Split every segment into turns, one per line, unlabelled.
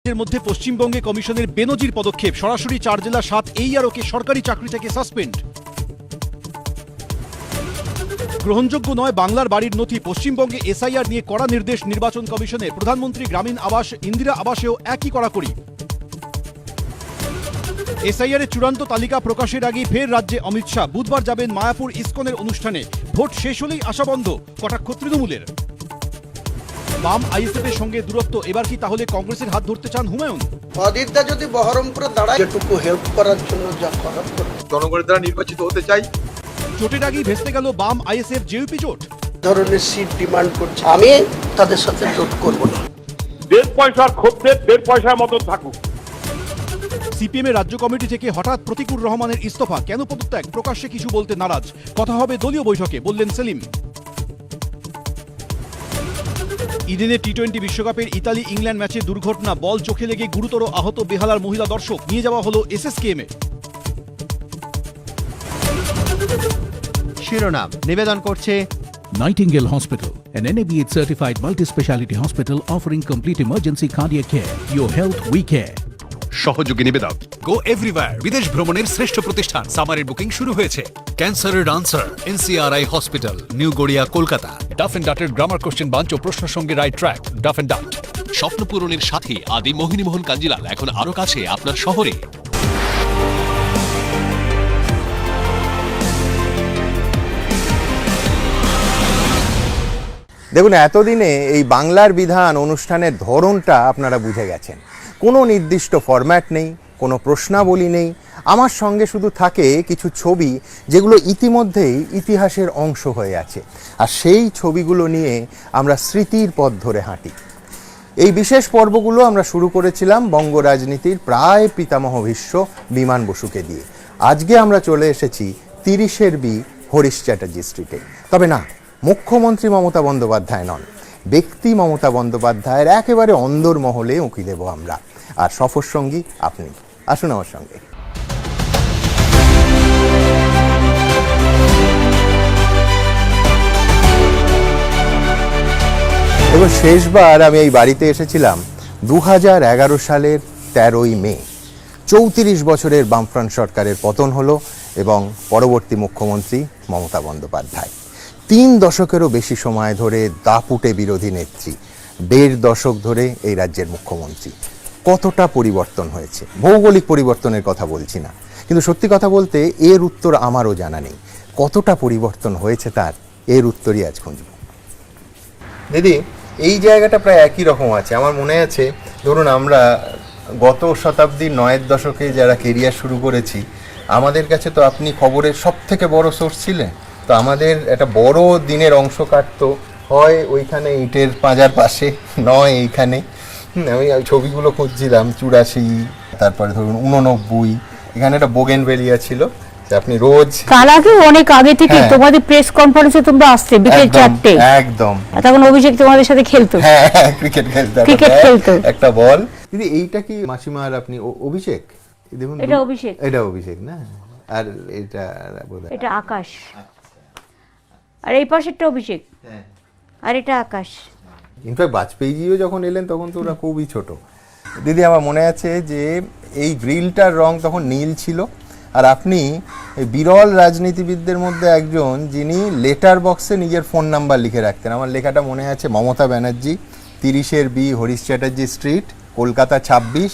এর মধ্যে পশ্চিমবঙ্গে কমিশনের বেনজির পদক্ষেপ, সরাসরি 4 জেলা 7 AROকে সরকারি চাকরি থেকে সাসপেন্ড। গ্রহণযোগ্য নয় বাংলার বাড়ির নথি, পশ্চিমবঙ্গে SIR নিয়ে কড়া নির্দেশ নির্বাচন কমিশনের। প্রধানমন্ত্রী গ্রামীণ আবাস, ইন্দিরা আবাসেও একই কড়াকড়ি। SIR এর চূড়ান্ত তালিকা প্রকাশের আগেই ফের রাজ্যে অমিত শাহ। বুধবার যাবেন মায়াপুর ইসকনের অনুষ্ঠানে। ভোট শেষ হলেই আশাবন্ধ, কটাক্ষ তৃণমূলের। বাম ISF এর সঙ্গে দূরত্ব, এবার কি তাহলে কংগ্রেসের হাত ধরতে চান হুমায়ুন?
অদিতদা যদি বহরমপুরে দাঁড়ায়, যেটুকু হেল্প করার জন্য যা করার
জনগণের দ্বারা নির্বাচিত হতে চাই।
জোটের আগেই ভেস্তে গেল বাম ISF JUP জোট।
ধরনের সিট ডিমান্ড করছে, আমি তাদের সাথে জোট করব না।
1.5 পয়সার খদ্দের 1.5 পয়সার মতো থাকুক।
CPM এর রাজ্য কমিটি থেকে হঠাৎ প্রতিকুর রহমানের ইস্তফা, কেন পদত্যাগ? প্রকাশ্যে কিছু বলতে নারাজ। কথা হবে দলীয় বৈঠকে, বললেন সেলিম। ইডেনে T20 বিশ্বকাপের ইতালি ইংল্যান্ড ম্যাচে দুর্ঘটনা, বল চোখে লেগে গুরুতর আহত বেহালার মহিলা দর্শক, নিয়ে যাওয়া হলো SSKM-এ।
শিরোনাম নিবেদন করছে
Nightingale Hospital, an NABH certified multi-speciality hospital offering complete emergency cardiac care. Your health we care.
সহযোগী নিবেদক গো এভরিওয়্যার, বিদেশ ভ্রমণের শ্রেষ্ঠ প্রতিষ্ঠান। সামারের বুকিং শুরু হয়েছে। ক্যান্সারের answer, NCRI hospital, new Garia, Kolkata. Duff and ডাটের গ্রামার কোশ্চেন বাঞ্চ ও প্রশ্ন সঙ্গে right track. Duff and Dutt.
স্বপ্ন পূরণের সাথে আদি মোহিনীমোহন কাঞ্জিলাল এখন আরো কাছে আপনার শহরে।
দেখুন, এতদিনে এই বাংলার বিধান অনুষ্ঠানের ধরনটা আপনারা বুঝে গেছেন। কোনো নির্দিষ্ট ফরম্যাট নেই, কোনো প্রশ্নাবলী নেই। আমার সঙ্গে শুধু থাকে কিছু ছবি, যেগুলো ইতিমধ্যেই ইতিহাসের অংশ হয়ে আছে, আর সেই ছবিগুলো নিয়ে আমরা স্মৃতির পথ ধরে হাঁটি। এই বিশেষ পর্বগুলো আমরা শুরু করেছিলাম বঙ্গ রাজনীতির প্রায় পিতামহ ভীষ্ম বিমান বসুকে দিয়ে। আজকে আমরা চলে এসেছি 30 B হরিশ চ্যাটার্জি স্ট্রিটে। তবে না, মুখ্যমন্ত্রী মমতা বন্দ্যোপাধ্যায় নন, ব্যক্তি মমতা বন্দ্যোপাধ্যায়ের একেবারে অন্দর মহলে উঁকি দেব আমরা। আর সফর সঙ্গী আপনি, আসুন আমার সঙ্গে। এবার শেষবার আমি এই বাড়িতে এসেছিলাম 2011 সালের 13ই মে। 34 বছরের বামফ্রন্ট সরকারের পতন হলো এবং পরবর্তী মুখ্যমন্ত্রী মমতা বন্দ্যোপাধ্যায়। 3 দশকেরও বেশি সময় ধরে দাপুটে বিরোধী নেত্রী, 1.5 দশক ধরে এই রাজ্যের মুখ্যমন্ত্রী। কতটা পরিবর্তন হয়েছে, ভৌগোলিক পরিবর্তনের কথা বলছি না, কিন্তু সত্যি কথা বলতে এর উত্তর আমারও জানা নেই। কতটা পরিবর্তন হয়েছে তার এর উত্তরই আজ খুঁজব। দিদি, এই জায়গাটা প্রায় একই রকম আছে। আমার মনে আছে, ধরুন আমরা গত শতাব্দীর 9-এর দশকে যারা কেরিয়ার শুরু করেছি, আমাদের কাছে তো আপনি খবরের সব থেকে বড় সোর্স ছিলেন। তো আমাদের একটা বড় দিনের অংশ কাটতো হয় ওইখানে ইটের পাঁজার পাশে, নয় এইখানে। আমি ছবিগুলো খুঁজছিলাম, 84, তারপরে ধরুন 89, এখানে একটা বোগেনভেলিয়া ছিল। আপনি রোজ
তার আগে অনেক আগে থেকে তোমাদের প্রেস কনফারেন্সে তোমরা আসতে বিকেল 4টে,
একদম
তখন অভিষেক তোমাদের সাথে খেলতো।
হ্যাঁ, ক্রিকেট খেলতো একটা বল। দিদি, এইটা কি মাসিমার আপনি অভিষেক? দেখুন,
এটা অভিষেক,
এটা অভিষেক না, আর এটা বোধহয়
এটা আকাশ, আর এই পাশেরটা অভিষেক, আর এটা আকাশ।
ইনফ্যাক্ট বাজপেয়ীজিও যখন এলেন তখন তো ওরা খুবই ছোট। দিদি, আমার মনে আছে যে এই গ্রিলটার রং তখন নীল ছিল, আর আপনি বিরল রাজনীতিবিদদের মধ্যে একজন যিনি লেটার বক্সে নিজের ফোন নাম্বার লিখে রাখতেন। আমার লেখাটা মনে আছে, মমতা ব্যানার্জি, 30 B হরিশ চ্যাটার্জি স্ট্রিট, কলকাতা 26,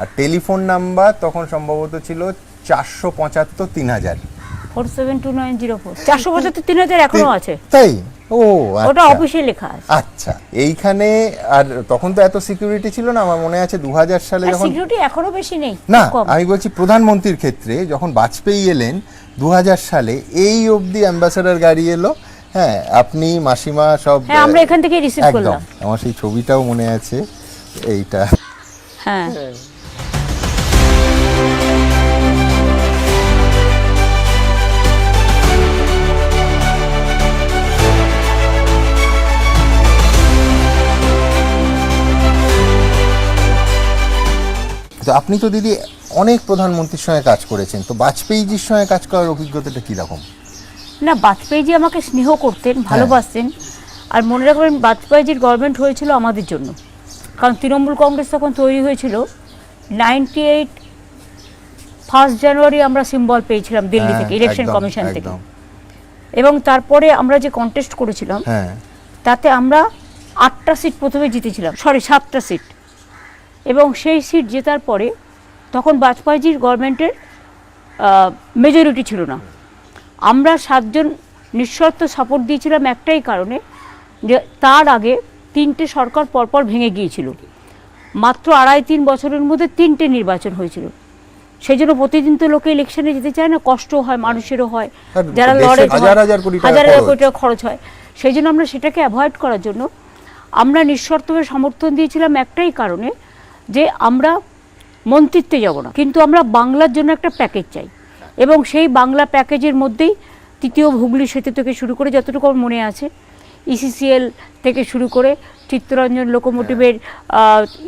আর টেলিফোন নাম্বার তখন সম্ভবত ছিল 475 3000
472904। 475 3000 এখনো আছে,
তাই? ও,
ওটা অফিসে লেখা আছে।
আচ্ছা, এইখানে আর তখন তো এত সিকিউরিটি ছিল না। আমার মনে আছে 2000 সালে যখন,
সিকিউরিটি এখনো বেশি নেই
না আমি বলছি প্রধানমন্ত্রীর ক্ষেত্রে, যখন বাজপেয়ী এলেন 2000 সালে, এই অবধি অ্যাম্বাসেডর গাড়ি এলো। হ্যাঁ, আপনি মাসিমা সব,
হ্যাঁ, আমরা এখান থেকে রিসিভ করলাম।
আমার সেই ছবিটাও মনে আছে, এইটা।
হ্যাঁ,
আপনি তো দিদি অনেক প্রধানমন্ত্রীর সঙ্গে কাজ করেছেন, তো বাজপেয়ীজির সঙ্গে কাজ করার অভিজ্ঞতাটা কিরকম?
না, বাজপেয়ীজি আমাকে স্নেহ করতেন, ভালোবাসতেন। আর মনে রাখবেন, বাজপেয়ীজির গভর্নমেন্ট হয়েছিল আমাদের জন্য। কারণ তৃণমূল কংগ্রেস তখন তৈরি হয়েছিল 98 1 জানুয়ারি আমরা সিম্বল পেয়েছিলাম দিল্লি থেকে, ইলেকশন কমিশন থেকে। এবং তারপরে আমরা যে কন্টেস্ট করেছিলাম তাতে আমরা 8টা সিট প্রথমে জিতেছিলাম, 7টা সিট। এবং সেই সিট জেতার পরে তখন বাজপেয়ীজির গভর্নমেন্টের মেজরিটি ছিল না। আমরা 7 জন নিঃশর্ত সাপোর্ট দিয়েছিলাম একটাই কারণে, যে তার আগে 3টে সরকার পরপর ভেঙে গিয়েছিল। মাত্র 2.5-3 বছরের মধ্যে 3টে নির্বাচন হয়েছিল। সেই জন্য প্রতিদিন তো লোকে ইলেকশনে যেতে চায় না, কষ্ট হয়, মানুষেরও হয়, যারা লড়ে হাজার কোটি টাকা খরচ হয়। সেই জন্য আমরা সেটাকে অ্যাভয়েড করার জন্য আমরা নিঃশর্তভাবে সমর্থন দিয়েছিলাম একটাই কারণে, যে আমরা মন্ত্রিত্বে যাব না, কিন্তু আমরা বাংলার জন্য একটা প্যাকেজ চাই। এবং সেই বাংলা প্যাকেজের মধ্যেই তৃতীয় হুগলি সেতু থেকে শুরু করে, যতটুকু আমার মনে আছে, ECCL থেকে শুরু করে, চিত্তরঞ্জন লোকোমোটিভের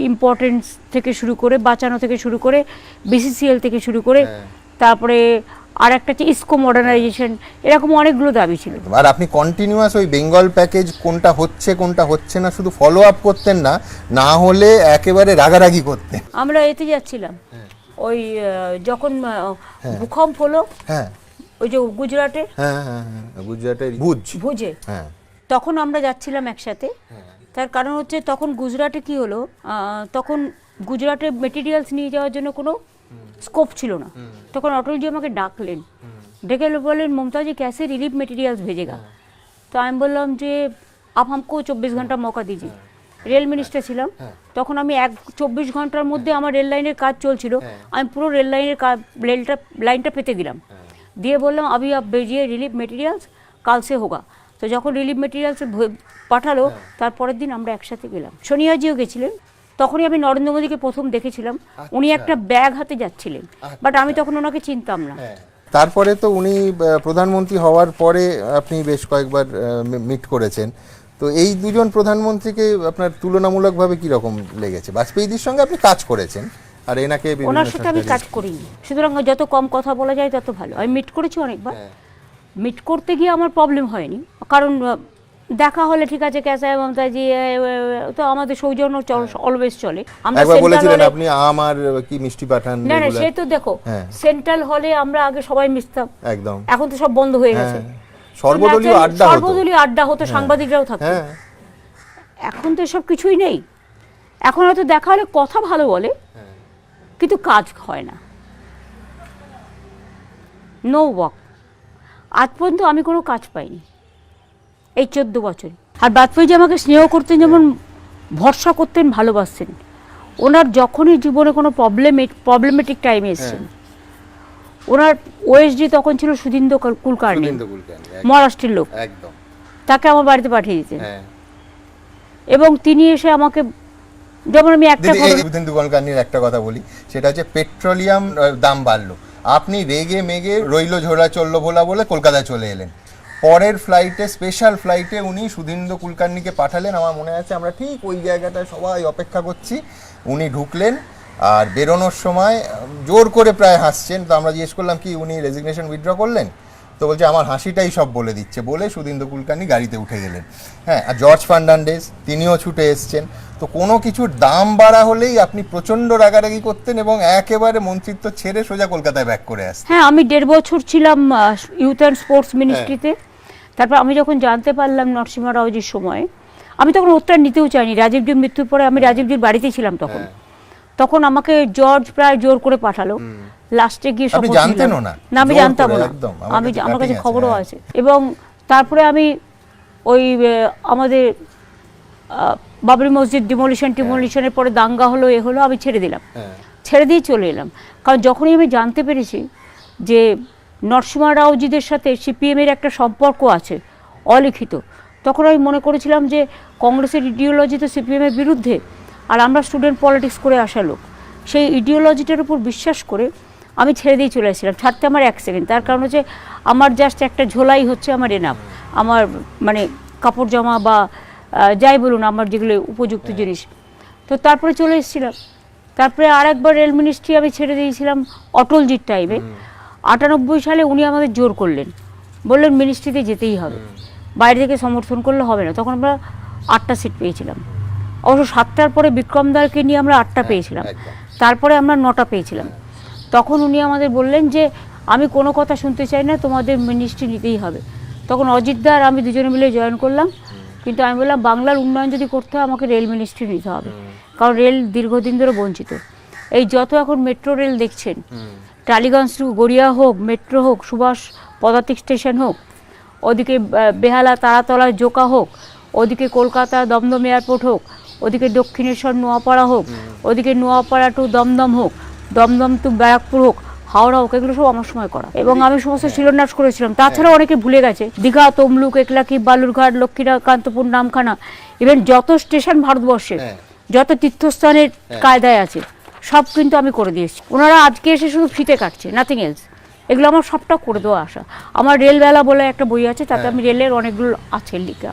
ইম্পর্টেন্স থেকে শুরু করে, বাঁচানো থেকে শুরু করে, BCCL থেকে শুরু করে, তারপরে আর একটা হচ্ছে ইসকো মডার্নাইজেশন, এরকম অনেকগুলো দাবি ছিল।
আর আপনি কন্টিনিউয়াস ওই বেঙ্গল প্যাকেজ কোনটা হচ্ছে না শুধু ফলো আপ করতেন না, না হলে একেবারে রাগারাগি করতেন।
আমরা এতে যাচ্ছিলাম ওই যখন ভূকম্প হলো, ওই যে গুজরাটে,
গুজরাটের
ভুজে, তখন আমরা যাচ্ছিলাম একসাথে। তার কারণ হচ্ছে তখন গুজরাটে কি হলো, তখন গুজরাটে মেটেরিয়ালস নিয়ে যাওয়ার জন্য কোনো স্কোপ ছিল না। তখন অটলজি আমাকে ডাকলেন, ডেকে বললেন মমতা जी कैसे रिलीफ मटेरियल्स भेजेगा। তো আমি বললাম যে আপ हमको 24 ঘন্টা মौका दीजिए। রেল মিনিস্টার ছিলাম তখন, আমি 24 ঘন্টার মধ্যে আমার রেল লাইনের কাজ চলছিল, আমি পুরো রেল লাইনের লাইনটা পেতে দিলাম, দিয়ে বললাম अभी आप भेजिए रिलीफ मटेरियल्स, কাল সে হোগা। তো যখন রিলিফ মেটেরিয়ালস পাঠালো, তারপরের দিন আমরা একসাথে গেলাম। সোনিয়াজিও গেছিলেন। তখনই আমি নরেন্দ্র মোদীকে প্রথম দেখেছিলাম, উনি একটা ব্যাগ হাতে যাচ্ছিলেন, বাট আমি তখন ওনাকে চিনতাম না।
তারপরে তো উনি প্রধানমন্ত্রী হওয়ার পরে আপনি বেশ কয়েকবার মিট করেছেন, তো এই দুজন প্রধানমন্ত্রীকে আপনার তুলনামূলকভাবে কি রকম লেগেছে? বাজপেয়ীজির সঙ্গে আপনি কাজ করেছেন, আর এনাকে
ওনার সাথে আমি কাজ করিনি, সুতরাং যত কম কথা বলা যায় তত ভালো। আমি মিট করেছি অনেকবার, মিট করতে গিয়ে আমার প্রবলেম হয়নি, কারণ দেখা হলে ঠিক আছে ক্যাসা মমতাজি, তো আমাদের সৌজন্য অলওয়েজ চলে। আমরা
বলেছিলেন আপনি আমার কি মিষ্টি পাঠান,
না না সে তো দেখো, সেন্ট্রাল হলে আমরা আগে সবাই মিশতাম, একদম, এখন তো সব বন্ধ হয়ে গেছে। সর্বদলীয় আড্ডা হতো, সাংবাদিকরাও থাকতো। এখন তো সব কিছুই নেই। এখন হয়তো দেখা হলে কথা ভালো বলে, কিন্তু কাজ হয় না, নো ওয়ার্ক। আজ পর্যন্ত আমি কোনো কাজ পাইনি এই 14 বছর। আর বাজপেয়ীজি আমাকে স্নেহ করতেন, যেমন ভরসা করতেন, ভালোবাসতেন। ওনার যখনই জীবনে কোনো প্রবলেমেটিক টাইমে এসেছেন, ওনার ওএসডি তখন ছিল সুধীন্দ্র কুলকার্নি, মহারাষ্ট্রের লোক, তাকে আমার বাড়িতে পাঠিয়ে দিতেন। এবং তিনি এসে আমাকে, যেমন আমি একটা
সুধীন্দ্র কুলকার্নির একটা কথা বলি, সেটা হচ্ছে পেট্রোলিয়াম দাম বাড়লো, আপনি রেগে মেগে রইলো ঝোলা চললো ভোলা বলে কলকাতায় চলে এলেন। পরের ফ্লাইটে, স্পেশাল ফ্লাইটে উনি সুধীন্দ্র কুলকার্নিকে পাঠালেন, আমার মনে আছে আমরা ঠিক ওই জায়গাটায় সবাই অপেক্ষা করছি, উনি ঢুকলেন, আর বেরোনোর সময় জোর করে প্রায় হাসছেন। তো আমরা জিজ্ঞেস করলাম কি উনি রেজিগনেশন উইথড্র করলেন, তো বলছে আমার হাসিটাই সব বলে দিচ্ছে, বলে সুধীন্দ্র কুলকার্নি গাড়িতে উঠে গেলেন। হ্যাঁ, আর জর্জ ফার্নান্ডেজ তিনিও ছুটে এসছেন। তো কোনো কিছুর দাম বাড়া হলেই আপনি প্রচন্ড রাগারাগি করতেন এবং একেবারে মন্ত্রিত্ব ছেড়ে সোজা কলকাতায় ব্যাক করে আসতেন।
হ্যাঁ, আমি 1.5 বছর ছিলাম ইউথ অ্যান্ড স্পোর্টস মিনিস্ট্রিতে। তারপর আমি যখন জানতে পারলাম নরসিংহ রাওজির সময়, আমি তখন উত্তর নিতেও চাইনি। রাজীবজির মৃত্যুর পরে আমি রাজীবজির বাড়িতে ছিলাম তখন। তখন আমাকে জর্জ প্রায় জোর করে পাঠালো, লাস্টে গিয়ে
আপনি জানতেনও না?
না, আমি জানতাম না, আমার কাছে খবরও আছে। এবং তারপরে আমি ওই আমাদের বাবরি মসজিদ ডিমোলিশনের পরে দাঙ্গা হলো, এ হলো, আমি ছেড়ে দিলাম, ছেড়ে দিয়ে চলে এলাম। কারণ যখনই আমি জানতে পেরেছি যে নরসিংহ রাওজিদের সাথে সিপিএমের একটা সম্পর্ক আছে অলিখিত, তখন আমি মনে করেছিলাম যে কংগ্রেসের ইডিওলজি তো সিপিএমের বিরুদ্ধে, আর আমরা স্টুডেন্ট পলিটিক্স করে আসা লোক, সেই ইডিওলজিটার উপর বিশ্বাস করে আমি ছেড়ে দিয়ে চলে এসেছিলাম। ছাড়তে আমার 1 সেকেন্ড, তার কারণ হচ্ছে আমার জাস্ট একটা ঝোলাই হচ্ছে আমার এনাফ, আমার মানে কাপড় জামা বা যাই বলুন আমার যেগুলো উপযুক্ত জিনিস। তো তারপরে চলে এসেছিলাম। তারপরে আরেকবার রেল মিনিস্ট্রি আমি ছেড়ে দিয়েছিলাম অটলজির টাইমে। 98 সালে উনি আমাদের জোর করলেন, বললেন মিনিস্ট্রিতে যেতেই হবে, বাইরে থেকে সমর্থন করলে হবে না। তখন আমরা 8টা সিট পেয়েছিলাম। অবশ্য 7টার পরে বিক্রমদারকে নিয়ে আমরা 8টা পেয়েছিলাম,
একদম।
তারপরে আমরা 9টা পেয়েছিলাম। তখন উনি আমাদের বললেন যে আমি কোনো কথা শুনতে চাই না, তোমাদের মিনিস্ট্রি নিতেই হবে। তখন অজিতদা আর আমি দুজনে মিলে জয়েন করলাম, কিন্তু আমি বললাম বাংলার উন্নয়ন যদি করতে হয় আমাকে রেল মিনিস্ট্রি নিতে হবে, কারণ রেল দীর্ঘদিন ধরে বঞ্চিত। এই যত এখন মেট্রো রেল দেখছেন, টালিগঞ্জ টু গড়িয়া হোক, মেট্রো হোক, সুভাষ পদাতিক স্টেশন হোক, ওদিকে বেহালা তারাতলা জোকা হোক, ওদিকে কলকাতা দমদম এয়ারপোর্ট হোক, ওদিকে দক্ষিণেশ্বর নোয়াপাড়া হোক, ওদিকে নোয়াপাড়া টু দমদম হোক, দমদম টু ব্যারাকপুর হোক, হাওড়া হোক, এগুলো সব আমার সময় করা, এবং আমি সমস্ত শিলান্যাস করেছিলাম। তাছাড়াও অনেকে ভুলে গেছে, দীঘা, তমলুক, একলাকি, বালুরঘাট, লক্ষ্মীকান্তপুর, নামখানা, ইভেন যত স্টেশন ভারতবর্ষে, যত তীর্থস্থানের কায়দায় আছে, সব কিন্তু আমি করে দিয়েছি। ওনারা আজকে এসে শুধু ফিতে কাটছে, নাথিং এলস। এগুলো আমার সবটা করে দেওয়া আসা। আমার রেলবেলা বলে একটা বই আছে, তাতে আমি রেলের অনেকগুলো আছে লেখা,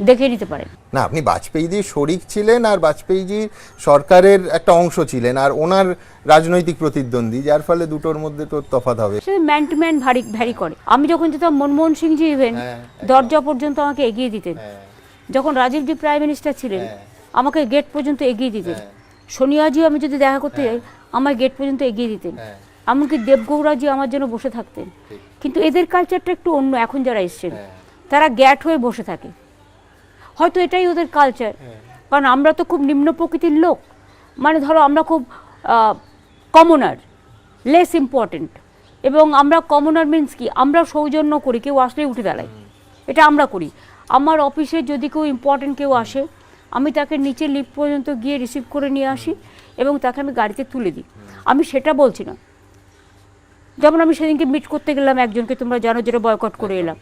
দেখে নিতে পারেন।
না, আপনি বাজপেয়ীজির শরিক ছিলেন, আর বাজপেয়ীজির সরকারের একটা অংশ ছিলেন, আর ওনার রাজনৈতিক প্রতিদ্বন্দ্বী, যার ফলে দুটোর মধ্যে তো তফাৎ হবে।
সে ম্যান টু ম্যান ভ্যারি করে। আমি যখন যেতাম, মনমোহন সিংজি ইভেন দরজা পর্যন্ত আমাকে এগিয়ে দিতেন। যখন রাজীবজি প্রাইম মিনিস্টার ছিলেন, আমাকে গেট পর্যন্ত এগিয়ে দিতেন। সোনিয়াজিও আমি যদি দেখা করতে যাই, আমার গেট পর্যন্ত এগিয়ে দিতেন। এমনকি দেবগৌড়াজি আমার জন্য বসে থাকতেন। কিন্তু এদের কালচারটা একটু অন্য। এখন যারা এসছেন তারা গ্যাট হয়ে বসে থাকে, হয়তো এটাই ওদের কালচার। কারণ আমরা তো খুব নিম্ন প্রকৃতির লোক, মানে ধরো আমরা খুব কমনার, লেস ইম্পর্টেন্ট। এবং আমরা কমনার মিন্স কি, আমরা সৌজন্য করি, কেউ আসলেই উঠে দাঁড়াই, এটা আমরা করি। আমার অফিসে যদি কেউ ইম্পর্টেন্ট কেউ আসে, আমি তাকে নিচে লিফট পর্যন্ত গিয়ে রিসিভ করে নিয়ে আসি এবং তাকে আমি গাড়িতে তুলে দিই। আমি সেটা বলছি না। যেমন আমি সেদিনকে মিট করতে গেলাম একজনকে, তোমরা জানো, যেটা বয়কট করে এলাম,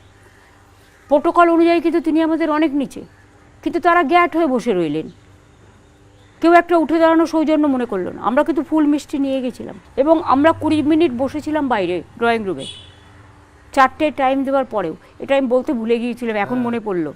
প্রোটোকল অনুযায়ী কিন্তু তিনি আমাদের অনেক নিচে, কিন্তু তারা গ্যাট হয়ে বসে রইলেন। কেউ একটা উঠে দাঁড়ানো সৌজন্য মনে করলো না। আমরা কিন্তু ফুল মিষ্টি নিয়ে গেছিলাম, এবং আমরা 20 মিনিট বসেছিলাম বাইরে ড্রয়িং রুমে, 4টে টাইম দেওয়ার পরেও। এটা আমি বলতে ভুলে গিয়েছিলাম, এখন মনে পড়লো।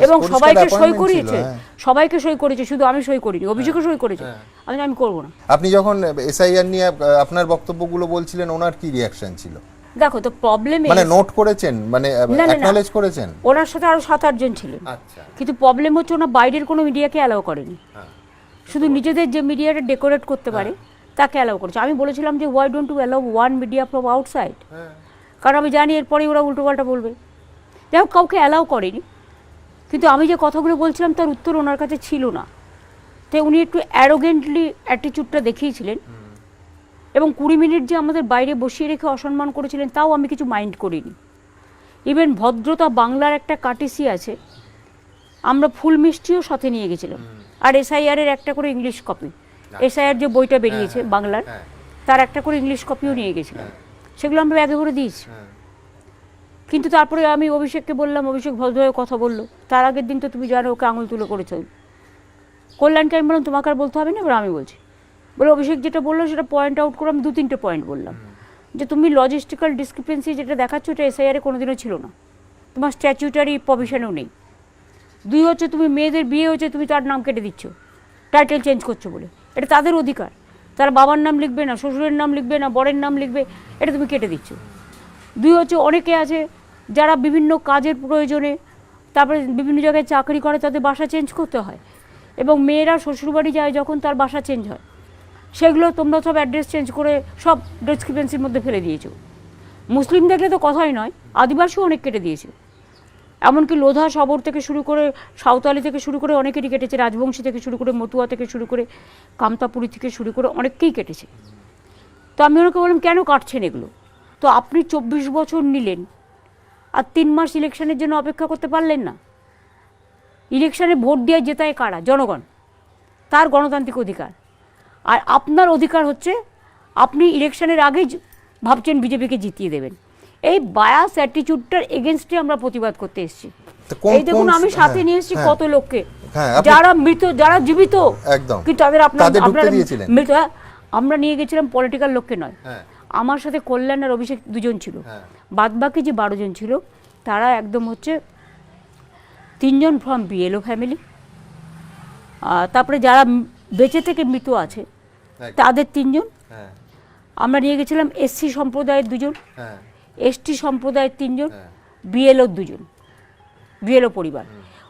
এবং সবাইকে সই করিয়েছে, সবাইকে সই করেছে, শুধু আমি সই করিনি, অভিযোগও সই করেছে। আমি করবো না।
আপনি যখন এসআইআর নিয়ে আপনার বক্তব্যগুলো বলছিলেন, ওনার কি রিঅ্যাকশন ছিল?
দেখো তো প্রবলেম,
মানে নোট করেছেন, মানে অ্যাকনলেজ করেছেন?
ওনার সাথে আরো 7-8 জন ছিলেন। কিন্তু প্রবলেম হচ্ছে ওনা বাইরের কোনো মিডিয়াকে অ্যালাউ করেনি, শুধু নিজেদের যে মিডিয়াটা ডেকোরেট করতে পারে তাকে অ্যালাউ করেছে। আমি বলেছিলাম যে why don't you allow one media from outside, কারণ আমি জানি এরপরে ওরা উল্টোপাল্টা বলবে। যাই হোক, কাউকে অ্যালাউ করেনি। কিন্তু আমি যে কথাগুলো বলছিলাম তার উত্তর ওনার কাছে ছিল না, তাই উনি একটু অ্যারোগেন্টলি অ্যাটিটিউডটা দেখিয়েছিলেন। এবং 20 মিনিট যে আমাদের বাইরে বসিয়ে রেখে অসম্মান করেছিলেন, তাও আমি কিছু মাইন্ড করিনি। ইভেন ভদ্রতা বাংলার একটা কাটিসি আছে, আমরা ফুল মিষ্টিও সাথে নিয়ে গেছিলাম, আর এসআইআর-এর একটা করে ইংলিশ কপি, এসআইআর যে বইটা বেরিয়েছে বাংলার, তার একটা করে ইংলিশ কপিও নিয়ে গেছিলাম। সেগুলো আমরা ব্যাগে করে দিয়েছি। কিন্তু তারপরে আমি অভিষেককে বললাম, অভিষেক ভদ্রভাবে কথা বললো। তার আগের দিন তো তুমি জানো ওকে আঙুল তুলে করেছো কল্যাণকে। আমি বললাম তোমাকে আর বলতে হবে না, এবার আমি বলছি। বলে অভিষেক যেটা বললো সেটা পয়েন্ট আউট করে আমি 2-3টে পয়েন্ট বললাম, যে তুমি লজিস্টিক্যাল ডিসক্রিপেন্সি যেটা দেখাচ্ছ, এটা এসআইআর-এ কোনোদিনও ছিল না, তোমার স্ট্যাচুটারি প্রভিশনেও নেই। 2 হচ্ছে তুমি মেয়েদের বিয়ে হচ্ছে, তুমি তার নাম কেটে দিচ্ছ, টাইটেল চেঞ্জ করছো বলে। এটা তাদের অধিকার, তারা বাবার নাম লিখবে না, শ্বশুরের নাম লিখবে না, বরের নাম লিখবে, এটা তুমি কেটে দিচ্ছ। 2 হচ্ছে অনেকে আছে যারা বিভিন্ন কাজের প্রয়োজনে, তারপরে বিভিন্ন জায়গায় চাকরি করে, তাদের বাসা চেঞ্জ করতে হয়, এবং মেয়েরা শ্বশুরবাড়ি যায় যখন, তার বাসা চেঞ্জ হয়। সেগুলো তোমরা সব অ্যাড্রেস চেঞ্জ করে সব ডিসক্রিপেন্সির মধ্যে ফেলে দিয়েছো। মুসলিম দেখলে তো কথাই নয়, আদিবাসীও অনেক কেটে দিয়েছে। এমনকি লোধা শবর থেকে শুরু করে, সাঁওতালি থেকে শুরু করে অনেকেরই কেটেছে, রাজবংশী থেকে শুরু করে, মতুয়া থেকে শুরু করে, কামতাপুরি থেকে শুরু করে অনেককেই কেটেছে। তো আমি ওনাকে বললাম কেন কাটছেন এগুলো? তো আপনি 24 বছর নিলেন, আর 3 মাস ইলেকশনের জন্য অপেক্ষা করতে পারলেন না। ইলেকশনে ভোট দিয়ে জেতায় কারা? জনগণ, তার গণতান্ত্রিক অধিকার। আর আপনার অধিকার হচ্ছে আপনি ইলেকশনের আগেই ভাবছেন বিজেপিকে জিতিয়ে দেবেন। এই বায়াস অ্যাটিটিউডটার এগেনস্টে আমরা প্রতিবাদ করতে এসেছি। এই দেখুন, আমি সাথে নিয়ে এসেছি কত লোককে, যারা মৃত, যারা জীবিত, কিন্তু তাদের আপনারা মৃত। আমরা নিয়ে গেছিলাম পলিটিক্যাল লোককে নয়, আমার সাথে কল্যাণ আর অভিষেক 2 জন ছিল, বাদবাকি যে 12 জন ছিল তারা একদম হচ্ছে 3 জন ফ্রম বিএলও ফ্যামিলি, তারপরে যারা বেঁচে থেকে মৃত আছে তাদের 3 জন। আমরা নিয়ে গেছিলাম এসসি সম্প্রদায়ের 2 জন, এসটি সম্প্রদায়ের 3 জন, বিএলও 2 জন, বিএলও পরিবার।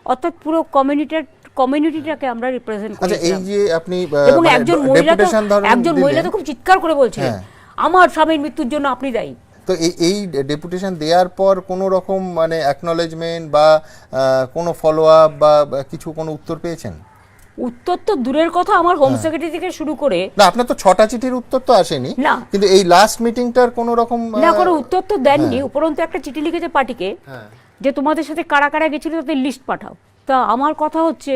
অর্থাৎ পুরো কমিউনিটিটাকে আমরা রিপ্রেজেন্ট
আচ্ছা, এই
করেছিলাম।
যে আপনি
এবং একজন মহিলা
ডেপুটেশন
তো খুব চিৎকার করে বলছিলেন,
হ্যাঁ।
আমার স্বামীর মৃত্যুর জন্য আপনি দায়ী।
তো এই ডেপুটেশন দেওয়ার পর কোনো রকম মানে অ্যাকনলেজমেন্ট বা কোনো ফলো আপ বা কিছু কোনো উত্তর পেয়েছেন?
উত্তর তো দূরের কথা, আমার হোম সেক্রেটারি থেকে শুরু করে
না, আপনার তো 6টা চিঠির উত্তর তো আসেনি,
না।
কিন্তু এই লাস্ট মিটিংটার কোনো রকম
না কোনো উত্তর তো দেননি। উপরন্তু একটা চিঠি লিখেছে পার্টিকে যে তোমাদের সাথে কারা কারা গেছিল তাদের লিস্ট পাঠাও। তা আমার কথা হচ্ছে,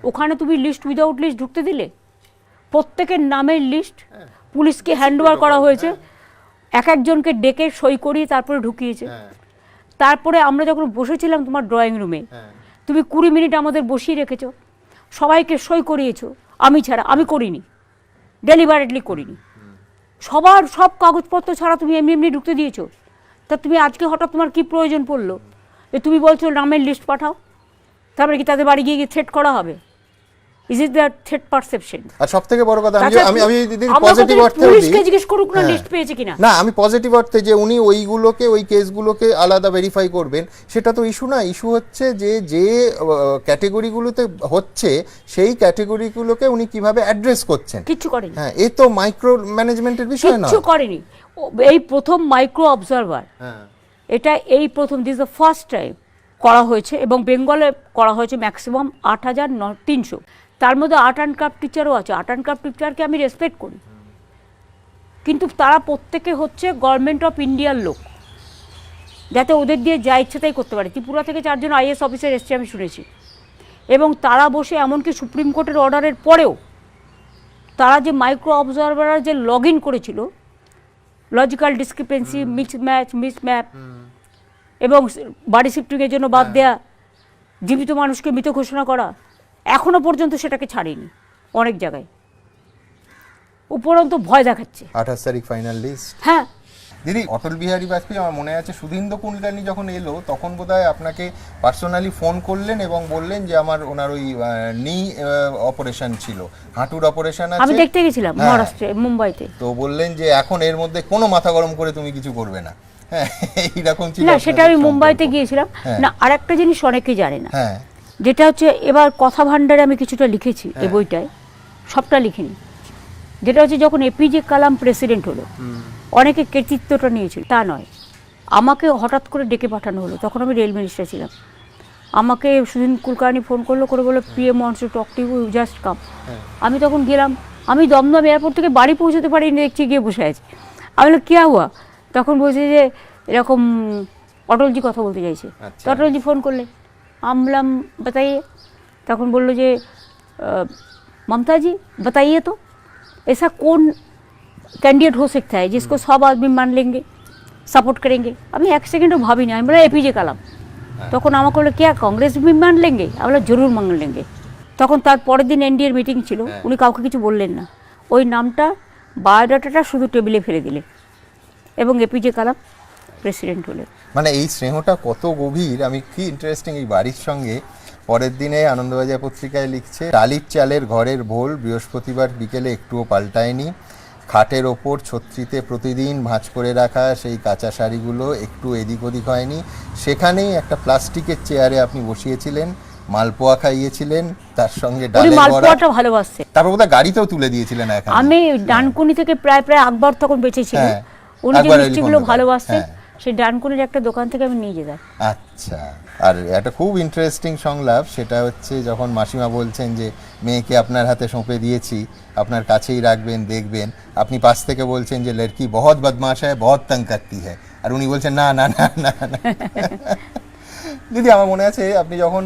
ওখানে তুমি লিস্ট উইদাউট লিস্ট ঢুকতে দিলে? প্রত্যেকের নামের লিস্ট পুলিশকে হ্যান্ডওভার করা হয়েছে, এক একজনকে ডেকে সই করিয়ে তারপরে ঢুকিয়েছে। তারপরে আমরা যখন বসেছিলাম তোমার ড্রয়িং রুমে, তুমি 20 মিনিট আমাদের বসিয়ে রেখেছো, সবাইকে সই করিয়েছো, আমি ছাড়া। আমি করিনি, ডেলিবারেটলি করিনি। সবার সব কাগজপত্র ছাড়া তুমি এমনি এমনি ঢুকতে দিয়েছো। তা তুমি আজকে হঠাৎ তোমার কি প্রয়োজন পড়লো যে তুমি বলছো নামের লিস্ট পাঠাও? তারপরে কি তাদের বাড়ি গিয়ে থ্রেট করা হবে? Is it that threat perception?
আর সবথেকে বড় কথা, আমি
আমরা
পজিটিভ অর্থে
পুলিশকে জিজ্ঞেস করুক না লিস্ট পেয়েছে কিনা।
না, আমি পজিটিভ অর্থে যে উনি ওই কেসগুলোকে আলাদা ভেরিফাই করবেন, সেটা তো ইস্যু না। ইস্যু হচ্ছে যে ক্যাটাগরিগুলোতে হচ্ছে সেই ক্যাটাগরিগুলোকে উনি কিভাবে অ্যাড্রেস করছেন।
কিচ্ছু করেনি।
হ্যাঁ, এই তো মাইক্রো ম্যানেজমেন্টের বিষয় না,
কিচ্ছু করেনি। এই প্রথম মাইক্রো অবজারভার, এটা এই প্রথম, দিস দ্য ফার্স্ট টাইম করা হয়েছে। এবং বেঙ্গলে করা হয়েছে ম্যাক্সিমাম 8,300। তার মধ্যে আর্ট অ্যান্ড ক্রাফট টিচারও আছে। আর্ট অ্যান্ড ক্রাফট টিচারকে আমি রেসপেক্ট করি, কিন্তু তারা প্রত্যেকে হচ্ছে গভর্নমেন্ট অফ ইন্ডিয়ার লোক, যাতে ওদের দিয়ে যা ইচ্ছে তাই করতে পারে। ত্রিপুরা থেকে 4 জন IAS অফিসার এসছে আমি শুনেছি, এবং তারা বসে এমনকি সুপ্রিম কোর্টের অর্ডারের পরেও তারা যে মাইক্রো অবজারভার যে লগ ইন করেছিল, লজিক্যাল ডিসক্রিপেন্সি, মিসম্যাপ এবং বাড়ি শিফটিংয়ের জন্য বাদ দেয়া, জীবিত মানুষকে মৃত ঘোষণা করা, এখনো পর্যন্ত সেটাকে ছাড়েনি অনেক জায়গায়। উপরন্ত ভয় দেখাচ্ছে।
28 তারিখ ফাইনাল লিস্ট।
হ্যাঁ
দিদি, অটল বিহারী বাজপেয়ী, আমার মনে আছে সুধীন্দ্র কুলকার্নি যখন এলো তখন বোধহয় আপনাকে পার্সোনালি ফোন করলেন এবং বললেন যে ওনার ওই নি অপারেশন ছিল, হাঁটুর অপারেশন আছে,
আমি দেখতে গেছিলাম মহারাষ্ট্রে, মুম্বাইতে।
তো বললেন যে এখন এর মধ্যে কোনো মাথা গরম করে তুমি কিছু করবে না। হ্যাঁ, এইরকম ছিল।
না, সেটা আমি মুম্বাইতে গিয়েছিলাম। না, আরেকটা জিনিস অনেকে জানে না,
হ্যাঁ,
যেটা হচ্ছে এবার কথা ভান্ডারে আমি কিছুটা লিখেছি এই বইটায়, সবটা লিখিনি। যেটা হচ্ছে যখন APJ কালাম প্রেসিডেন্ট হলো, অনেকে কৃতিত্বটা নিয়েছিল, তা নয়। আমাকে হঠাৎ করে ডেকে পাঠানো হলো, তখন আমি রেল মিনিস্টার ছিলাম। আমাকে সুধীন্দ্র কুলকার্নি ফোন করলো, করে বললো PM wants to talk to you, just come. আমি তখন গেলাম। আমি দমদম এয়ারপোর্ট থেকে বাড়ি পৌঁছতে পারিনি, দেখছি গিয়ে বসে আছি। আমি বললাম কিয়া হুয়া? তখন বলছে যে এরকম অটলজি কথা বলতে চাইছে। তো অটলজি ফোন করলে, আমি বললাম बताइए। তখন বললো যে ममता जी बताइए तो ऐसा कौन कैंडिडेट हो सकता है जिसको सब आदमी मान लेंगे, सपोर्ट करेंगे? আমি 1 সেকেন্ডও ভাবিনি, আমি বললাম APJ কালাম। তখন আমাকে বললো क्या कांग्रेस भी मान लेंगे? আমি বললাম জরুর মান लेंगे। তখন তার পরের দিন NDA মিটিং ছিল, উনি কাউকে কিছু বললেন না, ওই নামটা বায়োডাটাটা শুধু টেবিলে ফেলে দিলেন এবং APJ কালাম প্রেসিডেন্ট হলেন।
মানে এই স্নেহটা কত গভীর। আমি কি ইন্টারেস্টিং, এই বাড়ির সঙ্গে পরের দিনে আনন্দবাজার পত্রিকায় লিখছে, টালির চালের ঘরের ভোল বৃহস্পতিবার বিকেলে একটুও পাল্টায়নি, খাটের ওপর ছত্রিতে প্রতিদিন ভাঁজ করে রাখা সেই কাঁচা শাড়িগুলো একটু এদিক ওদিক হয়নি, সেখানেই একটা প্লাস্টিকের চেয়ারে আপনি বসিয়েছিলেন, মালপোয়া খাইয়েছিলেন, তার সঙ্গে ডালের বড়া,
মালপোয়াটা ভালোবাসছে।
তারপর বোধহয় গাড়িতেও তুলে দিয়েছিলেন এখানে।
আমি ডানকুনি থেকে প্রায় আকবর তখন বেঁচে ছিল, উনি যে মিষ্টিগুলো ভালোবাসতেন, সেই ডানকুনির একটা দোকান থেকে আমি নিয়ে যেতাম।
আচ্ছা, আর একটা খুব ইন্টারেস্টিং সংলাপ, সেটা হচ্ছে যখন মাসিমা বলছেন যে মেয়েকে আপনার হাতে সঁপে দিয়েছি, আপনার কাছেই রাখবেন, দেখবেন, আপনি পাশ থেকে বলছেন যে লড়কি বহুত বদমাশ হ্যায়, বহুত তং করতি হ্যায়, আর উনি বলছেন না না না না না। দিদি, আমার মনে আছে আপনি যখন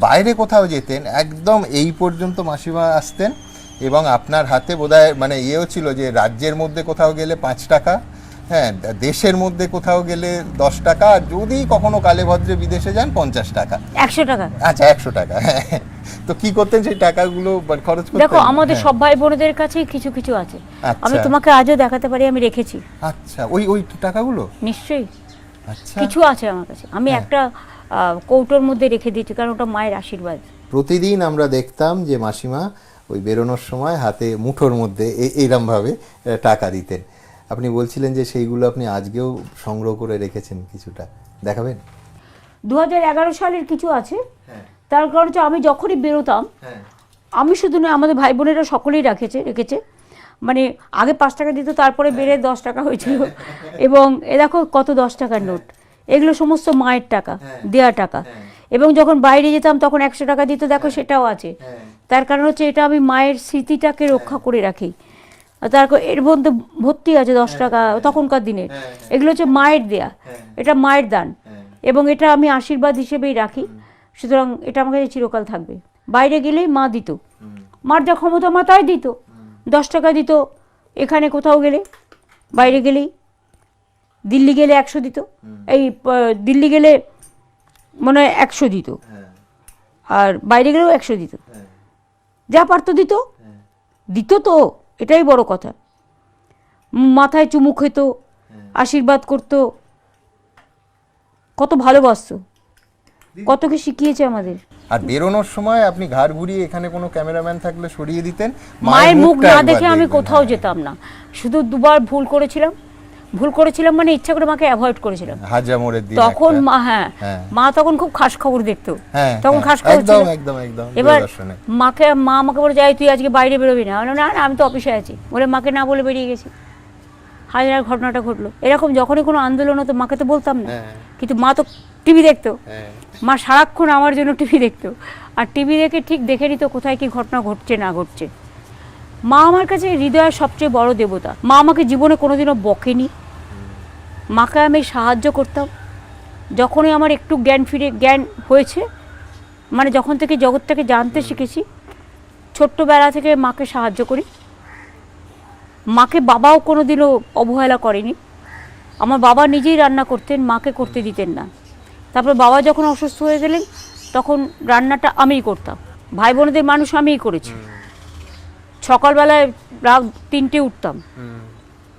বাইরে কোথাও যেতেন, একদম এই পর্যন্ত মাসিমা আসতেন এবং আপনার হাতে বোধহয় মানে ইয়েও ছিল যে রাজ্যের মধ্যে কোথাও গেলে 5 টাকা, হ্যাঁ, দেশের মধ্যে কোথাও গেলে 10 টাকা, আর যদি কখনো কালে ভদ্রে বিদেশে যান 50 টাকা,
100 টাকা।
আচ্ছা, 100 টাকা। তো কি করতেন সেই টাকাগুলো খরচ করতেন?
দেখো, আমাদের সব ভাই বোনদের কাছেই কিছু কিছু আছে, আমি তোমাকে আজও দেখাতে পারি, আমি রেখেছি।
আচ্ছা, ওই টাকাগুলো
নিশ্চয়ই
আচ্ছা
কিছু আছে আমার কাছে, আমি একটা কৌটোর মধ্যে রেখে দিয়েছি, কারণ ওটা মায়ের আশীর্বাদ।
প্রতিদিন আমরা দেখতাম যে মাসিমা ওই বেরোনোর সময় হাতে মুঠোর মধ্যে এইরকম ভাবে টাকা দিতেন। আপনি বলছিলেন যে সেইগুলো আপনি আজকেও সংগ্রহ করে রেখেছেন, কিছুটা দেখাবেন?
2011 সালের কিছু আছে, তার কারণ হচ্ছে আমি যখনই বেরোতাম, আমি শুধু নয় আমাদের ভাই বোনেরা সকলেই রেখেছে, মানে আগে 5 টাকা দিত, তারপরে বেড়ে 10 টাকা হয়েছিল। এবং এ দেখো কত 10 টাকার নোট, এগুলো সমস্ত মায়ের টাকা, দেয়া টাকা। এবং যখন বাইরে যেতাম তখন 100 টাকা দিত, দেখো সেটাও আছে। তার কারণ হচ্ছে এটা আমি মায়ের স্মৃতিটাকে রক্ষা করে রাখি। তারপর এর মধ্যে ভর্তি আছে 10 টাকা তখনকার দিনে, এগুলো হচ্ছে মায়ের দেয়া, এটা মায়ের দান, এবং এটা আমি আশীর্বাদ হিসেবেই রাখি। সুতরাং এটা আমার কাছে চিরকাল থাকবে। বাইরে গেলেই মা দিত, মার যা ক্ষমতা মা তাই দিত। 10 টাকা দিত এখানে কোথাও গেলে, বাইরে গেলেই। দিল্লি গেলে 100 দিত, এই দিল্লি গেলে মনে হয় 100 দিত, আর বাইরে গেলেও 100 দিত। যা পারতো দিত, দিত তো, এটাই বড় কথা। মাথায় চুমু খেত, আশীর্বাদ করতো, কত ভালোবাসতো, কত কি শিখিয়েছে আমাদের।
আর বেরোনোর সময় আপনি ঘাড় ঘুরিয়ে এখানে কোনো ক্যামেরাম্যান থাকলে সরিয়ে দিতেন,
মায়ের মুখ
মুখটা
না
একবার
দেখে আমি
দেখবেন।
কোথাও যেতাম না। শুধু দুবার ভুল করেছিলাম মানে ইচ্ছা করে মাকে অ্যাভয়েড করেছিলাম।
হাজা মোড়ের দিন
তখন
একটা।
মা, মা তখন খুব খাস খবর দেখতো, তখন খাস খবর ছিল।
একদম
এবার মা আমাকে বলে, যাই তুই আজকে বাইরে বেরোবি না। না না, আমি তো অফিসে আছি বলে মাকে না বলে বেরিয়ে গেছি। হাজার ঘটনাটা ঘটলো এরকম। যখনই কোনো আন্দোলন হতো মাকে তো বলতাম না, কিন্তু মা তো টিভি দেখতো। মা সারাক্ষণ আমার জন্য টিভি দেখতো, আর টিভি দেখে নিত কোথায় কি ঘটনা ঘটছে না ঘটছে। মা আমার কাছে হৃদয়ের সবচেয়ে বড় দেবতা। মা আমাকে জীবনে কোনোদিনও বকেনি, মাকে আমি সাহায্য করতাম। যখনই আমার একটু জ্ঞান হয়েছে, মানে যখন থেকে জগৎটাকে জানতে শিখেছি, ছোট্টবেলা থেকে মাকে সাহায্য করি। মাকে বাবাও কোনোদিনও অবহেলা করেনি। আমার বাবা নিজেই রান্না করতেন, মাকে করতে দিতেন না। তারপর বাবা যখন অসুস্থ হয়ে গেলেন তখন রান্নাটা আমিই করতাম। ভাই বোনদের মানুষ আমিই করেছি। সকালবেলায় রাত 3টে উঠতাম,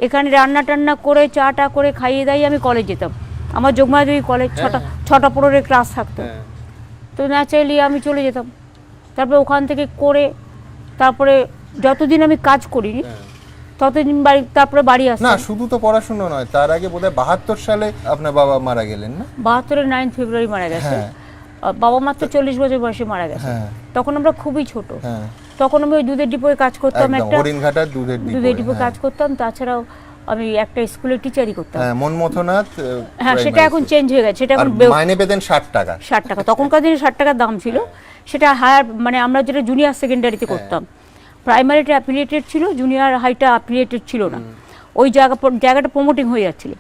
এখানে রান্না টান্না করে চা করে খাইয়ে দাইয়ে আমি কলেজ যেতাম। আমার যোগমায়াদেবী কলেজ 6টা 15 ক্লাস থাকতো, তো ন্যাচারালি আমি চলে যেতাম। তারপরে ওখান থেকে করে তারপরে যতদিন আমি কাজ করিনি ততদিন তারপরে বাড়ি আসতাম।
না শুধু তো পড়াশোনা নয়, তার আগে বোধহয় 72 সালে আপনার বাবা মারা গেলেন না?
72-এর 9 ফেব্রুয়ারি মারা গেছে। বাবা মাত্র 40 বছর বয়সে মারা গেছে। তখন আমরা খুবই ছোট। তখন আমি ওই দুধের ডিপোয় কাজ করতাম, একটা
হরিণঘাটার দুধের
ডিপোয় কাজ করতাম। তাছাড়াও আমি একটা স্কুলের টিচারই করতাম।
মনমথনাথ।
সেটা এখন চেঞ্জ হয়ে গেছে। সেটা এখন
মাইনে পেতেন 60 টাকা।
60 টাকা তখনকার দিনে 60 টাকার দাম ছিল। সেটা হায়ার, মানে আমরা যেটা জুনিয়র সেকেন্ডারিতে করতাম। প্রাইমারিটা অ্যাফিলিয়েটেড ছিল, জুনিয়র হাইটা অ্যাফিলিয়েটেড ছিল না। ওই জায়গাটা প্রমোটিং হয়ে যাচ্ছিল।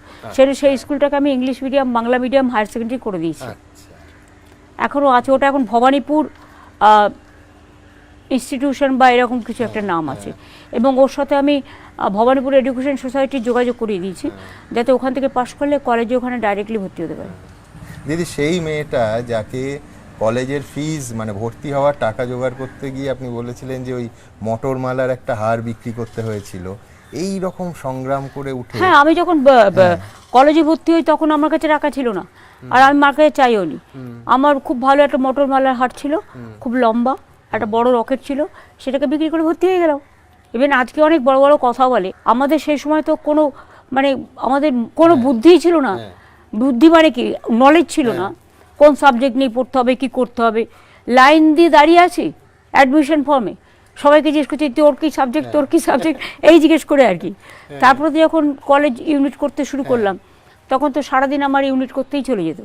সেই স্কুলটাকে আমি English medium, Bangla medium, higher secondary করে দিয়েছি। এখনও আছে, ওটা এখন ভবানীপুর ইনস্টিটিউশন বা এরকম কিছু একটা নাম আছে। এবং ওর সাথে আমি ভবানীপুর এডুকেশন সোসাইটির যোগাযোগ করিয়ে দিয়েছি, যাতে ওখান থেকে পাশ করলে কলেজে ওখানে ডাইরেক্টলি ভর্তি হতে পারে।
দিদি, সেই মেয়েটা যাকে কলেজের ফিজ মানে ভর্তি হওয়ার টাকা জোগাড় করতে গিয়ে আপনি বলেছিলেন যে ওই মটর মালার একটা হার বিক্রি করতে হয়েছিল, এই রকম সংগ্রাম করে উঠে।
হ্যাঁ, আমি যখন কলেজে ভর্তি হই তখন আমার কাছে টাকা ছিল না, আর আমি মার কাছে চাইও নি। আমার খুব ভালো একটা মটর মালার হার ছিল, খুব লম্বা একটা বড় রকেট ছিল, সেটাকে বিক্রি করে ভর্তি হয়ে গেলাম। ইভেন আজকে অনেক বড় বড় কথা বলে, আমাদের সেই সময় তো কোনো মানে আমাদের কোনো বুদ্ধিই ছিল না। বুদ্ধি মানে কি, নলেজ ছিল না কোন সাবজেক্ট নিয়ে পড়তে হবে, কি করতে হবে। লাইন দিয়ে দাঁড়িয়ে আছি অ্যাডমিশন ফর্মে, সবাইকে জিজ্ঞেস করছি তোর কি সাবজেক্ট এই জিজ্ঞেস করে আর কি। তারপরে যখন কলেজ ইউনিট করতে শুরু করলাম তখন তো সারাদিন আমার ইউনিট করতেই চলে যেত।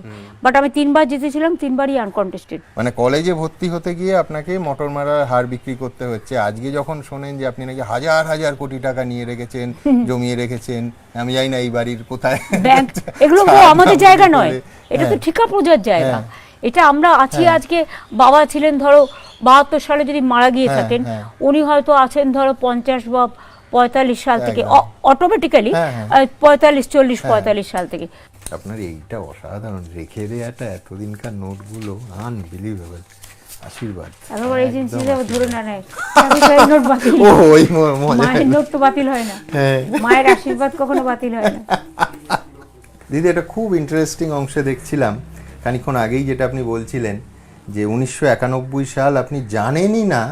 বাট আমি 3বার জিতেছিলাম, 3বারই আনকন্টেস্টেড।
মানে কলেজে ভর্তি হতে গিয়ে আপনাকে মটর মারার হার বিক্রি করতে হচ্ছে। আজকে যখন শোনেন যে আপনি নাকি হাজার হাজার কোটি টাকা নিয়ে রেখেছেন, জমিয়ে রেখেছেন, আমি জানি না এই বাড়ির কোথায়
ব্যাংক, এগুলো আমাদের জায়গা নয়, এটা তো ঠিকা পূজার জায়গা। এটা আমরা আছি। আজকে বাবা ছিলেন ধরো 72 সালে যদি মারা গিয়ে থাকেন, উনি হয়তো আছেন ধরো 50 বা 45 সাল থেকে, অটোমেটিক্যালি 45 সাল থেকে।
আপনার এইটা অসাধারণ, রেখে দেওয়াটা এতদিনকার নোটগুলো আনবিলিভেবল। আশীর্বাদ
এবার এজেন্সি ধরে না নেয়, নোট বাতিল। মায়ের নোট তো বাতিল হয় না, মায়ের আশীর্বাদ কখনো বাতিল হয় না।
দিদি, এটা খুব ইন্টারেস্টিং অংশে দেখছিলাম খানিকক্ষণ আগেই, যেটা আপনি বলছিলেন যে 1991 সাল আপনি জানেনই না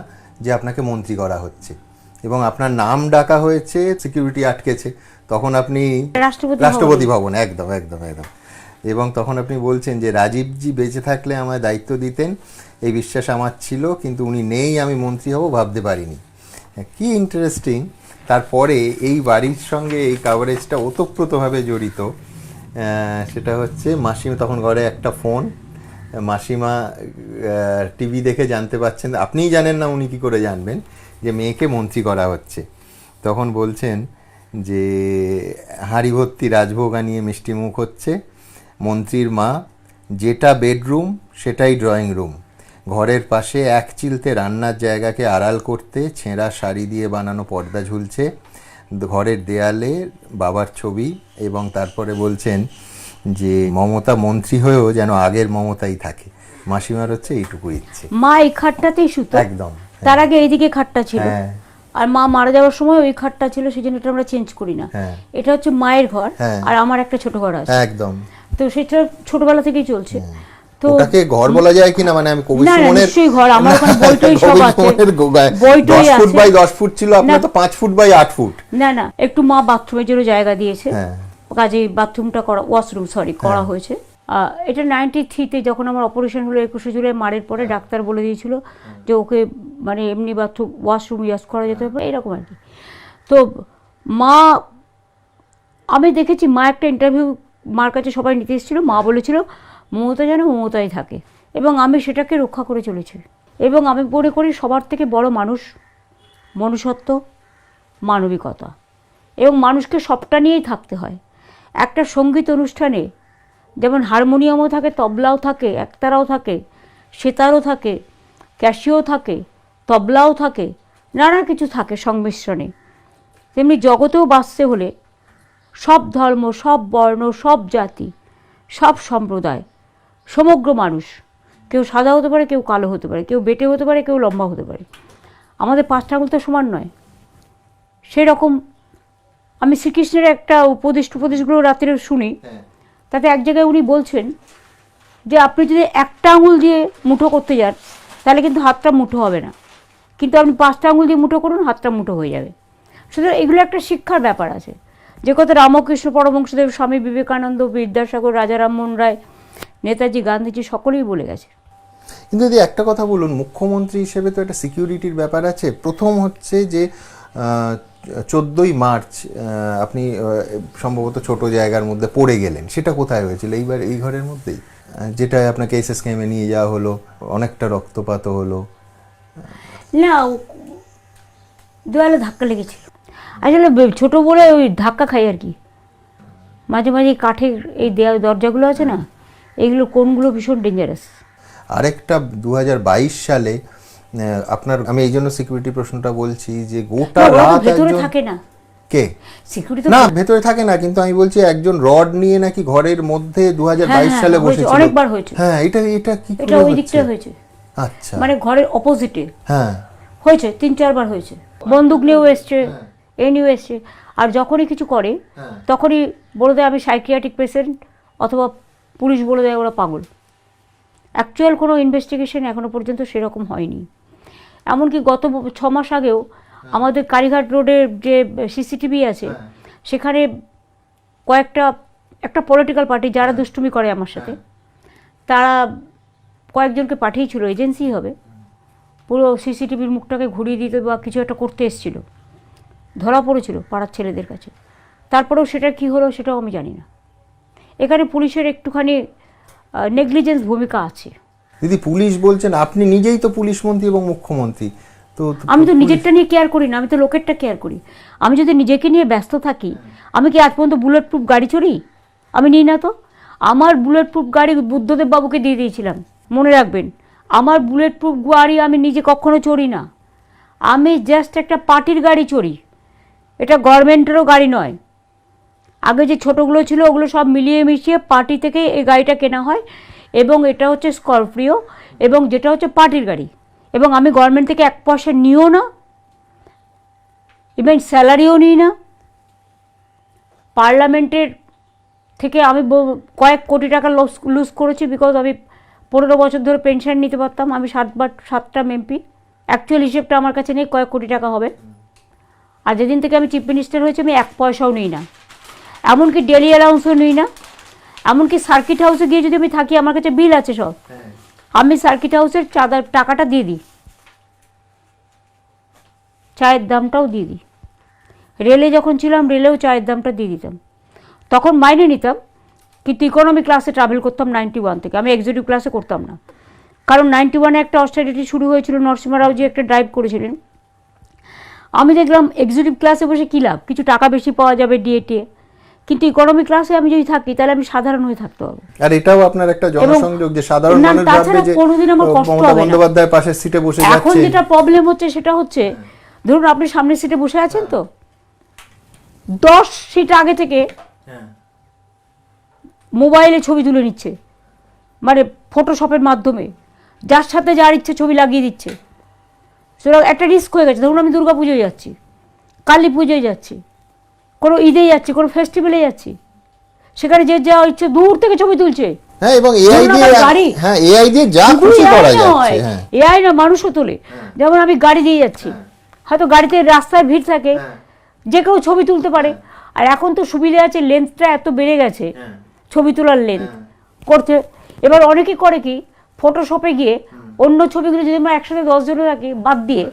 যে আপনাকে মন্ত্রী করা হচ্ছে, এবং আপনার নাম ডাকা হয়েছে, সিকিউরিটি আটকেছে, তখন আপনি রাষ্ট্রপতি ভবন। একদম। এবং তখন আপনি বলছেন যে রাজীবজি বেঁচে থাকলে আমায় দায়িত্ব দিতেন, এই বিশ্বাস আমার ছিল, কিন্তু উনি নেই, আমি মন্ত্রী হব ভাবতে পারিনি। কি ইন্টারেস্টিং। তারপরে এই বাড়ির সঙ্গে এই কাভারেজটা ওতপ্রোতভাবে জড়িত, সেটা হচ্ছে মাসিমা তখন ঘরে একটা ফোন, মাসিমা টিভি দেখে জানতে পাচ্ছেন, আপনিই জানেন না উনি কি করে জানবেন যে মেয়েকে মন্ত্রী করা হচ্ছে। তখন বলছেন যে হাঁড়ি ভর্তি রাজভোগ আনিয়ে মিষ্টিমুখ হচ্ছে, মন্ত্রীর মা যেটা বেডরুম সেটাই ড্রয়িং রুম, ঘরের পাশে এক চিলতে রান্নার জায়গাকে আড়াল করতে ছেঁড়া শাড়ি দিয়ে বানানো পর্দা ঝুলছে, ঘরের দেয়ালে বাবার ছবি, এবং তারপরে বলছেন যে মমতা মন্ত্রী হয়েও যেন আগের মমতাই থাকে। মাসিমার হচ্ছে এইটুকু ইচ্ছে।
মা এই খাটটাতেই শুতো
একদম।
তার আগে এইদিকে খাটটা ছিল,
হ্যাঁ।
আর মা মারা যাওয়ার সময় ওই খাটটা ছিল, সেই জন্য এটা আমরা চেঞ্জ করি না।
হ্যাঁ।
এটা হচ্ছে মায়ের ঘর,
হ্যাঁ।
আর আমার একটা ছোট ঘর আছে,
একদম।
তো সেটা ছোটবেলা থেকেই চলছে। তো
ওটাকে ঘর বলা যায় কিনা, মানে আমি কবি
না,
সুমনের
নিশ্চয়ই ঘর, আমার ওখানে বইটই সব আছে, বইটই
10 ফুট
আছে।
বাই 10 ফুট ছিল, আপনার
না।
তো 5 ফুট বাই 8 ফুট।
না না, একটু মা বাথরুমের জন্য জায়গা দিয়েছে,
হ্যাঁ।
কাজেই বাথরুমটা করা, ওয়াশরুম করা হয়েছে। এটা 93-তে যখন আমার অপারেশন হলো 21শে জুলাই মারের পরে, ডাক্তার বলে দিয়েছিল যে ওকে মানে এমনি বাথরুম ওয়াশরুম ইউজ করা যেতে পারে, এরকম আর কি। তো মা, আমি দেখেছি মা একটা ইন্টারভিউ মার কাছে সবাই নিতে এসেছিল, মা বলেছিল মমতা যেন মমতাই থাকে, এবং আমি সেটাকে রক্ষা করে চলেছি। এবং আমি মনে করি সবার থেকে বড় মানুষ মনুষ্যত্ব, মানবিকতা, এবং মানুষকে সবটা নিয়েই থাকতে হয়। একটা সঙ্গীত অনুষ্ঠানে যেমন হারমোনিয়ামও থাকে, তবলাও থাকে, একতারাও থাকে, সেতারও থাকে, ক্যাশিও থাকে, তবলাও থাকে, নানা কিছু থাকে সংমিশ্রণে। তেমনি জগতেও বাঁচতে হলে সব ধর্ম, সব বর্ণ, সব জাতি, সব সম্প্রদায়, সমগ্র মানুষ, কেউ সাদা হতে পারে, কেউ কালো হতে পারে, কেউ বেটে হতে পারে, কেউ লম্বা হতে পারে, আমাদের 5টা আঙুল তো সমান নয়। সেই রকম আমি শ্রীকৃষ্ণের একটা উপদেশগুলো রাত্রে শুনি, তাতে এক জায়গায় উনি বলছেন যে আপনি যদি একটা আঙুল দিয়ে মুঠো করতে যান তাহলে কিন্তু হাতটা মুঠো হবে না, কিন্তু আপনি 5টা আঙুল দিয়ে মুঠো করুন, হাতটা মুঠো হয়ে যাবে। সুতরাং এগুলো একটা শিক্ষার ব্যাপার আছে, যে কথা রামকৃষ্ণ পরমহংসদেব, স্বামী বিবেকানন্দ, বিদ্যাসাগর, রাজা রামমোহন রায়, নেতাজি, গান্ধীজি সকলেই বলে গেছে।
কিন্তু যদি একটা কথা বলুন, মুখ্যমন্ত্রী হিসেবে তো একটা সিকিউরিটির ব্যাপার আছে। প্রথম হচ্ছে যে 14ই মার্চ আপনি সম্ভবত ছোট জায়গার মধ্যে পড়ে গেলেন, সেটা কোথায় হয়েছিল? এইবার এই ঘরের মধ্যেই, যেটায় আপনাকে SSKM-এ নিয়ে যাওয়া হলো, অনেকটা রক্তপাত হলো।
না, দেওয়ালে ধাক্কা লেগেছিল। আসলে ছোটো বলে ওই ধাক্কা খাই আর কি, মাঝে মাঝে কাঠের এই দরজাগুলো আছে না, এইগুলো কোনগুলো ভীষণ ডেঞ্জারাস।
আরেকটা 2022 সালে আপনার, আমি এই জন্য সিকিউরিটি প্রশ্নটা বলছি, যে গোটা রাত
ভেতরে থাকে না
কে
সিকিউরিটি,
না ভেতরে থাকে না, কিন্তু আমি বলছি একজন রড নিয়ে নাকি ঘরের মধ্যে 2022 সালে বসেছিল,
অনেকবার হয়েছে।
হ্যাঁ, এটা কি
এটা ওই দিকটা হয়েছে,
আচ্ছা,
মানে ঘরের অপোজিটে
হ্যাঁ
হয়েছে, 3-4 বার হয়েছে। বন্দুক নিয়েও এসছে, এ নিয়েও এসছে, আর যখনই কিছু করে তখনই বলে দেয় আমি সাইকিয়াট্রিক পেশেন্ট, অথবা পুলিশ বলে দেয় ওরা পাগল। অ্যাকচুয়াল কোনো ইনভেস্টিগেশন এখনো পর্যন্ত সেরকম হয়নি। এমনকি গত 6 মাস আগেও আমাদের কালীঘাট রোডের যে CCTV আছে, সেখানে একটা পলিটিক্যাল পার্টি যারা দুষ্টুমি করে আমার সাথে, তারা কয়েকজনকে পাঠিয়েছিল, এজেন্সি হবে, পুরো CCTVর মুখটাকে ঘুরিয়ে দিতে বা কিছু একটা করতে এসেছিল, ধরা পড়েছিল পাড়ার ছেলেদের কাছে। তারপরেও সেটা কি হলো সেটাও আমি জানি না। এখানে পুলিশের একটুখানি নেগলিজেন্স ভূমিকা আছে।
দিদি, পুলিশ বলছেন, আপনি নিজেই তো পুলিশ মন্ত্রী এবং মুখ্যমন্ত্রী, তো
আমি তো নিজেরটা নিয়ে কেয়ার করি না, আমি তো লোকেরটা কেয়ার করি। আমি যদি নিজেকে নিয়ে ব্যস্ত থাকি, আমি কি আজ পর্যন্ত বুলেট প্রুফ গাড়ি চড়ি? আমি নিই না তো। আমার বুলেট প্রুফ গাড়ি বুদ্ধদেব বাবুকে দিয়ে দিয়েছিলাম, মনে রাখবেন। আমার বুলেট প্রুফ গাড়ি আমি নিজে কখনো চড়ি না, আমি জাস্ট একটা পার্টির গাড়ি চড়ি, এটা গভর্নমেন্টেরও গাড়ি নয়। আগে যে ছোটোগুলো ছিল ওগুলো সব মিলিয়ে মিশিয়ে পার্টি থেকে এই গাড়িটা কেনা হয়, এবং এটা হচ্ছে স্করপিও, এবং যেটা হচ্ছে পার্টির গাড়ি, এবং আমি গভর্নমেন্ট থেকে 1 পয়সা নিও না, ইভেন স্যালারিও নিই না। পার্লামেন্টের থেকে আমি কয়েক কোটি টাকা লুজ করেছি, বিকজ আমি 15 বছর ধরে পেনশন নিতে পারতাম। আমি 7টা MP, অ্যাকচুয়াল হিসেবটা আমার কাছে নেই, কয়েক কোটি টাকা হবে। আর যেদিন থেকে আমি চিফ মিনিস্টার হয়েছি আমি 1 পয়সাও নিই না, এমনকি ডেলি অ্যালাউন্সও নিই না, এমনকি সার্কিট হাউসে গিয়ে যদি আমি থাকি, আমার কাছে বিল আছে সব, আমি সার্কিট হাউসের টাকাটা দিয়ে দিই, চায়ের দামটাও দিয়ে দিই। রেলে যখন ছিলাম, রেলেও চায়ের দামটা দিয়ে দিতাম। তখন মাইনে নিতাম, কিন্তু ইকোনমি ক্লাসে ট্রাভেল করতাম 91 থেকে, আমি এক্সিকিউটিভ ক্লাসে করতাম না। কারণ 91-এ একটা অস্টেরিটি শুরু হয়েছিল, নরসিংহ রাওজি একটা ড্রাইভ করেছিলেন। আমি দেখলাম এক্সিকিউটিভ ক্লাসে বসে কী লাভ, কিছু টাকা বেশি পাওয়া যাবে ডিএটিএ, কিন্তু ইকোনমি ক্লাসে আমি যদি থাকি তাহলে আমি সাধারণ হয়ে থাকতে হবে।
আর এটাও আপনার একটা জনসংযোগ, যে সাধারণ মানুষ ভাববে যে
কোনোদিন আমার কষ্ট
মমতা
হবে না।
বন্দ্যোপাধ্যায় পাশের সিটে বসে যাচ্ছে।
এখন যেটা প্রবলেম হচ্ছে সেটা হচ্ছে, ধরুন আপনি সামনের সিটে বসে আছেন, তো 10 সিট আগে থেকে মোবাইলে ছবি তুলে নিচ্ছে, মানে ফটোশপের মাধ্যমে, যার সাথে যার ইচ্ছে ছবি লাগিয়ে দিচ্ছে। সেটা একটা রিস্ক হয়ে গেছে। ধরুন আমি দুর্গা পুজোয় যাচ্ছি, কালী পুজোয় যাচ্ছি, কোনো ঈদে যাচ্ছি, কোনো ফেস্টিভ্যালে যাচ্ছি, সেখানে যে যা ইচ্ছে দূর থেকে ছবি তুলছে।
হ্যাঁ, এবং এআই দিয়ে যা খুশি করা যাচ্ছে। হ্যাঁ,
এআই না, মানুষও তোলে। যেমন আমি গাড়ি দিয়ে যাচ্ছি, হয়তো গাড়িতে রাস্তায় ভিড় থাকে, যে কেউ ছবি তুলতে পারে। আর এখন তো সুবিধা আছে, লেন্থটা এত বেড়ে গেছে, ছবি তোলার লেন্থ করতে। এবার অনেকে করে কি, ফটোশপে গিয়ে অন্য ছবিগুলো যদি আমরা একসাথে 10 জন থাকি বাদ দিয়ে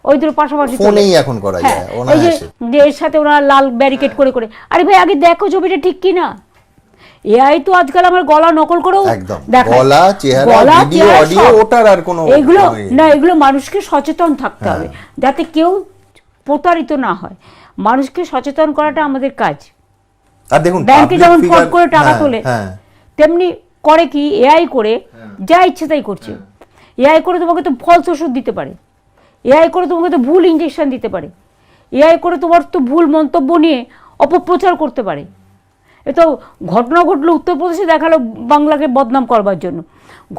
ওই দুটো পাশাপাশি
ফোনেই এখন করা যায়।
এই যে এর সাথে ওনারা লাল ব্যারিকেড করে করে, আরে ভাই আগে দেখো ছবিটা ঠিক কি না। এআই তো আজকাল আমার গলা নকল করেও দেখায়,
গলা, চেহারা, ভিডিও, অডিও, ওটার আর কোনো
এগুলো না। এগুলো মানুষকে সচেতন থাকতে হবে, যাতে কেউ প্রতারিত না হয়। মানুষকে সচেতন করাটা আমাদের কাজ।
আর দেখুন,
ব্যাংকে যেমন ফট করে টাকা তোলে, তেমনি করে কি এআই করে যা ইচ্ছে তাই করছে। এআই করে তোমাকে তো ফলস ওষুধ দিতে পারে, এআই করে তোমাকে তো ভুল ইঞ্জেকশন দিতে পারে, এআই করে তোমার তো ভুল মন্তব্য নিয়ে অপপ্রচার করতে পারে। এ তো ঘটনা ঘটলো উত্তরপ্রদেশে, দেখালো বাংলাকে বদনাম করবার জন্য।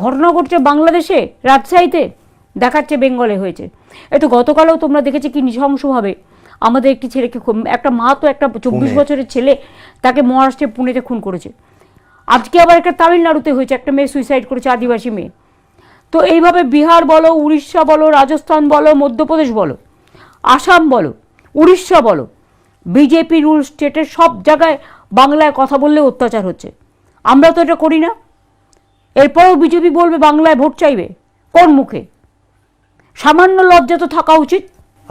ঘটনা ঘটছে বাংলাদেশে, রাজশাহীতে, দেখাচ্ছে বেঙ্গলে হয়েছে। এ তো গতকালও তোমরা দেখেছে কি নৃশংসভাবে আমাদের একটি ছেলেকে, একটা মা তো একটা 24 বছরের ছেলে, তাকে মহারাষ্ট্রে পুনেতে খুন করেছে। আজকে আবার একটা তামিলনাড়ুতে হয়েছে, একটা মেয়ে সুইসাইড করেছে, আদিবাসী মেয়ে। তো এইভাবে বিহার বলো, উড়িষ্যা বলো, রাজস্থান বলো, মধ্যপ্রদেশ বলো, আসাম বলো, উড়িষ্যা বলো, বিজেপি রুল স্টেটের সব জায়গায় বাংলায় কথা বললে অত্যাচার হচ্ছে। আমরা তো এটা করি না। এরপরেও বিজেপি বলবে বাংলায় ভোট চাইবে, কোন মুখে? সামান্য লজ্জা তো থাকা উচিত।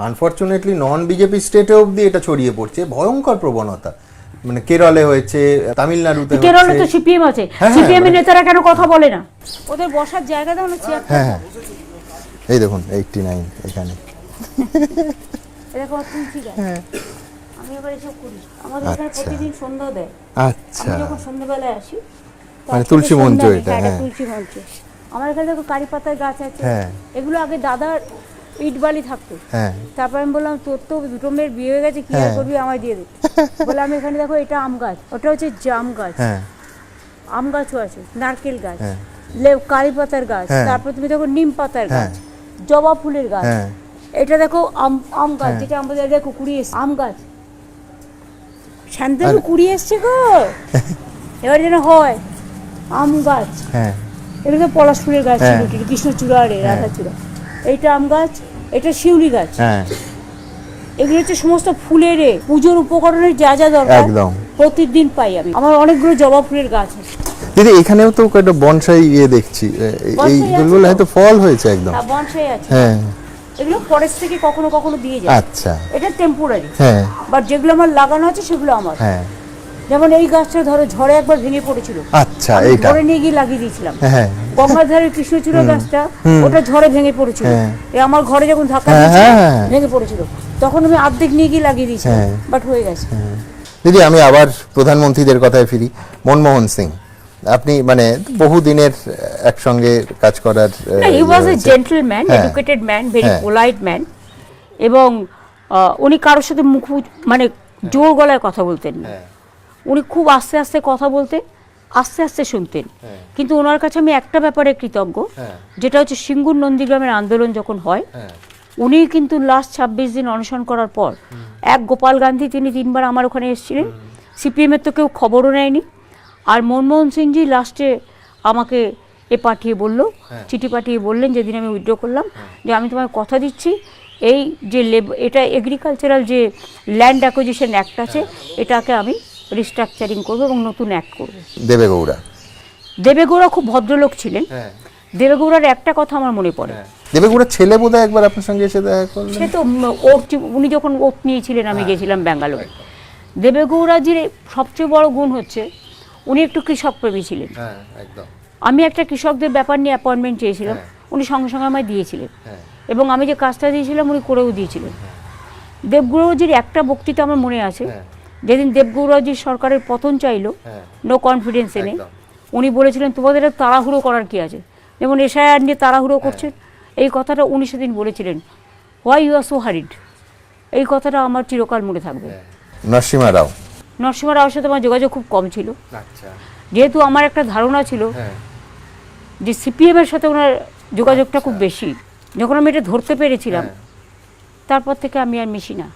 আনফরচুনেটলি নন বিজেপি স্টেটে অবধি এটা ছড়িয়ে পড়ছে, ভয়ঙ্কর প্রবণতা। মানে কেরলে হয়েছে, তামিলনাড়ুতে হয়েছে।
কেরলে তো সিপিএম আছে, সিপিএম এর নেতারা কেন কথা বলে না? ওদের বসার জায়গা দাও না, চেয়ার।
হ্যাঁ, এই দেখুন 89 এখানে।
দেখো তুলসী গাছ, আমি এবার এসব করি। আমাদের এখানে প্রতিদিন সন্ধ্যা দেয়।
আচ্ছা,
আমি যখন সন্ধ্যাবেলায় আসি,
মানে তুলসী মঞ্চ এটা।
হ্যাঁ, তুলসী মঞ্চ। আমার এখানে দেখো কারি পাতার গাছ আছে। এগুলো আগে দাদার ইট বালি থাকতো। তারপর আমি বললাম, তোর তো দুটো মেয়ের বিয়ে হয়ে গেছে, কি আর করবি, আমায় দিয়ে দে। বলে আমি এখানে দেখো, এটা আম গাছ, ওটা হচ্ছে জাম গাছ, আম গাছও আছে, নারকেল গাছ, কারি পাতার গাছ, তারপর তুমি দেখো নিম পাতার গাছ, জবা ফুলের গাছ, এটা দেখো আম গাছ, যেটা আমাদের দেখো কুড়িয়ে এসছে, আম গাছ শান্তনু কুড়িয়ে এসছে গো। এবার যেন হয় আম গাছ। এগুলো পলাশ ফুলের গাছ ছিল, কৃষ্ণচূড়া আর রাধাচূড়া। এইটা আম গাছ, এটা শিউলি গাছ। এগুলো হচ্ছে সমস্ত ফুলের পুজোর উপকরণের যা যা দরকার প্রতিদিন পাই আমি। আমার অনেকগুলো জবা ফুলের গাছ আছে।
দিদি, এখানেও তো একটা বনসাই দেখছি, এইগুলো হয়তো ফল হয়েছে একদম।
বনসাই আছে, এগুলো ফরেস্ট থেকে কখনো কখনো দিয়ে যায়।
আচ্ছা,
এটা টেম্পোরারি। বাট যেগুলো আমার লাগানো আছে সেগুলো আমার। যেমন এই গাছটা ধরো ঝড়ে একবার ভেঙে পড়েছিল।
আচ্ছা, এইটা
ধরে নিয়ে গিয়ে লাগিয়ে দিয়েছিলাম। গঙ্গাধারের কৃষ্ণচূড়া গাছটা, ওটা ঝড়ে ভেঙে পড়েছিল। আমার ঘরে যখন ধাক্কা দিয়েছিল ভেঙে পড়েছিল, তখন আমি অর্ধেক নিয়ে গিয়ে লাগিয়ে দিয়েছিলাম, বাট হয়ে গেছে।
দিদি, আমি আবার প্রধানমন্ত্রীদের কথায় ফিরি। মনমোহন সিং, আপনি মানে বহুদিনের একসঙ্গে কাজ করার।
He was a gentleman, educated man, very polite man, এবং উনি কারোর সাথে মুখ মানে জোর গলায় কথা বলতেন না। উনি খুব আস্তে আস্তে কথা বলতেন, আস্তে আস্তে শুনতেন। কিন্তু ওনার কাছে আমি একটা ব্যাপারে কৃতজ্ঞ, যেটা হচ্ছে সিঙ্গুর নন্দীগ্রামের আন্দোলন যখন হয়, উনি কিন্তু লাস্ট 26 দিন অনশন করার পর এক গোপাল গান্ধী, তিনি 3 বার আমার ওখানে এসেছিলেন। সিপিএমের তো কেউ খবরও নেয়নি। আর মনমোহন সিংজি লাস্টে আমাকে পাঠিয়ে বললো, চিঠি পাঠিয়ে বললেন, যেদিন আমি উইথড্র করলাম, যে আমি তোমায় কথা দিচ্ছি, এই যে এটা এগ্রিকালচারাল যে ল্যান্ড অ্যাকুইজিশন অ্যাক্ট আছে, এটাকে আমি রিস্ট্রাকচারিং করবো এবং নতুন অ্যাক্ট করবো।
দেবেগৌড়া
দেবেগৌড়া খুব ভদ্রলোক ছিলেন। দেবেগৌড়ার একটা কথা আমার মনে পড়ে।
দেবেগৌড়ার ছেলে বোধহয় একবার আপনার সঙ্গে এসে দেখা করলেন।
সে তো উনি যখন ওপ নিয়েছিলেন আমি গেছিলাম ব্যাঙ্গালোরে। দেবেগৌড়াজির সবচেয়ে বড় গুণ হচ্ছে উনি একটু কৃষক প্রেমী ছিলেন। আমি একটা কৃষকদের ব্যাপার নিয়ে অ্যাপয়েন্টমেন্ট চেয়েছিলাম, উনি সঙ্গে সঙ্গে আমায় দিয়েছিলেন এবং আমি যে কাজটা দিয়েছিলাম উনি করেও দিয়েছিলেন। দেবগৌড়াজির একটা বক্তৃতা আমার মনে আছে, যেদিন দেবগৌড়াজির সরকারের পতন চাইলো, নো কনফিডেন্স এনে, উনি বলেছিলেন তোমাদের তাড়াহুড়ো করার কি আছে, যেমন এসআইআর নিয়ে তাড়াহুড়ো করছেন, এই কথাটা উনি সেদিন বলেছিলেন, why you are so hurried. এই কথাটা আমার চিরকাল মনে থাকবে।
নরসিমা রাও,
নরসিমা রাওর সাথে আমার যোগাযোগ খুব কম ছিল, যেহেতু আমার একটা ধারণা ছিল যে সিপিএম এর সাথে ওনার যোগাযোগটা খুব বেশি। যখন আমি এটা ধরতে পেরেছিলাম তারপর থেকে আমি আর মিশি না,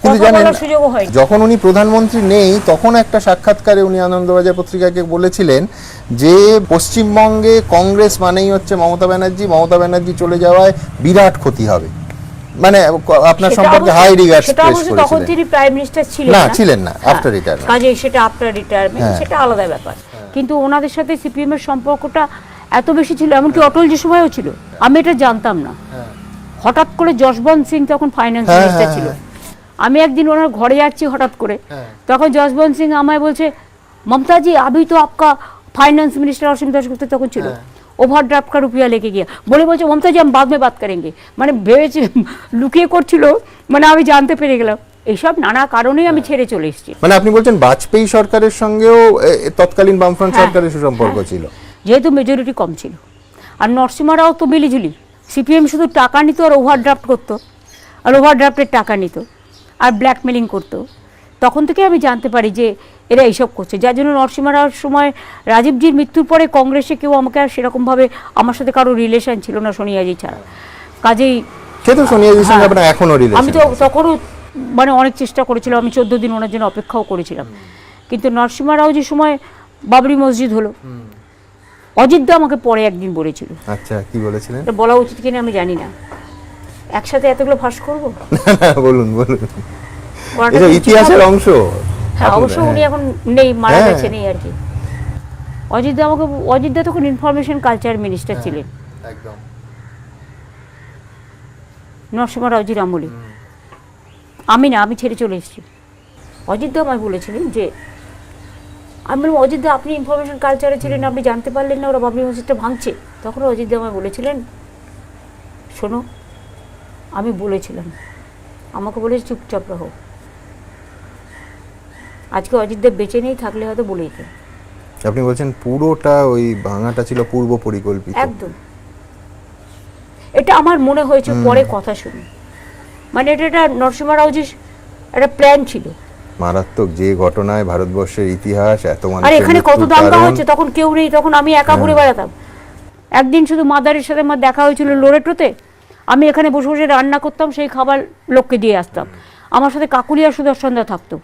কিন্তু জানেন
সুযোগও হয়।
যখন উনি প্রধানমন্ত্রী নেই তখন একটা সাক্ষাৎকারে উনি আনন্দবাজার পত্রিকাকে বলেছিলেন যে পশ্চিমবঙ্গে কংগ্রেস মানেই হচ্ছে মমতা ব্যানার্জি, মমতা ব্যানার্জি চলে যাওয়ায় বিরাট ক্ষতি হবে, মানে আপনার সম্পর্কে হাই রিগার্ডস প্রেস করেছিলেন।
তখন তিনি প্রাইম মিনিস্টার
ছিলেন না, আফটার রিটায়ারমেন্ট।
কাজে সেটা আফটার রিটায়ারমেন্ট, সেটা আলাদা ব্যাপার। কিন্তু ওনাদের সাথে সিপিএম এর সম্পর্কটা এত বেশি ছিল, এমনকি অটলজি সময়ও ছিল, আমি এটা জানতাম না। হঠাৎ করে যশবন্ত সিং তখন ফাইন্যান্স মিনিস্টার ছিল, আমি একদিন ওনার ঘরে যাচ্ছি হঠাৎ করে, তখন যশবন্ত সিং আমায় বলছে মমতাজি আভি তো আপকা ফাইন্যান্স মিনিস্টার অসীম দাশগুপ্ত তখন ছিল, ওভারড্রাফট কা রুপিয়া লেকে গিয়া, বলছে মমতাজি আমি বাদ মে বাত করেঙ্গে, মানে ভেবেছি লুকিয়ে করছিল, মানে আমি জানতে পেরে গেলাম। এইসব নানা কারণেই আমি ছেড়ে চলে এসেছি।
মানে আপনি বলছেন বাজপেয়ী সরকারের সঙ্গেও তৎকালীন বামফ্রন্ট সরকারের সুসম্পর্ক ছিল,
যেহেতু মেজরিটি কম ছিল। আর নরসিমা রাও তো মিলিঝুলি, সিপিএম শুধু টাকা নিত আর ওভারড্রাফট করতো, আর ওভারড্রাফটের টাকা নিত আর ব্ল্যাকমেলিং করতো। তখন থেকে আমি জানতে পারি যে এরা এইসব করছে, যার জন্য নরসিমা রাওর সময় রাজীবজির মৃত্যুর পরে কংগ্রেসে কেউ আমাকে আর সেরকমভাবে, আমার সাথে কারো রিলেশন ছিল না সোনিয়াজি ছাড়া। কাজেই আমি তো তখনও মানে অনেক চেষ্টা করেছিলাম, আমি 14 দিন ওনার জন্য অপেক্ষাও করেছিলাম। কিন্তু নরসিমা রাও যে সময় বাবরি মসজিদ হলো, অজিতদা আমাকে পরে একদিন বলেছিল।
আচ্ছা, কি বলেছিলেন?
এটা বলা উচিত কিনা আমি জানি না, একসাথে এতগুলো ফাঁস করবো?
বলুন বলুন, এটা ইতিহাসের অংশ।
হ্যাঁ, অবশ্য উনি এখন নেই, মারা গেছেন এই আর কি। অজিতদা তখন ইনফরমেশন কালচার মিনিস্টার ছিলেন
একদম
নরসিমা রাওজির আমলে। আমি ছেড়ে চলে এসেছি। অজিতদা আমায় বলেছিলেন যে, আমি বললাম অজিতদা আপনি ইনফরমেশন কালচারে ছিলেন, আপনি জানতে পারলেন না ওরা বাবরি মসজিদটা ভাঙছে? তখন অজিতদা আমায় বলেছিলেন, শোনো আমি বলেছিলাম, আমাকে বলেছে চুপচাপ রহো। আজকে অজিতদেব বেঁচে নেই, থাকলে হয়তো বলে দিতেন।
আপনি বলছেন পুরোটা ওই ভাঙাটা ছিল পূর্ব পরিকল্পিত?
একদম, এটা আমার মনে হয়েছে পরে কথা শুনে, মানে এটা নরসিমা রাওজির একটা প্ল্যান ছিল।
মারাত্মক যে ঘটনায় ভারতবর্ষের ইতিহাস এত মানুষ,
আর এখানে কত দাঙ্গা হচ্ছে, তখন কেউ নেই, তখন আমি একা ঘুরে বেড়াতাম। একদিন শুধু মাদারের সাথে আমার দেখা হয়েছিল লোরেটোতে, আমি এখানে বসে বসে রান্না করতাম, সেই খাবার লোককে দিয়ে আসতাম। আমার সাথে কাকুলি আর সুদর্শনদা থাকতো,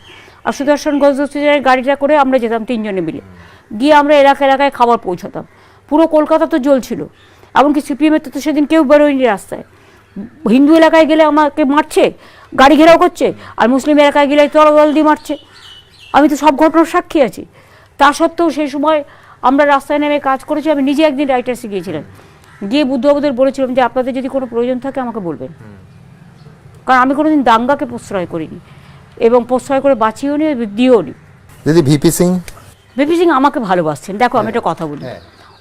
আর সুদর্শন গজদস্তিদের গাড়িটা করে আমরা যেতাম 3 জনে মিলে, গিয়ে আমরা এলাকায় খাবার পৌঁছাতাম। পুরো কলকাতা তো জ্বলছিল, এমনকি সিপিএমের তো সেদিন কেউ বেরোয়নি রাস্তায়। হিন্দু এলাকায় গেলে আমাকে মারছে, গাড়ি ঘেরাও করছে, আর মুসলিম এলাকায় গেলে তরোয়াল দিয়ে মারছে। আমি তো সব ঘটনার সাক্ষী আছি। তা সত্ত্বেও সেই সময় আমরা রাস্তায় নেমে কাজ করেছি। আমি নিজে একদিন রাইটার্সে গিয়েছিলাম, গিয়ে বুদ্ধবাবুদের বলেছিলাম যে আপনাদের যদি কোনো প্রয়োজন থাকে আমাকে বলবেন, কারণ আমি কোনোদিন দাঙ্গাকে প্রশ্রয় করিনি এবং প্রশ্রয় করে বাঁচিয়েও নি, দিয়েও নি।
যদি ভিপি সিং
আমাকে ভালোবাসছেন। দেখো আমি একটা কথা বলি,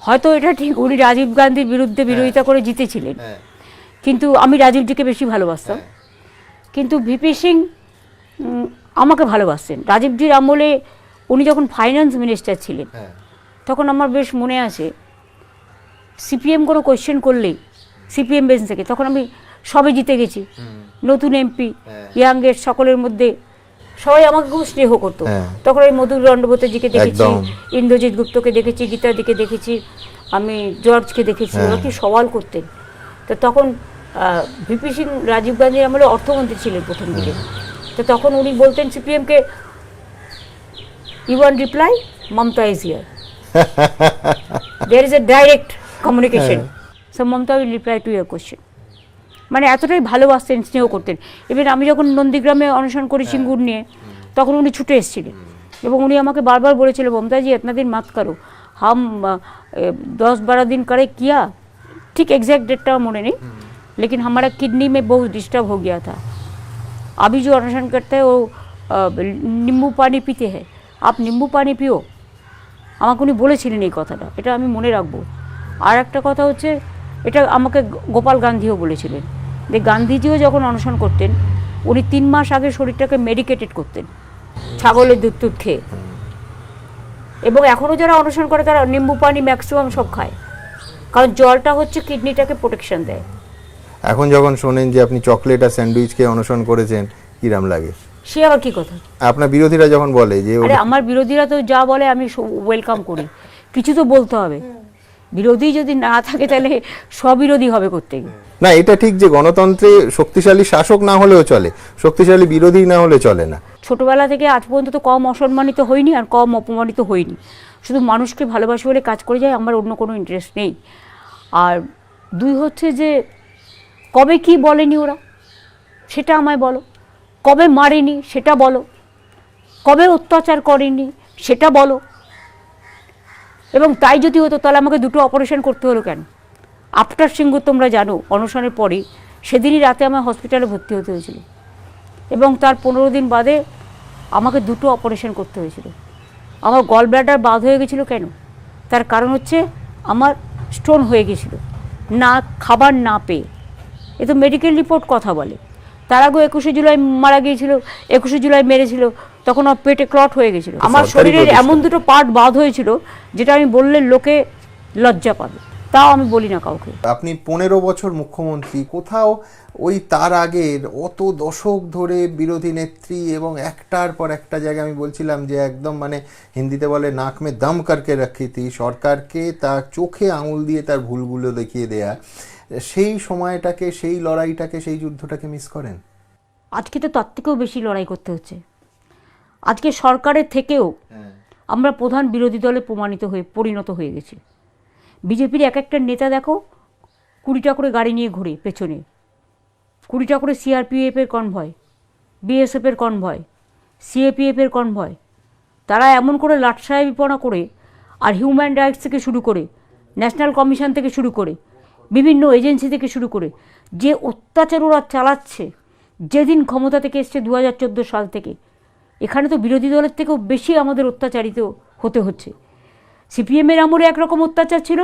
হয়তো এটা ঠিক উনি রাজীব গান্ধীর বিরুদ্ধে বিরোধিতা করে জিতেছিলেন, কিন্তু আমি রাজীবজিকে বেশি ভালোবাসতাম। কিন্তু ভিপি সিং আমাকে ভালোবাসতেন। রাজীবজির আমলে উনি যখন ফাইন্যান্স মিনিস্টার ছিলেন, তখন আমার বেশ মনে আছে সিপিএম কোনো কোয়েশ্চেন করলেই সিপিএম বেঞ্চ থেকে, তখন আমি সবে জিতে গেছি, নতুন এমপি, ইয়াংয়ের সকলের মধ্যে সবাই আমাকে খুব স্নেহ করতো। তখন আমি মধুর দণ্ডবতীজিকে দেখেছি, ইন্দ্রজিৎ গুপ্তকে দেখেছি, গীতাদিকে দেখেছি, আমি জর্জকে দেখেছি, ওরা কি সওয়াল করতেন। তো তখন ভিপি সিং রাজীব গান্ধীর আমলে অর্থমন্ত্রী ছিলেন প্রথম দিকে। তো তখন উনি বলতেন সিপিএমকে, you want reply, Mamata is here, there is a direct communication, so Mamata will reply to your question. মানে এতটাই ভালোবাসতেন, স্নেহ করতেন। এবার আমি যখন নন্দীগ্রামে অনশন করি সিঙ্গুর নিয়ে, তখন উনি ছুটে এসেছিলেন, এবং উনি আমাকে বারবার বলেছিল ममता जी इतना दिन मत करो हम 10-12 दिन करे किया ठीक एग्जैक्ट डेटটা মনে নেই लेकिन हमारा किडनी में बहुत डिस्टर्ब हो गया था अभी जो अनशन करते हैं वो नींबू पानी पीते हैं आप नींबू पानी पियो আমাকে উনি বলেছিলেন এই কথাটা, এটা আমি মনে রাখবো। আর একটা কথা হচ্ছে, এটা আমাকে গোপাল গান্ধীও বলেছিলেন যে গান্ধীজিও যখন অনশন করতেন উনি 3 মাস আগে শরীরটাকে মেডিকেটেড করতেন ছাগলের দুধ খেয়ে, এবং এখনও যারা অনশন করে তারা নিম্বু পানি ম্যাক্সিমাম সব খায়, কারণ জলটা হচ্ছে কিডনিটাকে প্রোটেকশন দেয়।
এখন যখন শোনেন যে আপনি চকলেট আর স্যান্ডউইচ খেয়ে অনশন করেছেন, কিরাম লাগে?
সে আবার কি কথা?
আপনার বিরোধীরা যখন বলে যে
আরে আমার বিরোধীরা তো যা বলে আমি ওয়েলকাম করি, কিছু তো বলতে হবে। বিরোধী যদি না থাকে তাহলে স্ববিরোধী হবে করতে গিয়ে।
না, এটা ঠিক যে গণতন্ত্রে শক্তিশালী শাসক না হলেও চলে, শক্তিশালী বিরোধী না হলে চলে না।
ছোটবেলা থেকে আজ পর্যন্ত তো কম অসম্মানিত হইনি আর কম অপমানিত হইনি, শুধু মানুষকে ভালোবাসি বলে কাজ করে যায়, আমার অন্য কোনো ইন্টারেস্ট নেই। আর 2 হচ্ছে যে কবে কি বলেনি ওরা সেটা আমায় বলো, কবে মারেনি সেটা বলো, কবে অত্যাচার করেনি সেটা বলো, এবং তাই যদি হতো তাহলে আমাকে 2টো অপারেশন করতে হলো কেন? আফটার সিঙ্গুর তোমরা জানো অনশনের পরে সেদিনই রাতে আমার হসপিটালে ভর্তি হতে হয়েছিল, এবং তার 15 দিন বাদে আমাকে 2টো অপারেশন করতে হয়েছিল। আমার গল ব্লাডার বাদ হয়ে গেছিলো কেন? তার কারণ হচ্ছে আমার স্টোন হয়ে গেছিলো না খাবার না পেয়ে। এ তো মেডিকেল রিপোর্ট কথা বলে। তার আগে 21শে জুলাই মারা গিয়েছিল, 21শে জুলাই মেরেছিল, তখন আমার পেটে ক্লট হয়ে গেছিলো। আমার শরীরের এমন 2টো পার্ট বাদ হয়েছিল যেটা আমি বললে লোকে লজ্জা পাবে, তাও আমি বলি না কাউকে।
আপনি 15 বছর মুখ্যমন্ত্রী, কোথাও ওই তার আগের অত দশক ধরে বিরোধী নেত্রী এবং একটার পর একটা জায়গায় আমি বলছিলাম যে একদম মানে হিন্দিতে বলে নাক মে দম করকে রাখি থি, সরকারকে তার চোখে আঙুল দিয়ে তার ভুলগুলো দেখিয়ে দেয়া, সেই সময়টাকে, সেই লড়াইটাকে, সেই যুদ্ধটাকে মিস করেন?
আজকে তো তার থেকেও বেশি লড়াই করতে হচ্ছে। আজকে সরকারের থেকেও আমরা প্রধান বিরোধী দলে পরিণত হয়ে গেছি। বিজেপির এক একটা নেতা দেখো 20টা করে গাড়ি নিয়ে ঘুরে পেছনে, 20টা করে সিআরপিএফের কনভয়, বিএসএফের কনভয়, সিএপিএফের কনভয়। তারা এমন করে লাটসাহেবিপনা করে, আর হিউম্যান রাইটস থেকে শুরু করে, ন্যাশনাল কমিশন থেকে শুরু করে, বিভিন্ন এজেন্সি থেকে শুরু করে যে অত্যাচার ওরা চালাচ্ছে, যেদিন ক্ষমতা থেকে এসছে 2014 সাল থেকে, এখানে তো বিরোধী দলের থেকেও বেশি আমাদের অত্যাচারিত হতে হচ্ছে। সিপিএমের আমলে একরকম অত্যাচার ছিল,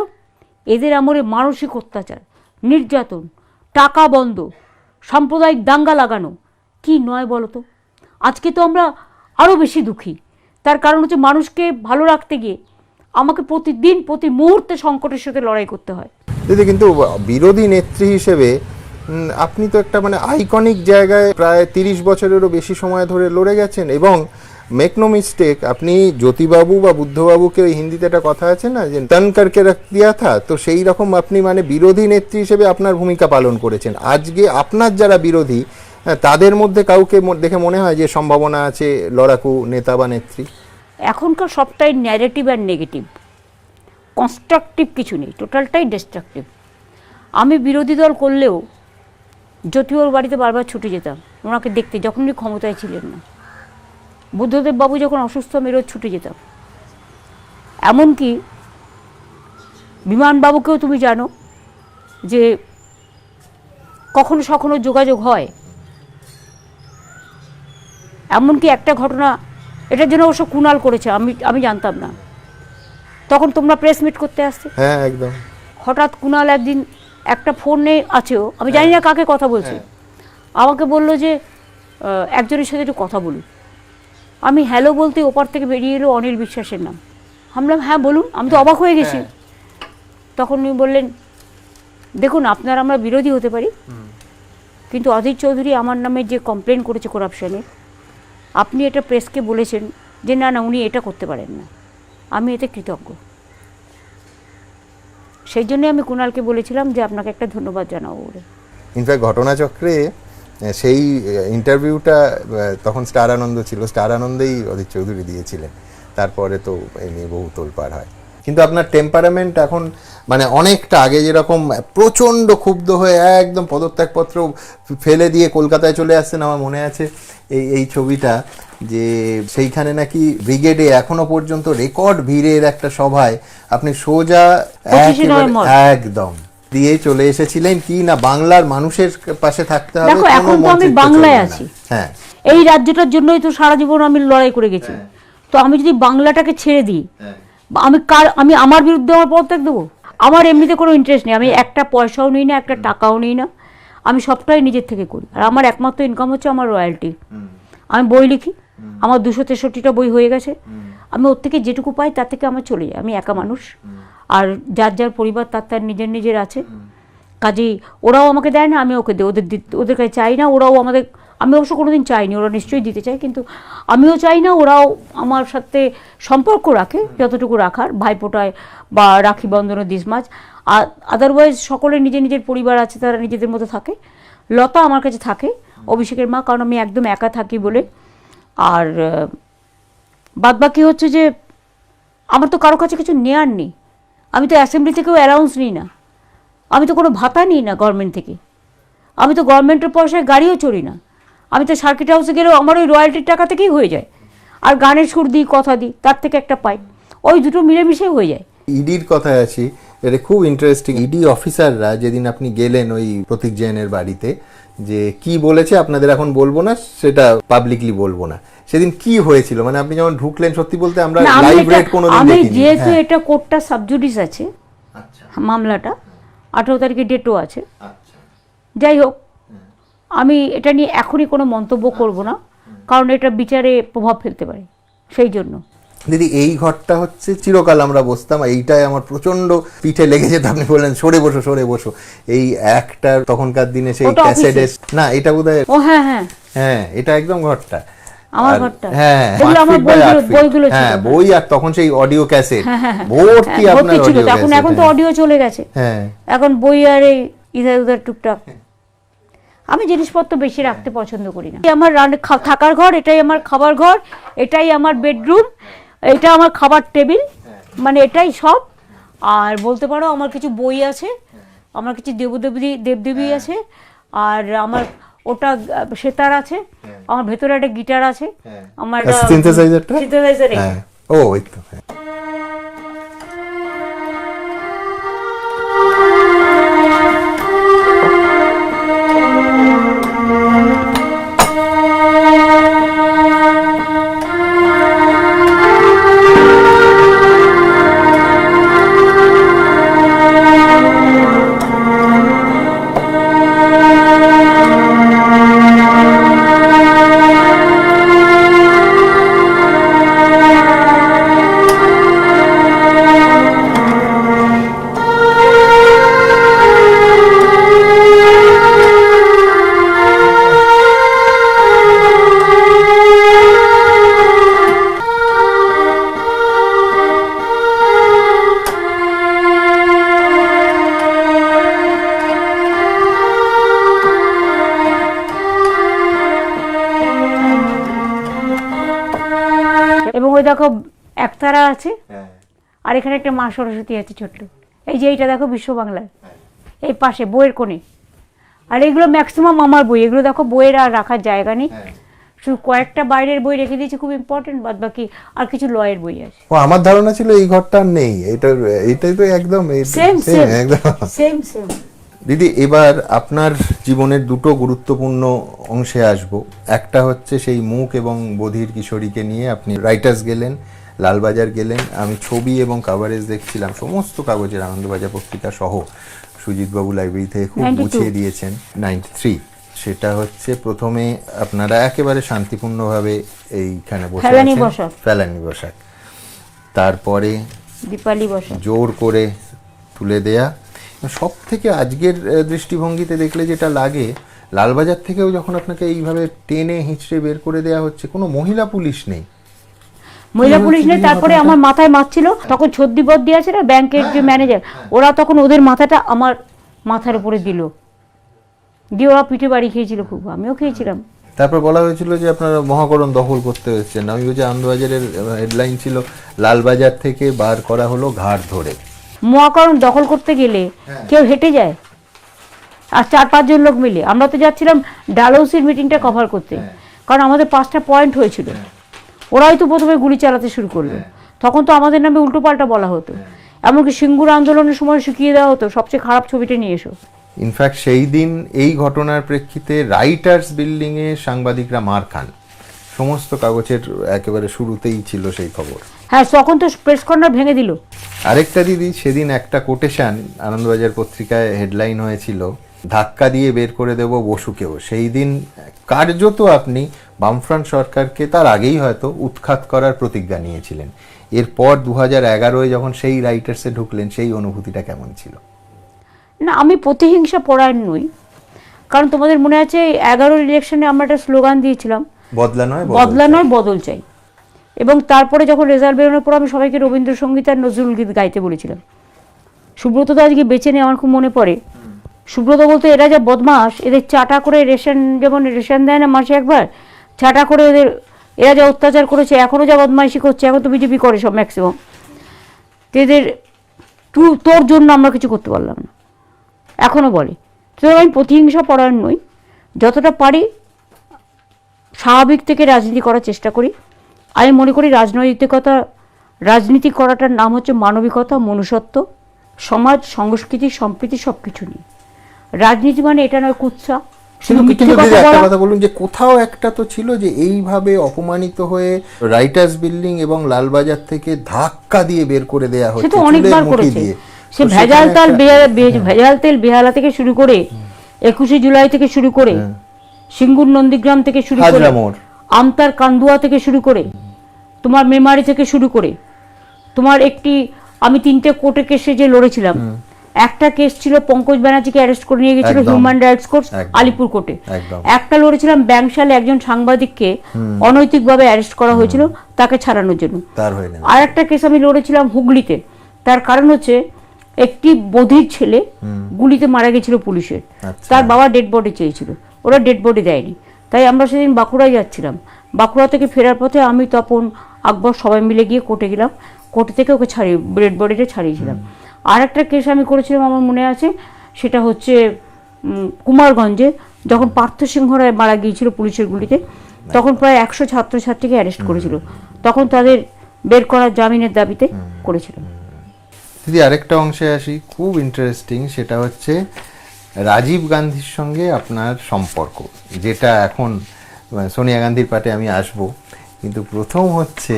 এদের আমলে মানসিক অত্যাচার, নির্যাতন, টাকা বন্ধ, সাম্প্রদায়িক দাঙ্গা লাগানো, কি নয় বলো তো? আজকে তো আমরা আরও বেশি দুঃখী। তার কারণ হচ্ছে মানুষকে ভালো রাখতে গিয়ে আমাকে প্রতিদিন প্রতি মুহূর্তে সংকটের সাথে লড়াই করতে হয়।
দিদি, কিন্তু বিরোধী নেত্রী হিসেবে আপনি তো একটা মানে আইকনিক জায়গায় প্রায় 30 বছরেরও বেশি সময় ধরে লড়ে গেছেন, এবং মেক নো মিস্টেক, আপনি জ্যোতিবাবু বা বুদ্ধবাবুকে ওই হিন্দিতে একটা কথা আছে না যে তন করকে রাখ দিয়া থা, তো সেই রকম আপনি মানে বিরোধী নেত্রী হিসেবে আপনার ভূমিকা পালন করেছেন। আজকে আপনার যারা বিরোধী তাদের মধ্যে কাউকে দেখে মনে হয় যে সম্ভাবনা আছে লড়াকু নেতা বা নেত্রী?
এখনকার সবটাই ন্যারেটিভ আর নেগেটিভ, কনস্ট্রাকটিভ কিছু নেই, টোটালটাই ডিস্ট্রাকটিভ। আমি বিরোধী দল করলেও জ্যোতিবাবুর বাড়িতে বারবার ছুটে যেতাম ওনাকে দেখতে, যখন উনি ক্ষমতায় ছিলেন না। বুদ্ধদেব বাবু যখন অসুস্থ আমি রোজ ছুটে যেতাম। এমনকি বিমানবাবুকেও তুমি জানো যে কখনো সখনো যোগাযোগ হয়। এমনকি একটা ঘটনা, এটার জন্য অবশ্য কুণাল করেছে, আমি জানতাম না, তখন তোমরা প্রেস মিট করতে আসতে।
হ্যাঁ, একদম।
হঠাৎ কুণাল একদিন একটা ফোনে আছেও, আমি জানি না কাকে কথা বলছে, আমাকে বললো যে একজনের সাথে একটু কথা বলুন। আমি হ্যালো বলতে ওপার থেকে বেরিয়ে এলো অনিল বিশ্বাসের নাম। বললাম হ্যাঁ বলুন, আমি তো অবাক হয়ে গেছি। তখন উনি বললেন, দেখুন আপনার আমরা বিরোধী হতে পারি, কিন্তু অধীর চৌধুরী আমার নামে যে কমপ্লেন করেছে করাপশানের, আপনি এটা প্রেসকে বলেছেন যে না না উনি এটা করতে পারেন না, আমি এতে কৃতজ্ঞ। সেই জন্যে আমি কুণালকে বলেছিলাম যে আপনাকে একটা ধন্যবাদ জানাবো বলে।
ইনফ্যাক্ট ঘটনাচক্রে সেই ইন্টারভিউটা তখন স্টার আনন্দ ছিল, স্টার আনন্দেই অধীর চৌধুরী দিয়েছিলেন, তারপরে তো এই নিয়ে বহু তোলপাড় হয়। কিন্তু আপনার টেম্পারামেন্ট এখন মানে অনেকটা আগে যেরকম প্রচণ্ড ক্ষুব্ধ হয়ে একদম পদত্যাগপত্র ফেলে দিয়ে কলকাতায় চলে আসছেন। আমার মনে আছে এই ছবিটা, যে সেইখানে নাকি ব্রিগেডে এখনো পর্যন্ত রেকর্ড ভিড়ের একটা সভায় আপনি সোজা একদম দিয়ে চলে এসেছিলেন কি না বাংলার মানুষের পাশে থাকতে হবে।
দেখো এখন তো আমি বাংলায় আছি,
হ্যাঁ,
এই রাজ্যটার জন্যই তো সারা জীবন আমি লড়াই করে গেছি। তো আমি যদি বাংলাটাকে ছেড়ে দিই, আমি আমার বিরুদ্ধে আমার পদত্যাগ দেবো? আমার এমনিতে কোনো ইন্টারেস্ট নেই, আমি একটা পয়সাও নিই না, একটা টাকাও নিই না, আমি সবটাই নিজের থেকে করি। আর আমার একমাত্র ইনকাম হচ্ছে আমার রয়্যালটি। আমি বই লিখি, আমার 263টা বই হয়ে গেছে, আমি ওর থেকে যেটুকু পাই তার থেকে আমার চলে যায়। আমি একা মানুষ, আর যার যার পরিবার তার নিজের নিজের আছে, কাজেই ওরাও আমাকে দেয় না, আমি ওকে দিই, ওদের কাছে চাই না, ওরাও আমাদের, আমি অবশ্য কোনোদিন চাইনি, ওরা নিশ্চয়ই দিতে চায়, কিন্তু আমিও চাই না ওরাও আমার সাথে সম্পর্ক রাখে যতটুকু রাখার, ভাইফোঁটায় বা রাখি বন্ধনে 10 মাস। আর আদারওয়াইজ সকলের নিজের নিজের পরিবার আছে, তারা নিজেদের মতো থাকে। লতা আমার কাছে থাকে, অভিষেকের মা, কারণ আমি একদম একা থাকি বলে। আর বাদবাকি হচ্ছে যে আমার তো কারো কাছে কিছু নেয়ার নেই, আমি তো অ্যাসেম্বলি থেকেও অ্যালাউন্স নিই না, আমি তো কোনো ভাতা নিই না গভর্নমেন্ট থেকে, আমি তো গভর্নমেন্টের পয়সায় গাড়িও চড়ি না, আমি তো সার্কিট হাউসে গেলেও আমার ওই রয়্যালটির টাকা থেকেই হয়ে যায়, আর গানের সুর দিই, কথা দিই, তার থেকে একটা পাই, ওই দুটো মিলেমিশে হয়ে যায়।
ইডির কথায় আছি, এটা খুব ইন্টারেস্টিং। ইডি অফিসাররা যেদিন আপনি গেলেন ওই প্রতীক জৈনের বাড়িতে, যে কি বলেছে আপনাদের এখন বলবো না, সেটা পাবলিকলি বলবো না, সেদিন কি হয়েছিল? মানে আপনি যখন ঢুকলেন, সত্যি বলতে আমরা লাইভ রেড কোনোদিন দেখিনি।
আমি যেহেতু এটা কোর্টটা সাবজুডিস আছে, মামলাটা 18 তারিখে ডেটও আছে, যাই হোক আমি এটা নিয়ে এখনই কোনো মন্তব্য করব না, কারণ এটা বিচারে প্রভাব ফেলতে পারে, সেই জন্য।
দিদি, এই ঘরটা হচ্ছে চিরকাল আমরা বসতাম, এইটাই আমার প্রচন্ড পিঠে লেগে যেত, আপনি বললেন সরে বসো সরে বসো, এই একটা তখনকার দিনে সেই ক্যাসেটের, না এটা বোধহয়,
ও হ্যাঁ হ্যাঁ
হ্যাঁ, এটা একদম ঘরটা
আমার ঘরটা,
হ্যাঁ,
আমার বইগুলো ছিল,
হ্যাঁ বই, আর তখন সেই অডিও ক্যাসেট ভর্তি আপনার অডিও ক্যাসেট।
এখন তো অডিও চলে গেছে,
হ্যাঁ,
এখন বই আর এই ইধার উধার টুকটাক। আমি জিনিসপত্র বেশি রাখতে পছন্দ করি না। আমার থাকার ঘর, এটাই আমার খাবার ঘর, এটাই আমার বেডরুম, এটা আমার খাবার টেবিল, মানে এটাই সব। আর বলতে পারো আমার কিছু বই আছে, আমার কিছু দেবদেবী আছে, আর আমার ওটা সেতার আছে, আমার ভেতরে একটা গিটার আছে, আমার
সিনথেসাইজারটা, ও এই তো,
এবং ওই দেখো একতারা আছে, আর এখানে একটা মা সরস্বতী আছে ছোট্ট, এই যে এইটা দেখো বিশ্ব বাংলার, এই পাশে বইয়ের কোণে। আর এগুলো ম্যাক্সিমাম আমার বই, এগুলো দেখো বইয়ের আর রাখার জায়গা নেই, শুধু কয়েকটা বাইরের বই রেখে দিয়েছি খুব ইম্পর্টেন্ট, বাদ বাকি আর কিছু লয়ের বই আছে।
ও আমার ধারণা ছিল এই ঘরটা নেই, এটাই তো একদম
সেম
একদম
সেম।
দিদি, এবার আপনার জীবনের দুটো গুরুত্বপূর্ণ অংশে আসব। একটা হচ্ছে সেই মুখ এবং বধির কিশোরীকে নিয়ে আপনি রাইটার্স গেলেন, লালবাজার গেলেন, আমি ছবি এবং কাভারেজ দেখছিলাম সমস্ত কাগজের, আনন্দবাজার পত্রিকা সহ, সুজিতবাবু লাইব্রেরি থেকে খুব গুছিয়ে দিয়েছেন। 93 সেটা হচ্ছে প্রথমে আপনারা একেবারে শান্তিপূর্ণভাবে এইখানে বসে আছেন, ফেলানি বসাক, তারপরে
দীপালি বসাক
জোর করে তুলে দেয়া। সব থেকে আজকের দৃষ্টিভঙ্গিতে দেখলে যেটা লাগে, লালবাজার থেকেও যখন আপনাকে এইভাবে টেনে হিঁচড়ে বের করে দেয়া হচ্ছে, কোনো মহিলা পুলিশ নেই,
তারপরে আমার মাথায় মারছিল, তখন ছদ্দিবদ দিয়ে আছে না ব্যাংকের যে ম্যানেজার, ওরা তখন ওদের মাথাটা আমার মাথার উপরে দিল, দিয়ে ওরা পিঠে বাড়ি খেয়েছিল খুব, আমিও খেয়েছিলাম।
তারপর বলা হয়েছিল যে আপনারা মহাকরণ দখল করতে এসেছেন। আমি বলছি আনন্দবাজারের হেডলাইন ছিল লালবাজার থেকে বার করা হলো ঘাট ধরে।
মহাকরণ দখল করতে গেলে কেউ হেঁটে যায়? আর 4-5 জন লোক মিলে আমরা তো যাচ্ছিলাম ডালহৌসির মিটিংটা কভার করতে, কারণ আমাদের 5টা পয়েন্ট হয়েছিল। ওরাই তো প্রথমে গুলি চালাতে শুরু করলো, তখন তো আমাদের নামে উল্টোপাল্টা বলা হতো, এমনকি সিঙ্গুর আন্দোলনের সময় শিখিয়ে দেওয়া হতো সবচেয়ে খারাপ ছবিটা নিয়ে এসো।
ইনফ্যাক্ট সেই দিন এই ঘটনার প্রেক্ষিতে রাইটার্স বিল্ডিংয়ে সাংবাদিকরা মার খান, সমস্ত কাগজের একেবারে শুরুতেই ছিল সেই খবর।
হ্যাঁ, তখন তো প্রেস কর্নার ভেঙে দিল।
আরেকটা দিদি, সেদিন একটা কোটেশন আনন্দবাজার পত্রিকায় হেডলাইন হয়েছিল, ধাক্কা দিয়ে বের করে দেব বসুকেও। সেই দিন কার্যত আপনি বামফ্রন্ট সরকারকে তার আগেই হয়তো উৎখাত করার প্রতিজ্ঞা নিয়েছিলেন। এরপর 2011-এ যখন সেই রাইটার্সে ঢুকলেন, সেই অনুভূতিটা কেমন ছিল?
না, আমি প্রতিহিংসা পরায়ণ নই, কারণ তোমাদের মনে আছে 11-র ইলেকশনে আমরা একটা স্লোগান দিয়েছিলাম,
বদলা নয়
বদল চাই। এবং তারপরে যখন রেজাল্ট বেরোনোর পর আমি সবাইকে রবীন্দ্রসঙ্গীত আর নজরুল গীত গাইতে বলেছিলাম। সুব্রত তো আজকে বেঁচে নেই, আমার খুব মনে পড়ে। সুব্রত বলতো, এরা যা বদমাস, এদের চাটা করে রেশন, যেমন রেশন দেয় না মাসে একবার, চাটা করে এরা যা অত্যাচার করেছে, এখনও যা বদমাইশি করছে, এখন তো বিজেপি করে সব ম্যাক্সিমাম, এদের তোর জন্য আমরা কিছু করতে পারলাম না, এখনও বলে। তো আমি প্রতিহিংসা পরায়ণ নই, যতটা পারি স্বাভাবিক থেকে রাজনীতি করার চেষ্টা করি। আমি মনে করি রাজনীতি করাটার নাম হচ্ছে মানবিকতা, মনুষ্যত্ব, সমাজ, সংস্কৃতি, সম্প্রীতি সব কিছু নিয়ে। রাজনীতি মানে এটা নয় কুৎসা, শুধু মিথ্যে কথা বলা।
একটা কথা বলুন, যে কোথাও একটা তো ছিল যে এইভাবে অপমানিত হয়ে রাইটার্স বিল্ডিং এবং লালবাজার থেকে ধাক্কা দিয়ে বের করে দেয়া হচ্ছে,
সে তো অনেকবার করেছে। সে ভেজাল তেল বেহালা থেকে শুরু করে 21শে জুলাই থেকে শুরু করে সিঙ্গুর নন্দীগ্রাম থেকে শুরু করে আমতার কান্দুয়া থেকে শুরু করে তোমার মেমারি থেকে শুরু করে তোমার আমি 3টে কোর্টে কেসে যে লড়েছিলাম। একটা কেস ছিল পঙ্কজ ব্যানার্জিকে অ্যারেস্ট করে নিয়ে গেছিল হিউম্যান রাইটস কোর্ট আলিপুর কোর্টে। একটা লড়েছিলাম ব্যাংশালে একজন সাংবাদিককে অনৈতিকভাবে অ্যারেস্ট করা হয়েছিল, তাকে ছাড়ানোর জন্য। আর একটা কেস আমি লড়েছিলাম হুগলিতে, তার কারণ হচ্ছে একটি বধির ছেলে গুলিতে মারা গেছিল পুলিশের, তার বাবা ডেড বডি চেয়েছিল, ওরা ডেড বডি দেয়নি। তাই আমরা সেদিন বাঁকুড়ায় যাচ্ছিলাম, বাঁকুড়া থেকে ফেরার পথে আমি, তপন, আকবর সবাই মিলে গিয়ে কোর্টে গেলাম, কোর্ট থেকে ওকে ডেড বডিটা ছাড়িয়েছিলাম। আর একটা কেস আমি করেছিলাম, আমার মনে আছে, সেটা হচ্ছে কুমারগঞ্জে, যখন পার্থ সিংহ রায় মারা গিয়েছিল পুলিশের গুলিতে, তখন প্রায় 100 ছাত্রছাত্রীকে অ্যারেস্ট করেছিল, তখন তাদের বের করার জামিনের দাবিতে করেছিলাম।
দিদি, আরেকটা অংশে আসি, খুব ইন্টারেস্টিং, সেটা হচ্ছে রাজীব গান্ধীর সঙ্গে আপনার সম্পর্ক, যেটা এখন সোনিয়া গান্ধীর পাটে আমি আসব, কিন্তু প্রথম হচ্ছে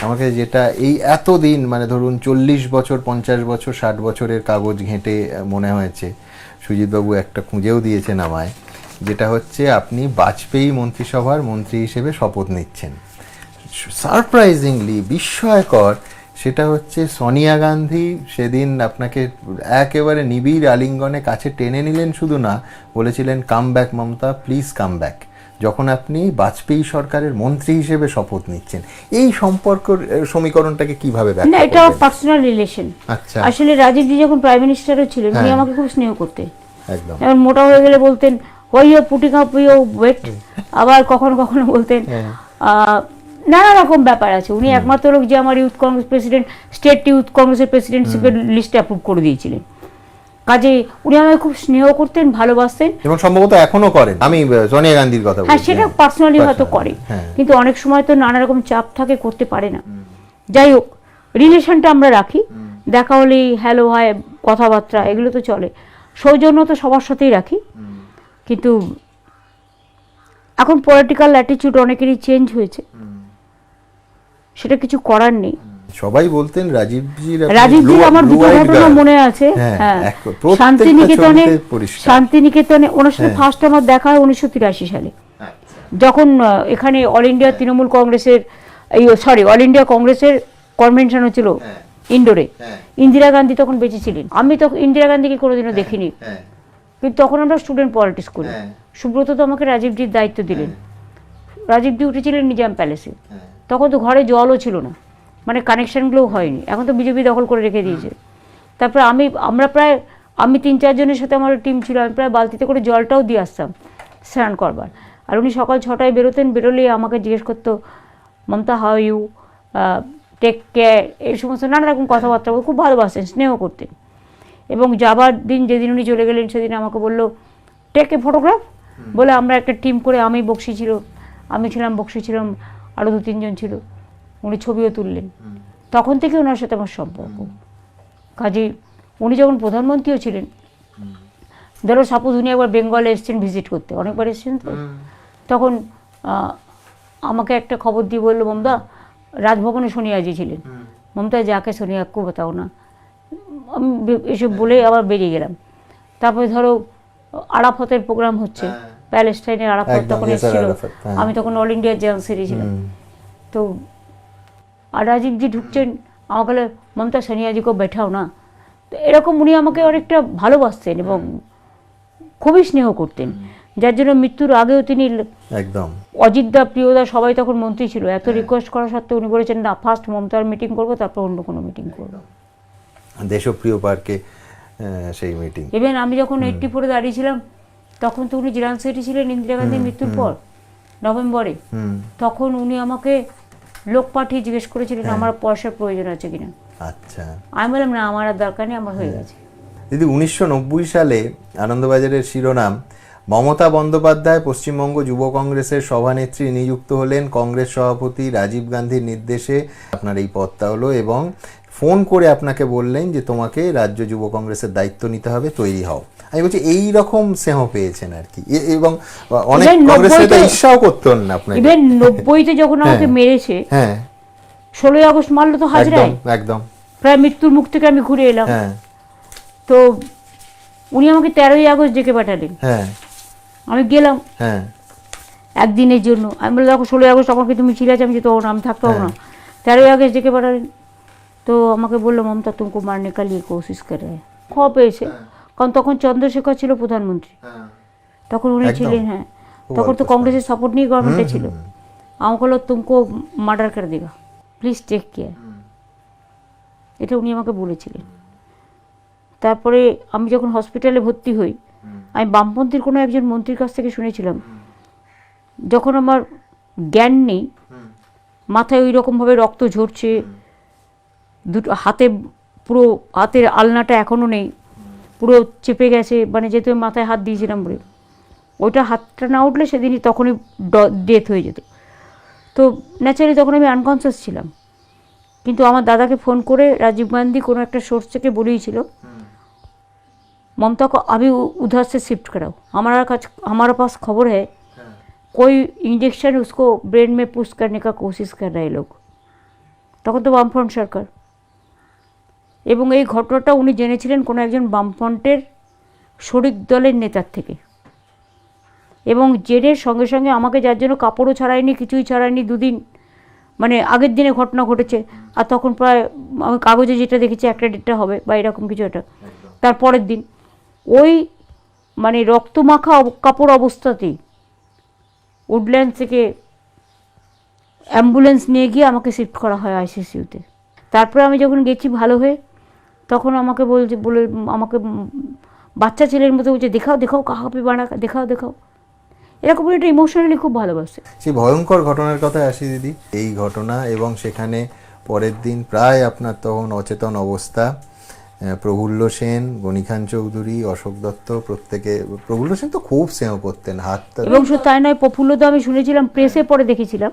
আমাকে যেটা এই এতদিন, মানে ধরুন 40 বছর, 50 বছর, 60 বছরের কাগজ ঘেঁটে মনে হয়েছে, সুজিতবাবু একটা খুঁজেও দিয়েছেন আমায়, যেটা হচ্ছে আপনি বাজপেয়ী মন্ত্রিসভার মন্ত্রী হিসেবে শপথ নিচ্ছেন। সারপ্রাইজিংলি, বিস্ময়কর, সেটা হচ্ছে সোনিয়া গান্ধী সেদিন আপনাকে একেবারে নিবিড় আলিঙ্গনে কাছে টেনে নিলেন, শুধু না, বলেছিলেন come back Mamata, please come back, যখন আপনি বাজপেয়ী সরকারের মন্ত্রী হিসেবে শপথ নিচ্ছেন। এই সম্পর্কের সমীকরণটাকে কিভাবে ব্যাখ্যা করবেন?
এটা পার্সোনাল রিলেশন।
আচ্ছা,
আসলে রাজীবজি যখন প্রাইম মিনিস্টারও ছিলেন, উনি আমাকে খুব স্নেহ করতেন।
একদম।
এবার মোটা হয়ে গেলে বলতেন ওই পুটিং আপ ইউর ওয়েট, আবার কখনো কখনো বলতেন নানা রকম ব্যাপার আছে। উনি একমাত্র লোক যে আমার youth Congress president, state youth কংগ্রেসের প্রেসিডেন্টশিপের লিস্টে অ্যাপ্রুভ করে দিয়েছিলেন। কাজে উনি আমাকে খুব স্নেহ করতেন, ভালোবাসতেন,
এবং সম্ভবত এখনো করেন। আমি সোনিয়া গান্ধীর কথা বলছি।
হ্যাঁ, সেটা পার্সোনালি হয়তো করে, কিন্তু অনেক সময় তো নানা রকম চাপ থাকে, করতে পারে না। যাই হোক, রিলেশনটা আমরা রাখি, দেখা হলেই হ্যালো হাই, কথাবার্তা, এগুলো তো চলে। সৌজন্য তো সবার সাথেই রাখি, কিন্তু এখন পলিটিক্যাল অ্যাটিটিউড অনেকেরই চেঞ্জ হয়েছে, সেটা কিছু করার নেই।
সবাই বলতেন রাজীবজির
আমার দুটো ঘটনা মনে আছে। শান্তিনিকেতনে ওনার সাথে ফার্স্ট আমার দেখা হয় 1983 সালে, যখন এখানে অল ইন্ডিয়া তৃণমূল কংগ্রেসের অল ইন্ডিয়া কংগ্রেসের কনভেনশন হচ্ছিল ইন্ডোরে। ইন্দিরা গান্ধী তখন বেঁচে ছিলেন, আমি তখন ইন্দিরা গান্ধীকে কোনোদিনও দেখিনি, কিন্তু তখন আমরা স্টুডেন্ট পলিটিক্স করি। সুব্রত তো আমাকে রাজীবজির দায়িত্ব দিলেন। রাজীবজি উঠেছিলেন নিজাম প্যালেসে, তখন তো ঘরে জলও ছিল না, মানে কানেকশনগুলোও হয়নি, এখন তো বিজেপি দখল করে রেখে দিয়েছে। তারপরে আমি 3-4 জনের সাথে আমার টিম ছিল, আমি প্রায় বালতিতে করে জলটাও দিয়ে আসতাম স্নান করবার। আর উনি সকাল 6টায় বেরোতেন, বেরোলেই আমাকে জিজ্ঞেস করতো, Mamata how you, take care, এই সমস্ত নানা রকম কথাবার্তা খুব ভালোবাসতেন, স্নেহ করতেন। এবং যাবার দিন, যেদিন উনি চলে গেলেন, সেদিন আমাকে বললো টেক এ ফটোগ্রাফ, বলে আমরা একটা টিম করে, আমি ছিলাম, বক্সি ছিলাম, আরও 2-3 জন ছিল, উনি ছবিও তুললেন। তখন থেকে ওনার সাথে আমার সম্পর্ক। কাজে উনি যখন প্রধানমন্ত্রীও ছিলেন, ধরো সাপোজ উনি একবার বেঙ্গলে এসছেন ভিজিট করতে, অনেকবার এসছেন তো, তখন আমাকে একটা খবর দিয়ে বললো, মমতা রাজভবনে সোনিয়াজি ছিলেন, মমতা যাকে সোনিয়াকে বাতাও না, আমি এসব বলে আবার বেরিয়ে গেলাম। তারপরে ধরো আরাফাতের প্রোগ্রাম হচ্ছে, প্যালেস্টাইনের আরাফাত তখন এসেছিল, আমি তখন অল ইন্ডিয়া জেনারেল ছিলাম। তো আর রাজীবজি ঢুকছেন, আমাকে বলে মমতা সোনিয়াজিকে बैठाओ না। তো এরকম উনি আমাকে অনেকটা ভালোবাসতেন এবং খুবই স্নেহ করতেন, যার জন্য মৃত্যুর আগেও তিনি
একদম
অজিতদা, প্রিয়দা সবাই তখন মন্ত্রী ছিল, এত রিকোয়েস্ট করা সত্ত্বেও উনি বলেছেন না, ফার্স্ট মমতার মিটিং করবো, তারপর অন্য কোনো মিটিং করবো।
দেশপ্রিয় পার্কে সেই মিটিং।
ইভেন আমি যখন 84-এ দাঁড়িয়েছিলাম, তখন তো উনি জেনারেল সেক্রেটারি ছিলেন ইন্দিরা গান্ধীর মৃত্যুর পর নভেম্বরে। তখন উনি আমাকে লোক পাঠিয়ে জিজ্ঞেস করেছিলেন আমার পয়সার প্রয়োজন আছে কিনা।
আচ্ছা,
আমি বললাম না, আমার আর দরকার নেই, আমার হয়ে গেছে।
দিদি 1990 সালে আনন্দবাজারের শিরোনাম, মমতা বন্দ্যোপাধ্যায় পশ্চিমবঙ্গ যুব কংগ্রেসের সভানেত্রী নিযুক্ত হলেন, কংগ্রেস সভাপতি রাজীব গান্ধীর নির্দেশে আপনার এই পদটা হলো, এবং ফোন করে আপনাকে বললেন যে তোমাকে রাজ্য যুব কংগ্রেসের দায়িত্ব নিতে হবে, তৈরি হও। আমি বলছি এই রকম স্নেহ পেয়েছেন আর কি, এবং অনেক কংগ্রেস নেতা ঈর্ষাও করতেন না আপনাকে।
ইভেন 90-তে যখন আমাকে মেরেছে, 16ই আগস্ট মারলো তো হাজরায়,
একদম
প্রায় মৃত্যুর মুখ থেকে আমি ঘুরে এলাম। তো উনি আমাকে 13ই আগস্ট ডেকে পাঠালেন, আমি গেলাম একদিনের জন্য। আমি বললাম দেখো 16ই আগস্ট আমাকে তুমি ছিলে, আমি যেতে পারবো না, আমি থাকতে পারবো না। 13ই আগস্ট ডেকে পাঠালেন। তো আমাকে বললো মমতা তুমকো মারনে কা লিয়ে কোশিশ কর রহে। খবর পেয়েছে, কারণ তখন চন্দ্রশেখর ছিল প্রধানমন্ত্রী, তখন উনি ছিলেন। তখন তো কংগ্রেসের সাপোর্ট নিয়ে গভর্নমেন্টে ছিল। আমাকে বললো তুমকো মার্ডার করে দেগা, প্লিজ টেক কেয়ার, এটা উনি আমাকে বলেছিলেন। তারপরে আমি যখন হসপিটালে ভর্তি হই, আমি বামপন্থীর কোনো একজন মন্ত্রীর কাছ থেকে শুনেছিলাম, যখন আমার জ্ঞান নেই, মাথায় ওই রকমভাবে রক্ত ঝরছে, দুটো হাতে, পুরো হাতের আলনাটা এখনও নেই, পুরো চেপে গেছে, মানে যেহেতু মাথায় হাত দিয়েছিলাম বলে, ওইটা হাতটা না উঠলে সেদিনই তখনই ডেথ হয়ে যেত। তো ন্যাচারালি তখন আমি আনকনসিয়াস ছিলাম। কিন্তু আমার দাদাকে ফোন করে রাজীব গান্ধী কোনো একটা সোর্স থেকে বলেইছিল ममता को अभी उधर से शिफ्ट कराओ, हमारे पास खबर है कोई इंजेक्शन उसको ब्रेन में पुश करने का कोशिश कर रहे लोग। তখন তো বামফ্রন্ট সরকার, এবং এই ঘটনাটা উনি জেনেছিলেন কোনো একজন বামফ্রন্টের শরিক দলের নেতার থেকে, এবং জেনে সঙ্গে সঙ্গে আমাকে, যার জন্য কাপড়ও ছাড়ায়নি, কিছুই ছাড়ায়নি, 2 দিন মানে আগের দিনে ঘটনা ঘটেছে, আর তখন প্রায় আমি কাগজে যেটা দেখেছি 1টা 1.5টা হবে বা এরকম কিছু একটা, তারপরের দিন ওই মানে রক্তমাখা কাপড় অবস্থাতেই উডল্যান্ড থেকে অ্যাম্বুলেন্স নিয়ে গিয়ে আমাকে শিফট করা হয় আইসিসিউতে। তারপরে আমি যখন গেছি ভালো হয়ে, তখন আমাকে বলে আমাকে বাচ্চা ছেলের মতো বলছে দেখাও দেখাও কাহা পে বানা, দেখাও দেখাও, এরকম একটা ইমোশনালি খুব ভালোবাসে।
সেই ভয়ঙ্কর ঘটনার কথা আসি দিদি, এই ঘটনা এবং সেখানে পরের দিন প্রায় আপনার তখন অচেতন অবস্থা, প্রফুল্ল সেন, গণিখান চৌধুরী, অশোক দত্ত, প্রত্যেকে, প্রফুল্ল সেন তো খুব স্নেহ করতেন হাতটা,
এবং শুধু তাই নয়, প্রফুল্লদা আমি শুনেছিলাম, প্রেসে পরে দেখেছিলাম,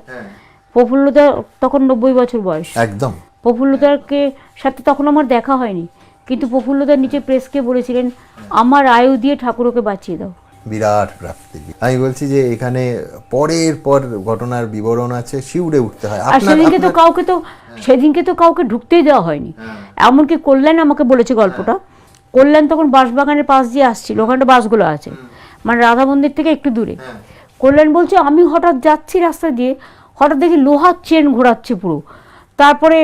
প্রফুল্লদা তখন 90 বছর বয়স,
একদম
প্রফুল্লদাকে সাথে তখন আমার দেখা হয়নি, কিন্তু প্রফুল্লদার নিচে প্রেসকে বলেছিলেন আমার আয়ু দিয়ে ঠাকুরকে বাঁচিয়ে দাও।
বিরাট প্রাপ্তি। আমি বলছি যে এখানে পরের পর ঘটনার বিবরণ আছে, শিউরে উঠতে হয়।
আর সেদিনকে তো কাউকে ঢুকতেই দেওয়া হয়নি, এমনকি কল্যাণ আমাকে বলেছে গল্পটা। কল্যাণ তখন বাঁশবাগানের পাশ দিয়ে আসছিল, ওখানটা বাসগুলো আছে, মানে রাধা মন্দির থেকে একটু দূরে। কল্যাণ বলছে আমি হঠাৎ যাচ্ছি রাস্তা দিয়ে, হঠাৎ দেখি লোহার চেন ঘোরাচ্ছে পুরো, তারপরে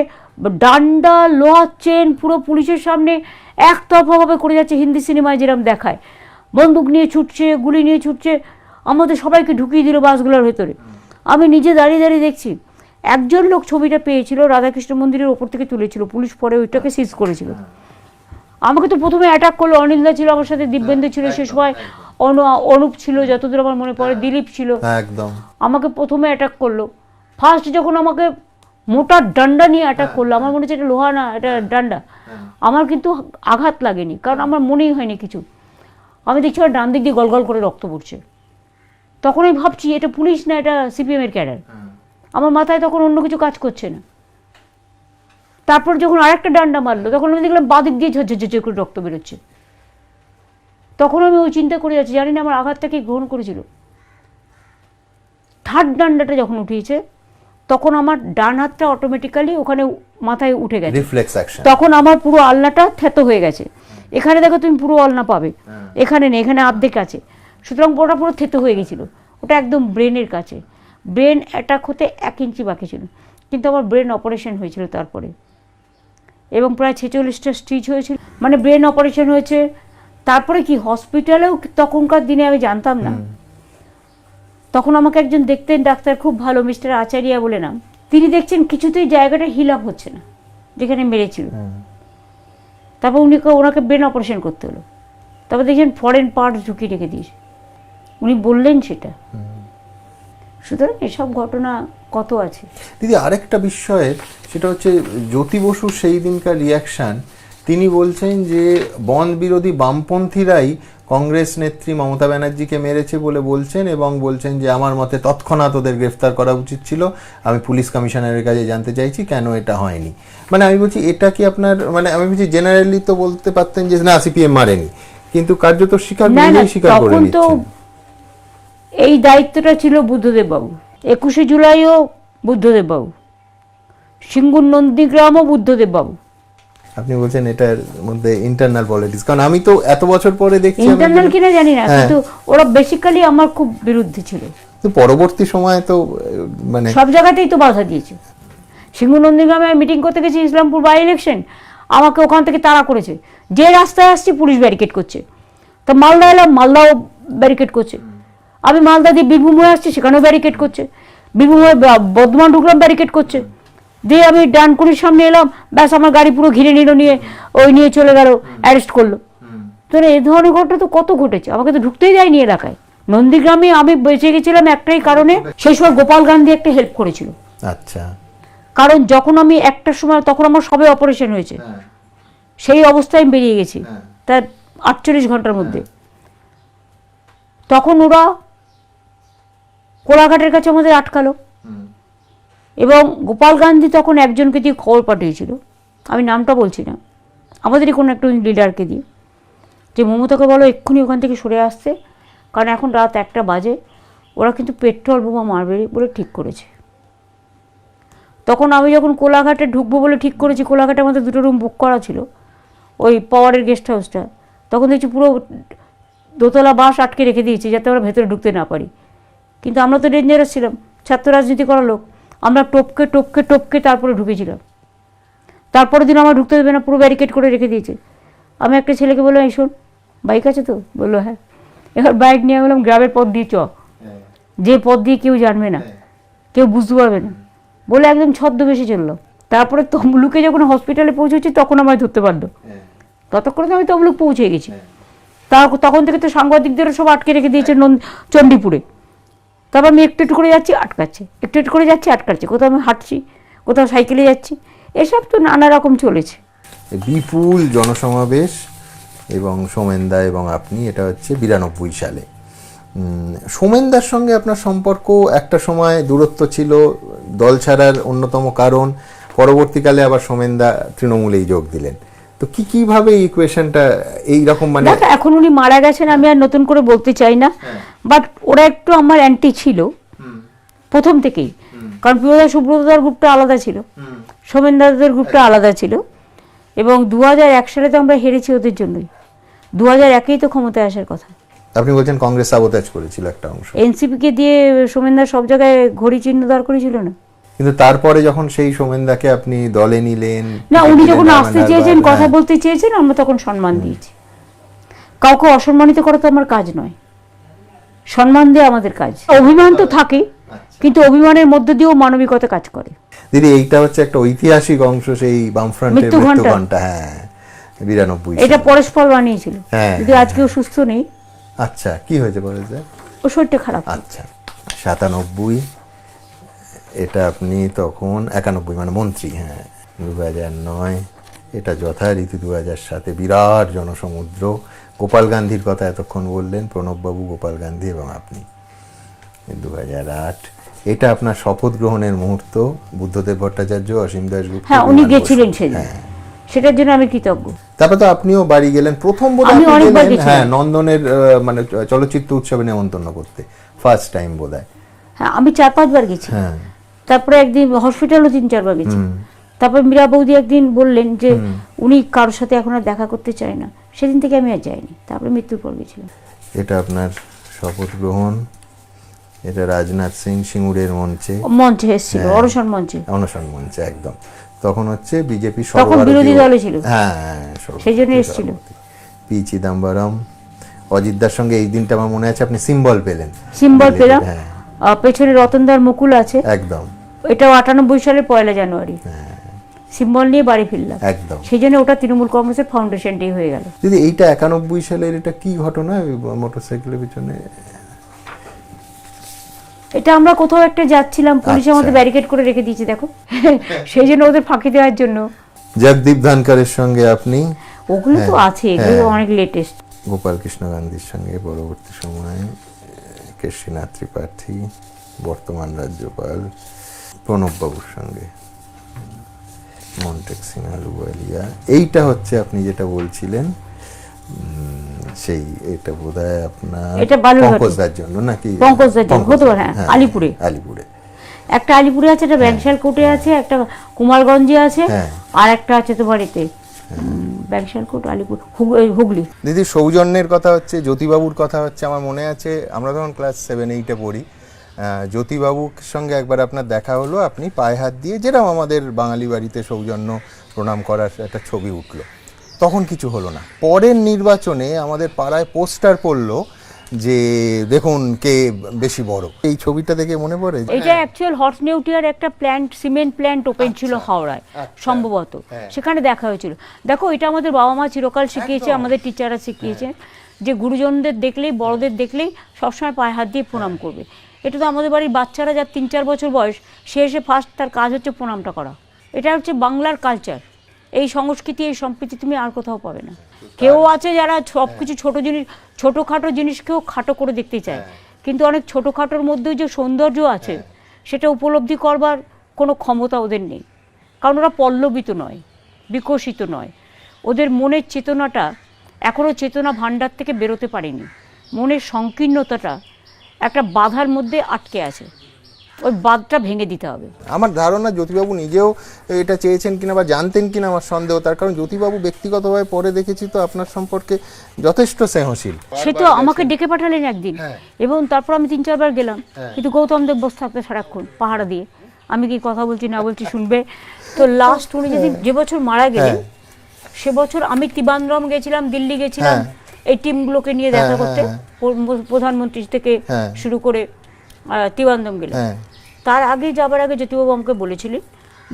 ডান্ডা, লোহার চেন পুরো পুলিশের সামনে একতরফাভাবে করে যাচ্ছে, হিন্দি সিনেমায় যেরকম দেখায়, বন্দুক নিয়ে ছুটছে, গুলি নিয়ে ছুটছে, আমাদের সবাইকে ঢুকিয়ে দিল বাসগুলোর ভেতরে। আমি নিজে দাঁড়িয়ে দাঁড়িয়ে দেখছি। একজন লোক ছবিটা পেয়েছিল, রাধাকৃষ্ণ মন্দিরের ওপর থেকে তুলেছিল, পুলিশ পরে ওইটাকে সিজ করেছিল। আমাকে তো প্রথমে অ্যাটাক করলো, অনিন্দা ছিল আমার সাথে, দিব্যেন্দু ছিল সে সময়, অনুপ ছিল, যতদূর আমার মনে পড়ে দিলীপ ছিল,
একদম
আমাকে প্রথমে অ্যাটাক করলো। ফার্স্ট যখন আমাকে মোটা ডান্ডা নিয়ে অ্যাটাক করলো, আমার মনে হচ্ছে এটা লোহা না, এটা ডান্ডা। আমার কিন্তু আঘাত লাগেনি, কারণ আমার মনেই হয়নি কিছু। আমি দেখছি আমার ডান দিক দিয়ে গল গল করে রক্ত পড়ছে। তখন আমি ভাবছি এটা পুলিশ না, এটা সিপিএমের ক্যাডার। আমার মাথায় তখন অন্য কিছু কাজ করছে না। তারপর যখন আরেকটা ডান্ডা মারলো, তখন আমি দেখলাম বাঁ দিক দিয়ে ঝরঝর করে রক্ত বেরোচ্ছে। তখন আমি ওই চিন্তা করে যাচ্ছি, জানি না আমার আঘাতটা কি গ্রহণ করেছিল। থার্ড ডান্ডাটা যখন উঠিয়েছে, তখন আমার ডান হাতটা অটোমেটিক্যালি ওখানে মাথায় উঠে গেছে,
রিফ্লেক্স অ্যাকশন।
তখন আমার পুরো আলনাটা থেতো হয়ে গেছে। এখানে দেখো তুমি পুরো আলনা পাবে, এখানে নেই, এখানে অর্ধেক আছে। সুতরাং ওটা পুরো থেতো হয়ে গেছিলো। ওটা একদম ব্রেনের কাছে। ব্রেন অ্যাটাক হতে 1 ইঞ্চি বাকি ছিল, কিন্তু আমার ব্রেন অপারেশন হয়েছিল তারপরে, এবং প্রায় 46টা স্টিচ হয়েছিল। মানে ব্রেন অপারেশন হয়েছে। তারপরে কি হসপিটালেও তখনকার দিনে আমি জানতাম না। তখন আমাকে একজন দেখতেন ডাক্তার, খুব ভালো, মিস্টার আচারিয়া বলে নাম। তিনি দেখছেন কিছুতেই জায়গাটা হিল আপ হচ্ছে না যেখানে মেরেছিল। তারপর ওনাকে ব্রেন অপারেশন করতে হলো। তারপর দেখছেন ফরেন পার্টস ঢুকিয়ে রেখে দিয়েছে, উনি বললেন সেটা। সুতরাং এসব ঘটনা কত আছে।
দিদি, আরেকটা বিষয়ে, সেটা হচ্ছে জ্যোতি বসুর সেই দিনকার রিয়াকশন। তিনি বলছেন যে বন বিরোধী বামপন্থীরাই কংগ্রেস নেত্রী মমতা ব্যানার্জিকে মেরেছে বলে বলছেন, এবং বলছেন যে আমার মতে তৎক্ষণাৎ ওদের গ্রেফতার করা উচিত ছিল। আমি পুলিশ কমিশনারের কাছে জানতে চাইছি কেন এটা হয়নি। মানে আমি বলছি, এটা কি আপনার, মানে আমি বলছি জেনারেলি তো বলতে পারতেন যে না, সিপিএম মারেনি, কিন্তু কার্যত স্বীকার করে নিচ্ছেন।
এই দায়িত্বটা ছিল বুদ্ধদেব বাবু। 21শে জুলাইও বুদ্ধদেব বাবু, সিঙ্গুর নন্দীগ্রামও বুদ্ধদেব বাবু।
আপনি বলছেন এটার মধ্যে ইন্টারনাল পলিটিক্স, কারণ আমি তো এত বছর পরে দেখছি।
ইন্টারনাল কিনা জানি না, কিন্তু ওরা বেসিক্যালি আমার খুব বিরুদ্ধে ছিল।
তো পরবর্তী সময়ে তো মানে
সব জায়গাতেই তো বাধা দিয়েছে। সিঙ্গুর নন্দীগ্রামে মিটিং করতে গেছি, ইসলামপুর বাই ইলেকশন, আমাকে ওখান থেকে তাড়া করেছে। যে রাস্তায় আসছি পুলিশ ব্যারিকেড করছে। তো মালদা এলাম, মালদাও ব্যারিকেড করছে। আমি মালদা দিয়ে বীরভূম হয়ে আসছি, সেখানেও ব্যারিকেড করছে। বীরভূম হয়ে বর্ধমান ঢুকলাম, ব্যারিকেড করছে। দিয়ে আমি ডানকুনির সামনে এলাম, ব্যাস আমার গাড়ি পুরো ঘিরে নিল, নিয়ে চলে গেল, অ্যারেস্ট করলো। তো এই ধরনের ঘটনা তো কত ঘটেছে, আমাকে তো ঢুকতেই যায়নি এলাকায়। নন্দীগ্রামে আমি বেঁচে গেছিলাম একটাই কারণে, সেই সময় গোপাল গান্ধী একটা হেল্প করেছিল।
আচ্ছা,
কারণ যখন আমি একটার সময়, তখন আমার সবে অপারেশন হয়েছে, সেই অবস্থায় আমি বেরিয়ে গেছি তার 48 ঘন্টার মধ্যে। তখন ওরা কোলাঘাটের কাছে আমাদের আটকালো, এবং গোপাল গান্ধী তখন একজনকে দিয়ে খবর পাঠিয়েছিল, আমি নামটা বলছি না, আমাদেরই কোনো একটা লিডারকে দিয়ে, যে মমতাকে বলো এক্ষুনি ওখান থেকে সরে আসতে, কারণ এখন রাত 1টা বাজে, ওরা কিন্তু পেট্রোল বোমা মারবে বলে ঠিক করেছে। তখন আমি যখন কোলাঘাটে ঢুকবো বলে ঠিক করেছি, কোলাঘাটে আমাদের 2টো রুম বুক করা ছিল, ওই পাওয়ারের গেস্ট হাউসটা, তখন দেখছি পুরো দোতলা বাস আটকে রেখে দিয়েছি যাতে আমরা ভেতরে ঢুকতে না পারি। কিন্তু আমরা তো ডেঞ্জারাস ছিলাম, ছাত্র রাজনীতি করার লোক, আমরা টপকে টপকে টপকে তারপরে ঢুকেছিলাম। তারপরের দিন আমার ঢুকতে দেবে না, পুরো ব্যারিকেড করে রেখে দিয়েছে। আমি একটা ছেলেকে বললাম, এই শোন, বাইক আছে তো? বললো হ্যাঁ। এবার বাইক নিয়ে গেলাম গ্রামের পথ দিয়ে, যে পথ দিয়ে কেউ জানবে না, কেউ বুঝতে পারবে না, বলে একদম ছদ্মবেশে চললো। তারপরে তমলুকে যখন হসপিটালে পৌঁছেছি, তখন আমায় ধরতে পারলো। ততক্ষণে তো আমি তমলুক পৌঁছে গেছি। তখন থেকে তো সাংবাদিকদেরও সব আটকে রেখে দিয়েছে চণ্ডীপুরে। তারপর আমি একটু একটু করে যাচ্ছি, আটকাচ্ছে, একটু একটু করে যাচ্ছি, আটকাচ্ছে, কোথাও আমি হাঁটছি, কোথাও সাইকেলে যাচ্ছি, এসব তো নানা রকম চলেছে।
বিপুল জনসমাবেশ, এবং সোমেনদা এবং আপনি, এটা হচ্ছে 92 সালে। সোমেনদার সঙ্গে আপনার সম্পর্ক একটা সময় দূরত্ব ছিল, দল ছাড়ার অন্যতম কারণ, পরবর্তীকালে আবার সোমেনদা তৃণমূলেই যোগ দিলেন। তো কিভাবে এই ইকুয়েশনটা এইরকম, মানে
এখন উনি মারা গেছেন, আমি আর নতুন করে বলতে চাই না, বাট ওরা একটু আমার অ্যান্টি ছিল প্রথম থেকেই, কারণ প্রিয়দা সুব্রতদার গ্রুপটা আলাদা ছিল, সোমেনদাদের গ্রুপটা আলাদা ছিল, এবং 2001 সালে তো আমরা হেরেছি ওদের জন্যই। 2001-এই তো ক্ষমতায় আসার কথা।
আপনি বলছেন কংগ্রেস সাবোতাজ করেছিল একটা অংশ,
এনসিপিকে দিয়ে সোমেনদা সব জায়গায় ঘড়ি চিহ্ন দাঁড় করেছিল না?
কিন্তু তারপরে যখন সেই সোমেনদাকে আপনি দলে নিলেন,
না, উনি যখন আসতে চেয়েছেন, কথা বলতে চেয়েছেন, আমরা তখন সম্মান দিয়েছি। কাউকে অসম্মানিত করা তো আমার কাজ নয়, সম্মান দেওয়া আমাদের কাজ। অভিমান তো থাকে, কিন্তু অভিমানের মধ্য দিয়েও মানবিকতা কাজ করে।
দিদি, এইটা হচ্ছে একটা ঐতিহাসিক অংশ, সেই বামফ্রন্টের মৃত্যু ঘণ্টা। হ্যাঁ, 92
এটা পরস্পর বানিয়েছিল। যদি আজকেও সুস্থ নেই,
আচ্ছা, কি হয়েছে বলে স্যার?
ও শরীরটা খারাপ।
আচ্ছা, 97, এটা আপনি তখন 91 মানে মন্ত্রী। হ্যাঁ, 2009 এটা যথারীতি 2007 বিরাট জনসমুদ্র। গোপাল গান্ধীর কথা এতক্ষণ বললেন, প্রণববাবু, গোপাল গান্ধী এবং আপনি। 2008 এটা আপনার শপথ গ্রহণের মুহূর্ত, বুদ্ধদেব ভট্টাচার্য, অসীম দাশগুপ্ত।
হ্যাঁ, উনি গেছিলেন সেদিন, সেটার জন্য আমি কৃতজ্ঞ।
তারপর তো আপনিও বাড়ি গেলেন, প্রথম বোধহয়
আমি
আপনি
অনেকবার
গেলেন,
গেছিলাম।
হ্যাঁ, নন্দনের মানে চলচ্চিত্র উৎসবে নেমন্তন্ন করতে, ফার্স্ট টাইম বোধহয়।
হ্যাঁ, আমি 4-5 বার গেছি।
হ্যাঁ,
তারপরে একদিন হসপিটালও 3-4 বার গেছি। তারপর মীরা বৌদি একদিন বললেন যে উনি কারোর সাথে এখন আর দেখা করতে চায় না, সেদিন থেকে আমি আর যাইনি। তারপরে মৃত্যুর পর গেছিলাম।
এটা আপনার শপথ গ্রহণ, এটা রাজনাথ সিং সিঙ্গুরের মঞ্চে
এসেছিল,
হ্যাঁ।
অনশন মঞ্চে।
অনশন মঞ্চে একদম। তখন হচ্ছে বিজেপি
তখন বিরোধী দলে ছিল।
হ্যাঁ,
সেই জন্য এসেছিল।
পি চিদম্বরম, অজিতদার সঙ্গে এই দিনটা আমার মনে আছে আপনি সিম্বল পেলেন।
সিম্বল পেলাম।
হ্যাঁ,
পেছনে রতনদার মুকুল আছে,
একদম
এটাও 98 সালের 1 জানুয়ারি। সিম্বল নিয়ে বাড়ি ফিরলাম।
একদম।
সেই জন্য ওটা তৃণমূল কংগ্রেসের ফাউন্ডেশন ডে হয়ে গেল।
দিদি, এইটা 91 সালের, এটা কি ঘটনা মোটরসাইকেলের পিছনে?
এটা আমরা কোথাও একটা যাচ্ছিলাম, পুলিশ
আচ্ছা।
আমাদের ব্যারিকেড করে রেখে দিয়েছে, দেখো। সেই জন্য ওদের ফাঁকি দেওয়ার জন্য।
জগদীপ ধনকরের সঙ্গে আপনি,
ওগুলো তো
হ্যাঁ,
আছে, এগুলো
হ্যাঁ।
অনেক লেটেস্ট।
গোপাল কৃষ্ণ গান্ধীর সঙ্গে পরবর্তী সময়ে, কেশরীনাথ ত্রিপাঠী বর্তমান রাজ্যপাল, প্রণববাবুর সঙ্গে, মন্টেক সিং আলুওয়ালিয়া। এইটা হচ্ছে আপনি যেটা বলছিলেন, সেই এটা বোধহয় আপনার
এটা বালুরঘাটে।
পঙ্কজদার জন্য নাকি?
পঙ্কজদার জন্য, হতে পারে, হ্যাঁ, আলিপুরে।
আলিপুরে
একটা আলিপুরে আছে, একটা ব্যাংশাল কোর্টে আছে, একটা কুমারগঞ্জে আছে,
হ্যাঁ।
আর একটা আছে তোমার এতে ব্যাংশাল কোর্ট, আলিপুর, হুগলি।
দিদি, সৌজন্যের কথা হচ্ছে, জ্যোতিবাবুর কথা হচ্ছে, আমার মনে আছে আমরা তখন ক্লাস 7-8-এ পড়ি, জ্যোতিবাবুর সঙ্গে একবার আপনার দেখা হলো, আপনি পায়ে হাত দিয়ে, যেরকম আমাদের বাঙালি বাড়িতে সৌজন্য প্রণাম করার একটা ছবি উঠলো, তখন কিছু হলো না। পরের নির্বাচনে আমাদের পাড়ায় পোস্টার পড়লো যে দেখুন কে বেশি বড়। এই ছবিটা দেখে মনে পড়ে
এটা অ্যাকচুয়াল হর্স নেউটিয়ার একটা প্ল্যান্ট, সিমেন্ট প্ল্যান্ট ওপেন ছিল হাওড়ায় সম্ভবত, সেখানে দেখা হয়েছিল। দেখো, এটা আমাদের বাবা মা চিরকাল শিখিয়েছে, আমাদের টিচাররা শিখিয়েছে যে গুরুজনদের দেখলেই, বড়দের দেখলেই সবসময় পায়ে হাত দিয়ে প্রণাম করবে। এটা তো আমাদের বাড়ির বাচ্চারা, যার 3-4 বছর বয়স, সে এসে ফার্স্ট তার কাজ হচ্ছে প্রণামটা করা। এটা হচ্ছে বাংলার কালচার। এই সংস্কৃতি, এই সম্প্রীতি তুমি আর কোথাও পাবে না। কেউ আছে যারা সব কিছু ছোটোখাটো জিনিসকেও খাটো করে দেখতে চায়, কিন্তু অনেক ছোটোখাটোর মধ্যেও যে সৌন্দর্য আছে সেটা উপলব্ধি করবার কোনো ক্ষমতা ওদের নেই, কারণ ওরা পল্লবিত নয়, বিকশিত নয়। ওদের মনের চেতনাটা এখনও চেতনা ভাণ্ডার থেকে বেরোতে পারেনি। মনের সংকীর্ণতাটা একটা বাধার মধ্যে আটকে আছে, ওই বাঁধটা ভেঙে দিতে হবে।
আমার ধারণা জ্যোতিবাবু নিজেও এটা চেয়েছেন কিনা বা জানতেন কিনা আমার সন্দেহ, তার কারণ জ্যোতিবাবু ব্যক্তিগতভাবে পরে দেখেছি তো আপনার সম্পর্কে যথেষ্ট স্নেহশীল।
সে তো আমাকে ডেকে পাঠালেন একদিন, এবং তারপর আমি 3-4 বার গেলাম, কিন্তু গৌতম দেব বসে থাকতে সারাক্ষণ পাহারা দিয়ে, আমি কি কথা বলছি না বলছি শুনবে। তো লাস্ট উনি যে বছর মারা গেলেন, সে বছর আমি ত্রিবান্দ্রম গেছিলাম, দিল্লি গেছিলাম এই টিমগুলোকে নিয়ে দেখা করতে, প্রধানমন্ত্রী থেকে শুরু করে ত্রিবান্দ্রম গেলাম। তার আগে যাবার আগে জ্যোতিবাবু আমাকে বলেছিলেন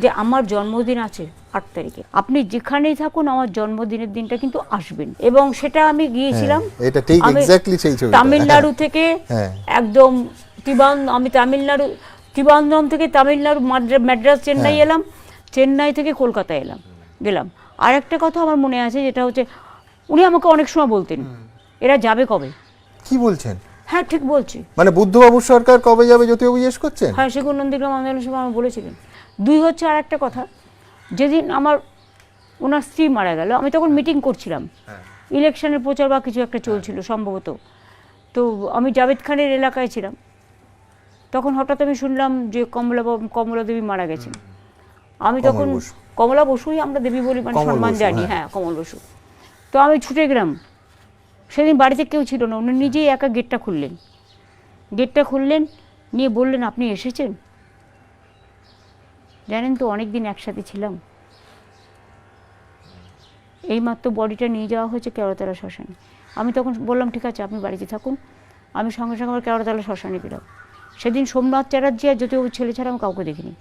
যে আমার জন্মদিন আছে 8 তারিখে, আপনি যেখানেই থাকুন আমার জন্মদিনের দিনটা কিন্তু আসবেন। এবং সেটা আমি গিয়েছিলাম,
এটা ঠিক এক্স্যাক্টলি সেই ছবি।
তামিলনাড়ু থেকে একদম আমি ত্রিবান্দ্রম থেকে তামিলনাড়ু, মাদ্রাজ, চেন্নাই এলাম, চেন্নাই থেকে কলকাতা গেলাম। আর একটা কথা আমার মনে আছে, যেটা হচ্ছে উনি আমাকে অনেক সময় বলতেন, এরা যাবে কবে?
কি বলছেন?
হ্যাঁ, ঠিক বলছি।
মানে বুদ্ধবাবুর সরকার কবে যাবে জ্যোতিবাবু জিজ্ঞেস করছেন?
হ্যাঁ, সেগুলো নন্দীগ্রাম আন্দোলনের সময় আমার বলেছিলেন। 2 হচ্ছে আর একটা কথা, যেদিন আমার ওনার স্ত্রী মারা গেল, আমি তখন মিটিং করছিলাম, ইলেকশনের প্রচার বা কিছু একটা চলছিল সম্ভবত। তো আমি জাভেদ খানের এলাকায় ছিলাম, তখন হঠাৎ আমি শুনলাম যে কমলা দেবী মারা গেছেন। আমি তখন কমলা বসুই আমরা দেবী বলি, মানে সম্মান জানি, হ্যাঁ, কমল বসু। তো আমি ছুটে গেলাম, সেদিন বাড়িতে কেউ ছিল না, উনি নিজেই একা গেটটা খুললেন, নিয়ে বললেন আপনি এসেছেন, জানেন তো অনেক দিন একসাথে ছিলাম, এইমাত্র বডিটা নিয়ে যাওয়া হয়েছে কেওড়াতলা শ্মশানে। আমি তখন বললাম ঠিক আছে আপনি বাড়িতে থাকুন, আমি সঙ্গে সঙ্গে আমার কেওড়াতলা শ্মশানে গেলাম। সেদিন সোমনাথ চ্যাটার্জি আর জ্যোতিবাবু ছেলে ছাড়া আমি কাউকে দেখিনি।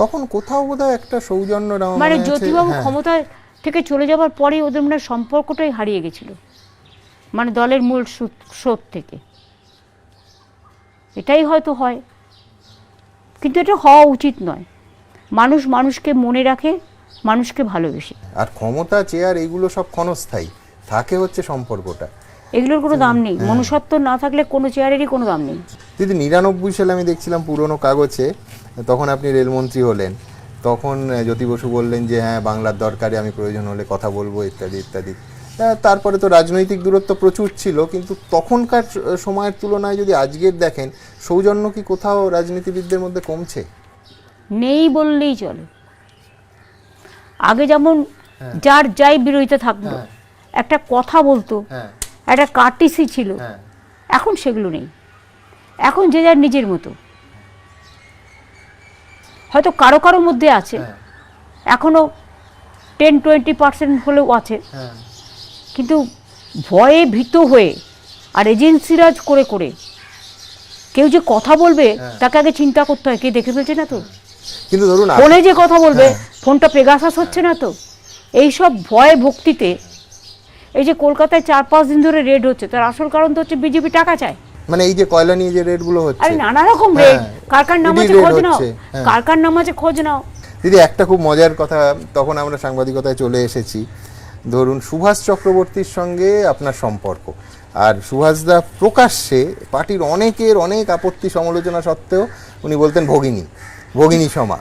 তখন কোথাও বোধহয় একটা সৌজন্য,
মানে জ্যোতিবাবু ক্ষমতা থেকে চলে যাওয়ার পরেই ওদের মনে সম্পর্কটাই হারিয়ে গেছিল। মানে দলের মূল স্রোত থেকে। এটাই হয়তো হয়, কিন্তু এটা হওয়া উচিত নয়। মানুষ মানুষকে মনে রাখে, মানুষকে ভালোবেসে।
আর ক্ষমতা, চেয়ার, এগুলো সব ক্ষণস্থায়ী, থাকে হচ্ছে সম্পর্কটা।
এগুলোর কোনো দাম নেই, মনুষ্যত্ব না থাকলে কোনো চেয়ারেরই কোনো দাম নেই।
দিদি 99 সালে আমি দেখছিলাম পুরনো কাগজে, তখন আপনি রেলমন্ত্রী হলেন, তখন জ্যোতি বসু বললেন যে হ্যাঁ বাংলার দরকারে আমি প্রয়োজন হলে কথা বলবো ইত্যাদি ইত্যাদি। তারপরে তো রাজনৈতিক দূরত্ব প্রচুর ছিল, কিন্তু তখনকার সময়ের তুলনায় যদি আজকের দেখেন, সৌজন্য কি কোথাও রাজনীতিবিদদের মধ্যে কমছে?
নেই বললেই চলে। আগে যেমন যার যাই বিরোধিতা থাকতো, একটা কথা বলতো, একটা কার্টিসি ছিল, এখন সেগুলো নেই। এখন যে যার নিজের মতো। হয়তো কারো কারো মধ্যে আছে, এখনো 10-20% হলেও আছে, কিন্তু ভয়ে ভীত হয়ে আর এজেন্সিরাজ করে করে কেউ যে কথা বলবে তাকে আগে চিন্তা করতে হয় কে দেখে ফেলছে না তো,
কিন্তু ধরুন
ফোনে যে কথা বলবে ফোনটা পেগাসাস হচ্ছে না তো। এইসব ভয় ভক্তিতে এই যে কলকাতায় 4-5 দিন ধরে রেড হচ্ছে, তার আসল কারণ তো হচ্ছে বিজেপি টাকা চায়।
মানে এই যে কয়লা নিয়ে যে রেডগুলো হচ্ছে,
আরে নানা রকম রেড, কার নাম আছে খোঁজ নাও, কার নাম আছে খোঁজ নাও।
দিদি একটা খুব মজার কথা, তখন আমরা সাংবাদিকতায় চলে এসেছি, ধরুন সুভাষ চক্রবর্তীর সঙ্গে আপনার সম্পর্ক, আর সুভাষদা প্রকাশ্যে পার্টির অনেকের অনেক আপত্তি সমালোচনা সত্ত্বেও উনি বলতেন ভগিনী, ভগিনী সমা।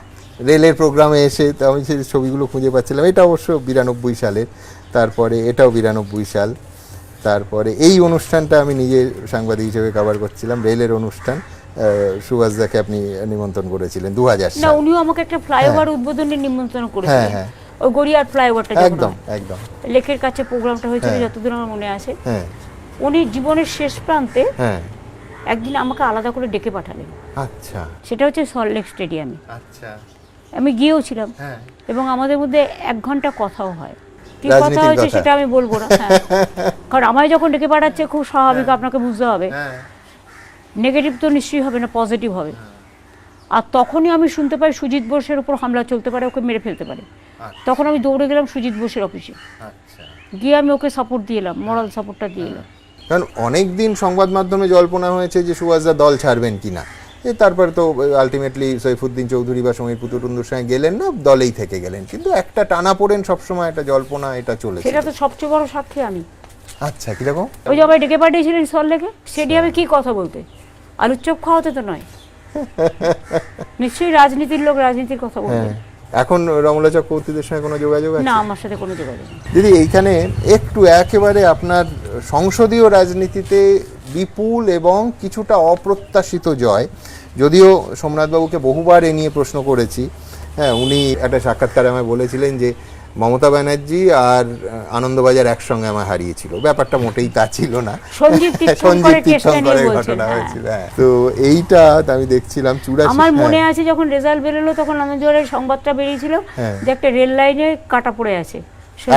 রেলের প্রোগ্রামে এসে তো আমি সেই ছবিগুলো খুঁজে পাচ্ছিলাম, এটা অবশ্য 92 সালের, তারপরে এটাও 92 সাল, তারপরে এই অনুষ্ঠানটা আমি নিজে সাংবাদিক হিসেবে কভার করছিলাম, রেলের অনুষ্ঠান, সুভাষদাকে আপনি নিমন্ত্রণ করেছিলেন 2000
না,
সালে।
উনিও আমাকে একটা ফ্লাইওভার উদ্বোধনের নিমন্ত্রণ করেছিলেন।
হ্যাঁ।
ওই গড়িয়ার ফ্লাইওভারটা
একদম একদম
লেকের কাছে প্রোগ্রামটা হয়েছিল, যতদূর আমার মনে আছে।
হ্যাঁ
উনি জীবনের শেষ প্রান্তে
হ্যাঁ
একদিন আমাকে আলাদা করে ডেকে পাঠালেন।
আচ্ছা
সেটা হচ্ছে সল্টলেক স্টেডিয়ামে।
আচ্ছা
আমি গিয়েও ছিলাম,
হ্যাঁ।
এবং আমাদের মধ্যে 1 ঘন্টা কথাও হয়। কি কথা
রাজনীতির
হয়েছে
কথা।
সেটা আমি বলবো না, কারণ আমায় যখন ডেকে পাঠাচ্ছে খুব স্বাভাবিক, আপনাকে বুঝতে হবে নেগেটিভ তো নিশ্চয়ই হবে না, পজিটিভ হবে। আর তখনই আমি শুনতে পাই সুজিত বোসের উপর হামলা চলতে পারে, ওকে মেরে ফেলতে পারে। তখন আমি দৌড়ে গেলাম সুজিত বোসের অফিসে, গিয়ে আমি ওকে সাপোর্ট দিয়ে এলাম, মরাল সাপোর্টটা দিয়ে এলাম।
কারণ অনেকদিন সংবাদ মাধ্যমে জল্পনা হয়েছে যে সুভাষদা দল ছাড়বেন কিনা, তারপর তো আলটিমেটলি সৈফুদ্দিন চৌধুরী বা সমীর পুতুটুন্ডুর সঙ্গে গেলেন না, দলেই থেকে গেলেন, কিন্তু একটা টানা পড়েন সবসময় একটা জল্পনা এটা চলেছে।
সেটা তো সবচেয়ে বড় সাক্ষী আমি।
আচ্ছা, কিরকম?
ওই যে আমায় ডেকে পাঠিয়েছিলেন সল্টলেকে, স্টেডিয়ামে কি কথা বলতে, আলুর চপ খাওয়াতে তো নয়। নিশ্চয়ই রাজনীতির লোক রাজনীতির কথা বলবে।
এখন রমলা চক্রবর্তীদের সঙ্গে কোনো যোগাযোগ আছে?
না, আমার সাথে কোনো যোগাযোগ নেই।
দিদি এইখানে একটু একেবারে আপনার সংসদীয় রাজনীতিতে বিপুল এবং কিছুটা অপ্রত্যাশিত জয়, যদিও সোমনাথবাবুকে বহুবার এ নিয়ে প্রশ্ন করেছি। হ্যাঁ, উনি একটা সাক্ষাৎকারে আমায় বলেছিলেন যে মমতা ব্যানার্জি আর আনন্দবাজার একসঙ্গে আমায় হারিয়েছিল, ব্যাপারটা মোটেই তা ছিল না।
সঞ্জীব
তীর্থঙ্করের ঘটনা হয়েছিল। তো এইটা আমি দেখছিলাম 84।
আমার মনে আছে যখন রেজাল্ট বেরোলো তখন আনন্দবাজারের সংবাদটা বেরিয়েছিল যে একটা রেল লাইনে কাটা পড়ে আছে।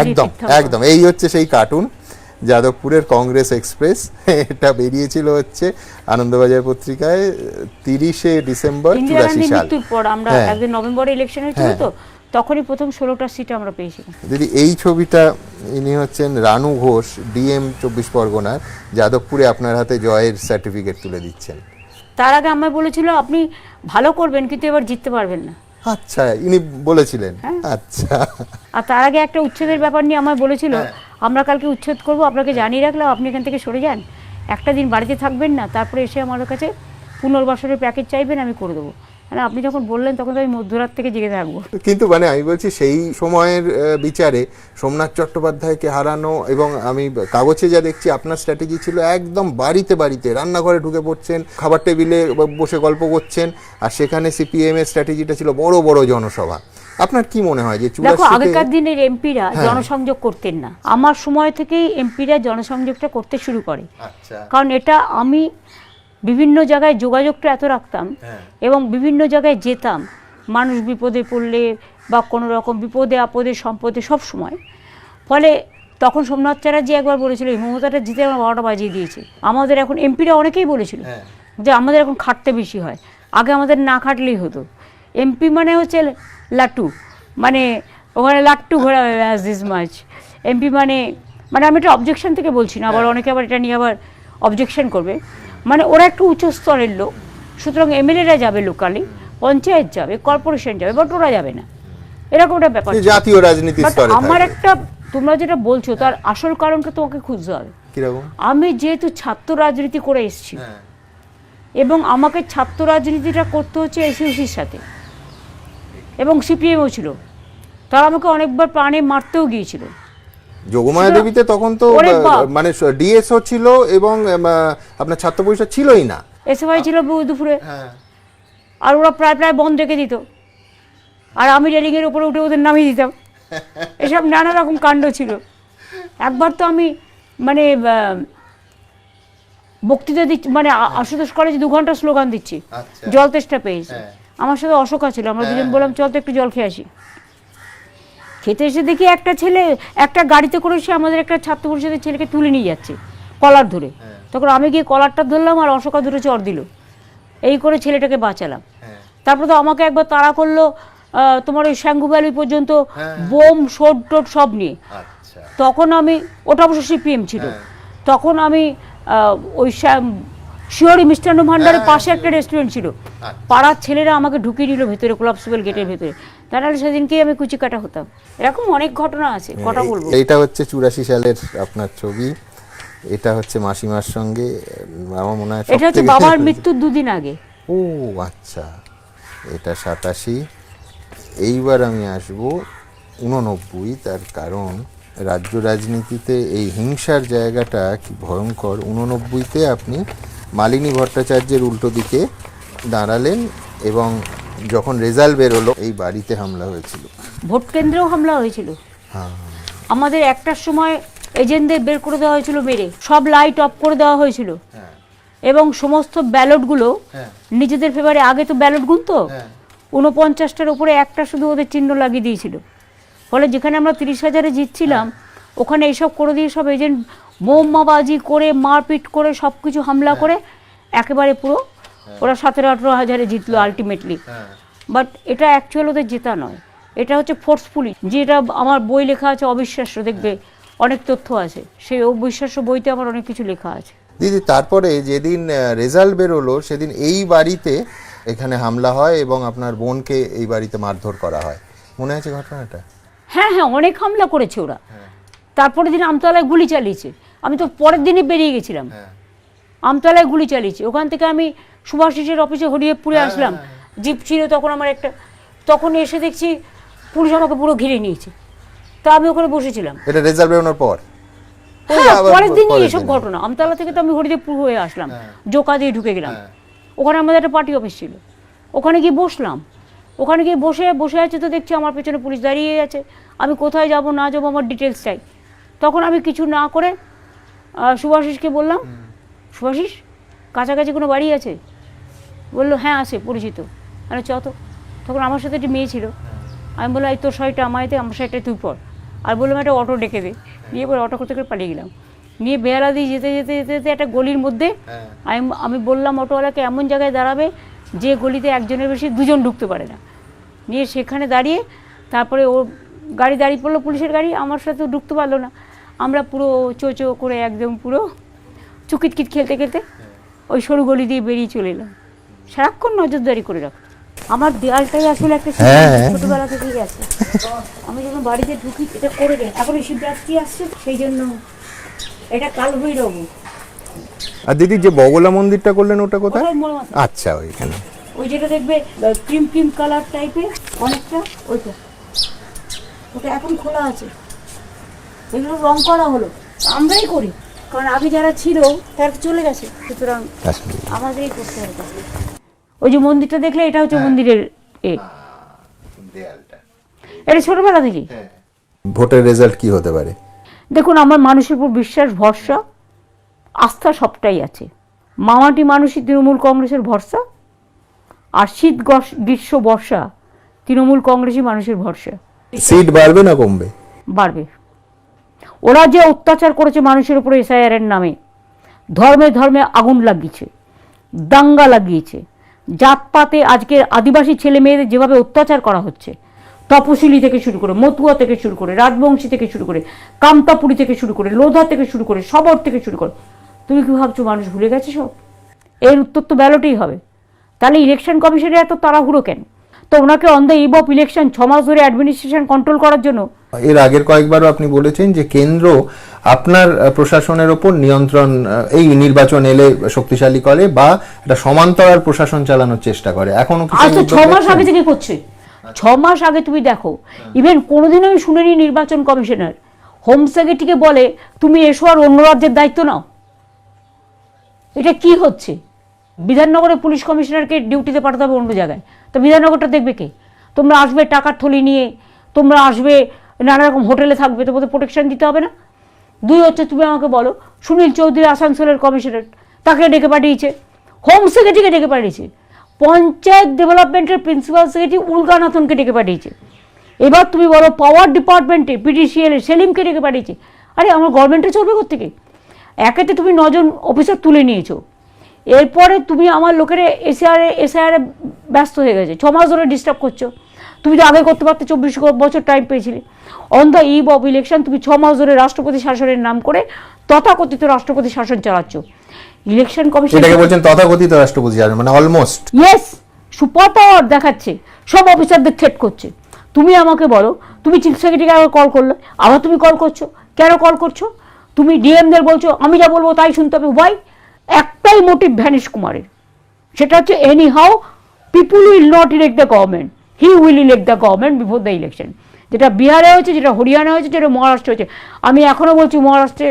একদম একদম এই হচ্ছে সেই কার্টুন, যাদবপুরের কংগ্রেস এক্সপ্রেস। এটা বেরিয়েছিল হচ্ছে আনন্দবাজার পত্রিকায় 30শে ডিসেম্বর 84 সাল।
মৃত্যুর পর আমরা একদিন নভেম্বরে ইলেকশন হয়েছিল, তো তখনই প্রথম 16টা সিট আমরা পেয়েছিলাম।
দিদি এই ছবিটা, ইনি হচ্ছেন রানু ঘোষ, ডিএম 24 পরগনার, যাদবপুরে আপনার হাতে জয়ের সার্টিফিকেট তুলে দিচ্ছেন।
তার আগে আমায় বলেছিল আপনি ভালো করবেন কিন্তু এবার জিততে পারবেন না।
আচ্ছা, ইনি বলেছিলেন? আচ্ছা।
আর তার আগে একটা উচ্ছেদের ব্যাপার নিয়ে আমায় বলেছিল আমরা কালকে উচ্ছেদ করব, আপনাকে জানিয়ে রাখলাম, আপনি এখান থেকে সরে যান, একটা দিন বাড়িতে থাকবেন না, তারপরে এসে আমার কাছে পুনর্বাসনের প্যাকেজ চাইবেন, আমি করে দেবো। মানে আপনি যখন বললেন তখন তো আমি মধ্যরাত থেকে জেগে থাকবো।
কিন্তু মানে আমি বলছি সেই সময়ের বিচারে সোমনাথ চট্টোপাধ্যায়কে হারানো, এবং আমি কাগজে যা দেখছি আপনার স্ট্র্যাটেজি ছিল একদম বাড়িতে বাড়িতে রান্নাঘরে ঢুকে পড়ছেন, খাবার টেবিলে বসে গল্প করছেন, আর সেখানে সিপিএম এর স্ট্র্যাটেজিটা ছিল বড় বড় জনসভা। আপনার কি মনে হয় যে
দেখো, আগেকার দিনের এমপিরা জনসংযোগ করতেন না, আমার সময় থেকেই এমপিরা জনসংযোগটা করতে শুরু করে। কারণ এটা আমি বিভিন্ন জায়গায় যোগাযোগটা এত রাখতাম এবং বিভিন্ন জায়গায় যেতাম, মানুষ বিপদে পড়লে বা কোনো রকম বিপদে আপদে সম্পদে সব সময়। ফলে তখন সোমনাথ চ্যাটার্জি একবার বলেছিল এই মমতাটা জিতে আমার 12টা বাজিয়ে দিয়েছে। আমাদের এখন এমপিরা অনেকেই বলেছিল যে আমাদের এখন খাটতে বেশি হয়, আগে আমাদের না খাটলেই হতো। এমপি মানে হচ্ছে লাট্টু, মানে ওখানে লাট্টু ঘোরা দিস মাছ। এমপি মানে মানে আমি এটা অবজেকশন থেকে বলছি না, আবার অনেকে আবার এটা নিয়ে আবার অবজেকশন করবে। মানে ওরা একটু উচ্চ স্তরের লোক, সুতরাং এমএলএরা যাবে লোকালি, পঞ্চায়েত যাবে, কর্পোরেশন যাবে, বাট ওরা যাবে না, এরকম একটা ব্যাপার।
জাতীয় রাজনীতির
But
স্তরে
আমার
থাকবে।
একটা, তোমরা যেটা বলছো তার আসল কারণটা তোমাকে খুঁজতে হবে।
কিরকম?
আমি যেহেতু ছাত্র রাজনীতি করে এসেছি, এবং আমাকে ছাত্র রাজনীতিটা করতে হচ্ছে এসইউসির সাথে, এবং সিপিএমও ছিল, তারা আমাকে অনেকবার প্রাণে মারতেও গিয়েছিল।
যোগমায়া দেবীতে তখন তো
ওরে বাপ!
মানে ডিএসও ছিল এবং আপনার ছাত্র পরিষদ ছিলই না,
এসএফআই ছিল দুপুরে, আর ওরা প্রায় প্রায় বন্ধ রেখে দিত, আর আমি রেলিংয়ের উপরে উঠে ওদের নামিয়ে দিতাম। এসব নানা রকম কাণ্ড ছিল। একবার তো আমি মানে বক্তৃতা দিচ্ছি, মানে আশুতোষ কলেজে 2 ঘন্টা স্লোগান দিচ্ছি, জল তেষ্টা পেয়েছি। আমার সাথে অশোকা ছিল, আমরা দুজন বললাম চল তো একটু জল খেয়ে আসি। খেতে এসে দেখি একটা ছেলে একটা গাড়িতে করে সে আমাদের একটা ছাত্র পরিষদের ছেলেকে তুলে নিয়ে যাচ্ছে কলার ধরে। তখন আমি গিয়ে কলারটা ধরলাম, আর অশোকা ধরে চড় দিল, এই করে ছেলেটাকে বাঁচালাম। তারপর তো আমাকে একবার তাড়া করলো তোমার ওই শ্যাঙ্গু ভ্যালি পর্যন্ত, বোম শোট টোট সব নিয়ে। তখন আমি, ওটা অবশ্য সিপিএম ছিল, তখন আমি ওই শিওরি মিষ্টান্ন ভান্ডারের পাশে একটা রেস্টুরেন্ট ছিল, পাড়ার ছেলেরা আমাকে ঢুকিয়ে দিল ভেতরে, কোলাপসিবল গেটের ভেতরে। তাহলে সেদিনকেই আমি কুচি কাটা হতাম। এরকম অনেক ঘটনা আছে, কটা বলবো।
এইটা হচ্ছে 84 সালের আপনার ছবি, এটা হচ্ছে মাসিমার সঙ্গে, আমার মনে হয়
এটা হচ্ছে বাবার মৃত্যুর 2 দিন আগে।
ও আচ্ছা, এটা 87। এইবার আমি আসব 89, তার কারণ রাজ্য রাজনীতিতে এই হিংসার জায়গাটা কি ভয়ঙ্কর। 89-তে আপনি মালিনী ভট্টাচার্যের উল্টো দিকে দাঁড়ালেন, এবং যখন রেজাল্ট বেরোলো এই বাড়িতে হামলা হয়েছিল,
ভোট কেন্দ্রেও হামলা হয়েছিল। আমাদের একটার সময় এজেন্টদের বের করে দেওয়া হয়েছিল মেরে, সব লাইট অফ করে দেওয়া হয়েছিল, এবং সমস্ত ব্যালটগুলো নিজেদের ফেভারে, আগে তো ব্যালট গুনতো, 49টার উপরে একটা শুধু ওদের চিহ্ন লাগিয়ে দিয়েছিল। ফলে যেখানে আমরা 30,000-এ জিতছিলাম, ওখানে এইসব করে দিয়ে সব এজেন্ট বোমাবাজি করে, মারপিট করে, সব কিছু হামলা করে একেবারে পুরো ওরা 17-18 জিতলো আলটিমেটলি। বাট এটা অ্যাকচুয়াল ওদের জেতা নয়, এটা হচ্ছে ফোর্সফুলি, যেটা আমার বই লেখা আছে অবিশ্বাস্য, দেখবে অনেক তথ্য আছে, সেই অবিশ্বাস্য বইতে আমার অনেক কিছু লেখা আছে।
দিদি তারপরে যেদিন রেজাল্ট বেরোলো সেদিন এই বাড়িতে এখানে হামলা হয় এবং আপনার বোনকে এই বাড়িতে মারধর করা হয়, মনে আছে ঘটনাটা?
হ্যাঁ হ্যাঁ, অনেক হামলা করেছে ওরা। তারপরের দিন আমতলায় গুলি চালিয়েছে, আমি তো পরের দিনই বেরিয়ে গেছিলাম। আমতলায় গুলি চালিয়েছে, ওখান থেকে আমি সুভাষিসের অফিসে হরিদেবপুরে আসলাম, জিপ ছিল তখন আমার একটা, তখন এসে দেখছি পুলিশ আমাকে পুরো ঘিরে নিয়েছে, তা আমি ওখানে বসেছিলাম।
এটা রেজাল্ট বেরোনোর পর?
হ্যাঁ, পরের দিনই এসব ঘটনা। আমতলা থেকে তো আমি হরিদেবপুর হয়ে আসলাম, জোকা দিয়ে ঢুকে গেলাম, ওখানে আমাদের একটা পার্টি অফিস ছিল, ওখানে গিয়ে বসলাম। ওখানে গিয়ে বসে আছে তো দেখছি আমার পেছনে পুলিশ দাঁড়িয়ে আছে, আমি কোথায় যাব না যাবো আমার ডিটেলস চাই। তখন আমি কিছু না করে সুভাষিসকে বললাম, সুভাষিস কাছাকাছি কোনো বাড়ি আছে? বললো হ্যাঁ আছে, পরিচিত। মানে চ তো। তখন আমার সাথে একটি মেয়ে ছিল, আমি বললাম এই তোর শাড়িটা আমায় দে, আমার শাড়িটা তুই পর। আর বললাম একটা অটো ডেকে দে, নিয়ে পরে অটো করতে করে পালিয়ে গেলাম। নিয়ে বেহালা দিয়ে যেতে যেতে যেতে যেতে একটা গলির মধ্যে আমি বললাম অটোওয়ালাকে এমন জায়গায় দাঁড়াবে যে গলিতে একজনের বেশি 2 জন ঢুকতে পারে না। নিয়ে সেখানে দাঁড়িয়ে তারপরে ও গাড়ি দাঁড়িয়ে পড়লো, পুলিশের গাড়ি, আমার সাথে ঢুকতে পারলো না। আমরা পুরো চো করে একদম পুরো চুকিটকিট খেলতে খেলতে ওই সরু গলি দিয়ে বেরিয়ে চলে এলাম। সারাক্ষণ নজরদারি করে রাখতো। আমার দেয়ালটাই আসলে একটা ছোটবেলা থেকেই গেছে। আমি যখন বাড়িতে ঢুকি এটা করে দেয়, এখন শিবরাত্রি আসছে সেই জন্য এটা কাল ভৈরব।
আর দিদি যে বগলা মন্দিরটা করলেন ওটা কোথায়? আচ্ছা ওইখানে,
ওই যেটা দেখবে ক্রিম ক্রিম কালার টাইপের অনেকটা, ওইটা ওটা এখন খোলা আছে। এগুলো রং করা হলো, আমরাই করি, কারণ আগে যারা ছিল তারা চলে গেছে, সুতরাং আমাদেরই করতে হবে। ওই যে মন্দিরটা দেখলে এটা হচ্ছে মন্দিরের এটা ছোটবেলা থেকেই।
ভোটের রেজাল্ট কি হতে পারে?
দেখুন, আমার মানুষের উপর বিশ্বাস, ভরসা, আস্থা সবটাই আছে। মামাটি মানুষই তৃণমূল কংগ্রেসের ভরসা, আর শীত গ্রীষ্ম বর্ষা তৃণমূল কংগ্রেসই মানুষের ভরসা।
সিট বাড়বে না কমবে?
বাড়বে। ওরা যে অত্যাচার করেছে মানুষের উপরে এসআইআর এর নামে, ধর্মে ধর্মে আগুন লাগিয়েছে, দাঙ্গা লাগিয়েছে, জাতপাতে আজকের আদিবাসী ছেলে মেয়েদের যেভাবে অত্যাচার করা হচ্ছে, তপশিলি থেকে শুরু করে, মতুয়া থেকে শুরু করে, রাজবংশী থেকে শুরু করে, কামতাপুরি থেকে শুরু করে, লোধা থেকে শুরু করে, সবর থেকে শুরু করে। তুমি কি ভাবছো মানুষ ভুলে গেছে সব? এর উত্তর তো ব্যালটেই হবে। তাহলে ইলেকশন কমিশনের এত তাড়াহুড়ো কেন? তো ওনাকে on the eve of election 6 মাস ধরে অ্যাডমিনিস্ট্রেশন কন্ট্রোল করার জন্য।
এর আগের কয়েকবারও আপনি বলেছেন যে কেন্দ্র আপনার প্রশাসনের ওপর নিয়ন্ত্রণ এই নির্বাচন এলে শক্তিশালী করে বা একটা সমান্তরাল প্রশাসন চালানোর চেষ্টা করে। এখনো কি
আচ্ছা 6 মাস আগে থেকে করছে। 6 মাস আগে তুমি দেখো, ইভেন কোনোদিন আমি শুনিনি নির্বাচন কমিশনার হোম সেক্রেটারিকে বলে তুমি এসো আর অন্য রাজ্যের দায়িত্ব নাও। এটা কি হচ্ছে? বিধাননগরে পুলিশ কমিশনারকে ডিউটিতে পাঠাতে হবে অন্য জায়গায়, তো বিধাননগরটা দেখবে কে? তোমরা আসবে টাকার থলি নিয়ে, তোমরা আসবে নানা রকম হোটেলে থাকবে, তোমাদের প্রোটেকশন দিতে হবে না? 2 হচ্ছে, তুমি আমাকে বলো সুনীল চৌধুরী আসানসোলের কমিশনার, তাকে ডেকে পাঠিয়েছে, হোম সেক্রেটারিকে ডেকে পাঠিয়েছে, পঞ্চায়েত ডেভেলপমেন্টের প্রিন্সিপাল সেক্রেটারি উলগানাথনকে ডেকে পাঠিয়েছে। এবার তুমি বলো পাওয়ার ডিপার্টমেন্টে পিডিসিএল সেলিমকে ডেকে পাঠিয়েছে। আরে আমার গভর্নমেন্টে চলবে কোত্থেকে? একেতে তুমি 9 জন অফিসার তুলে নিয়েছো, এরপরে তুমি আমার লোকের এসআইআরে ব্যস্ত হয়ে গেছে, 6 মাস ধরে ডিস্টার্ব করছো। তুমি তো আগে করতে পারতে, 24 বছর টাইম পেয়েছিলে। On the eve of election তুমি 6 মাস ধরে রাষ্ট্রপতি শাসনের নাম করে তথাকথিত রাষ্ট্রপতি শাসন চালাচ্ছ। ইলেকশন কমিশন
এটাকে বলছেন তথাকথিত রাষ্ট্রপতি শাসন, মানে অলমোস্ট।
ইয়েস, সুপার পাওয়ার দেখাচ্ছে, সব অফিসারদের থ্রেট করছে। তুমি আমাকে বলো, তুমি চিফ সেক্রেটারিকে আবার কল করলে, আবার তুমি কল করছো, কেন কল করছো? তুমি ডিএমদের বলছো আমি যা বলবো তাই শুনতে হবে। ওয়াই? একটাই মোটিভ ভ্যানিশ কুমারের, সেটা হচ্ছে any how people will not elect the government, he will elect the government before the election. যেটা বিহারে হয়েছে, যেটা হরিয়ানা হয়েছে, যেটা মহারাষ্ট্রে হয়েছে। আমি এখনও বলছি মহারাষ্ট্রে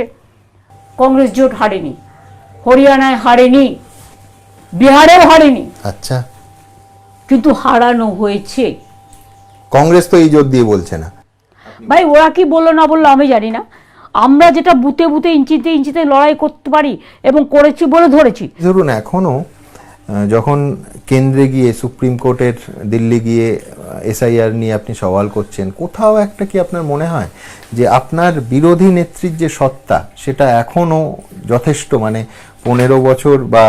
কংগ্রেস জোট হারেনি, হরিয়ানায় হারেনি, বিহারেও হারেনি,
আচ্ছা,
কিন্তু হারানো হয়েছে।
কংগ্রেস তো এই জোর দিয়ে বলছে না।
ভাই ওরা কি বললো না বললো আমি জানি না, আমরা যেটা বুতে বুতে ইঞ্চিতে ইঞ্চিতে লড়াই করতে পারি এবং করেছি বলে ধরেছি।
ধরুন এখনো যখন কেন্দ্রে গিয়ে সুপ্রিম কোর্টের দিল্লি গিয়ে এসআইআর নিয়ে আপনি সওয়াল করছেন, কোথাও একটা কি আপনার মনে হয় যে আপনার বিরোধী নেত্রীর যে সত্তা সেটা এখনো যথেষ্ট, মানে 15 বছর বা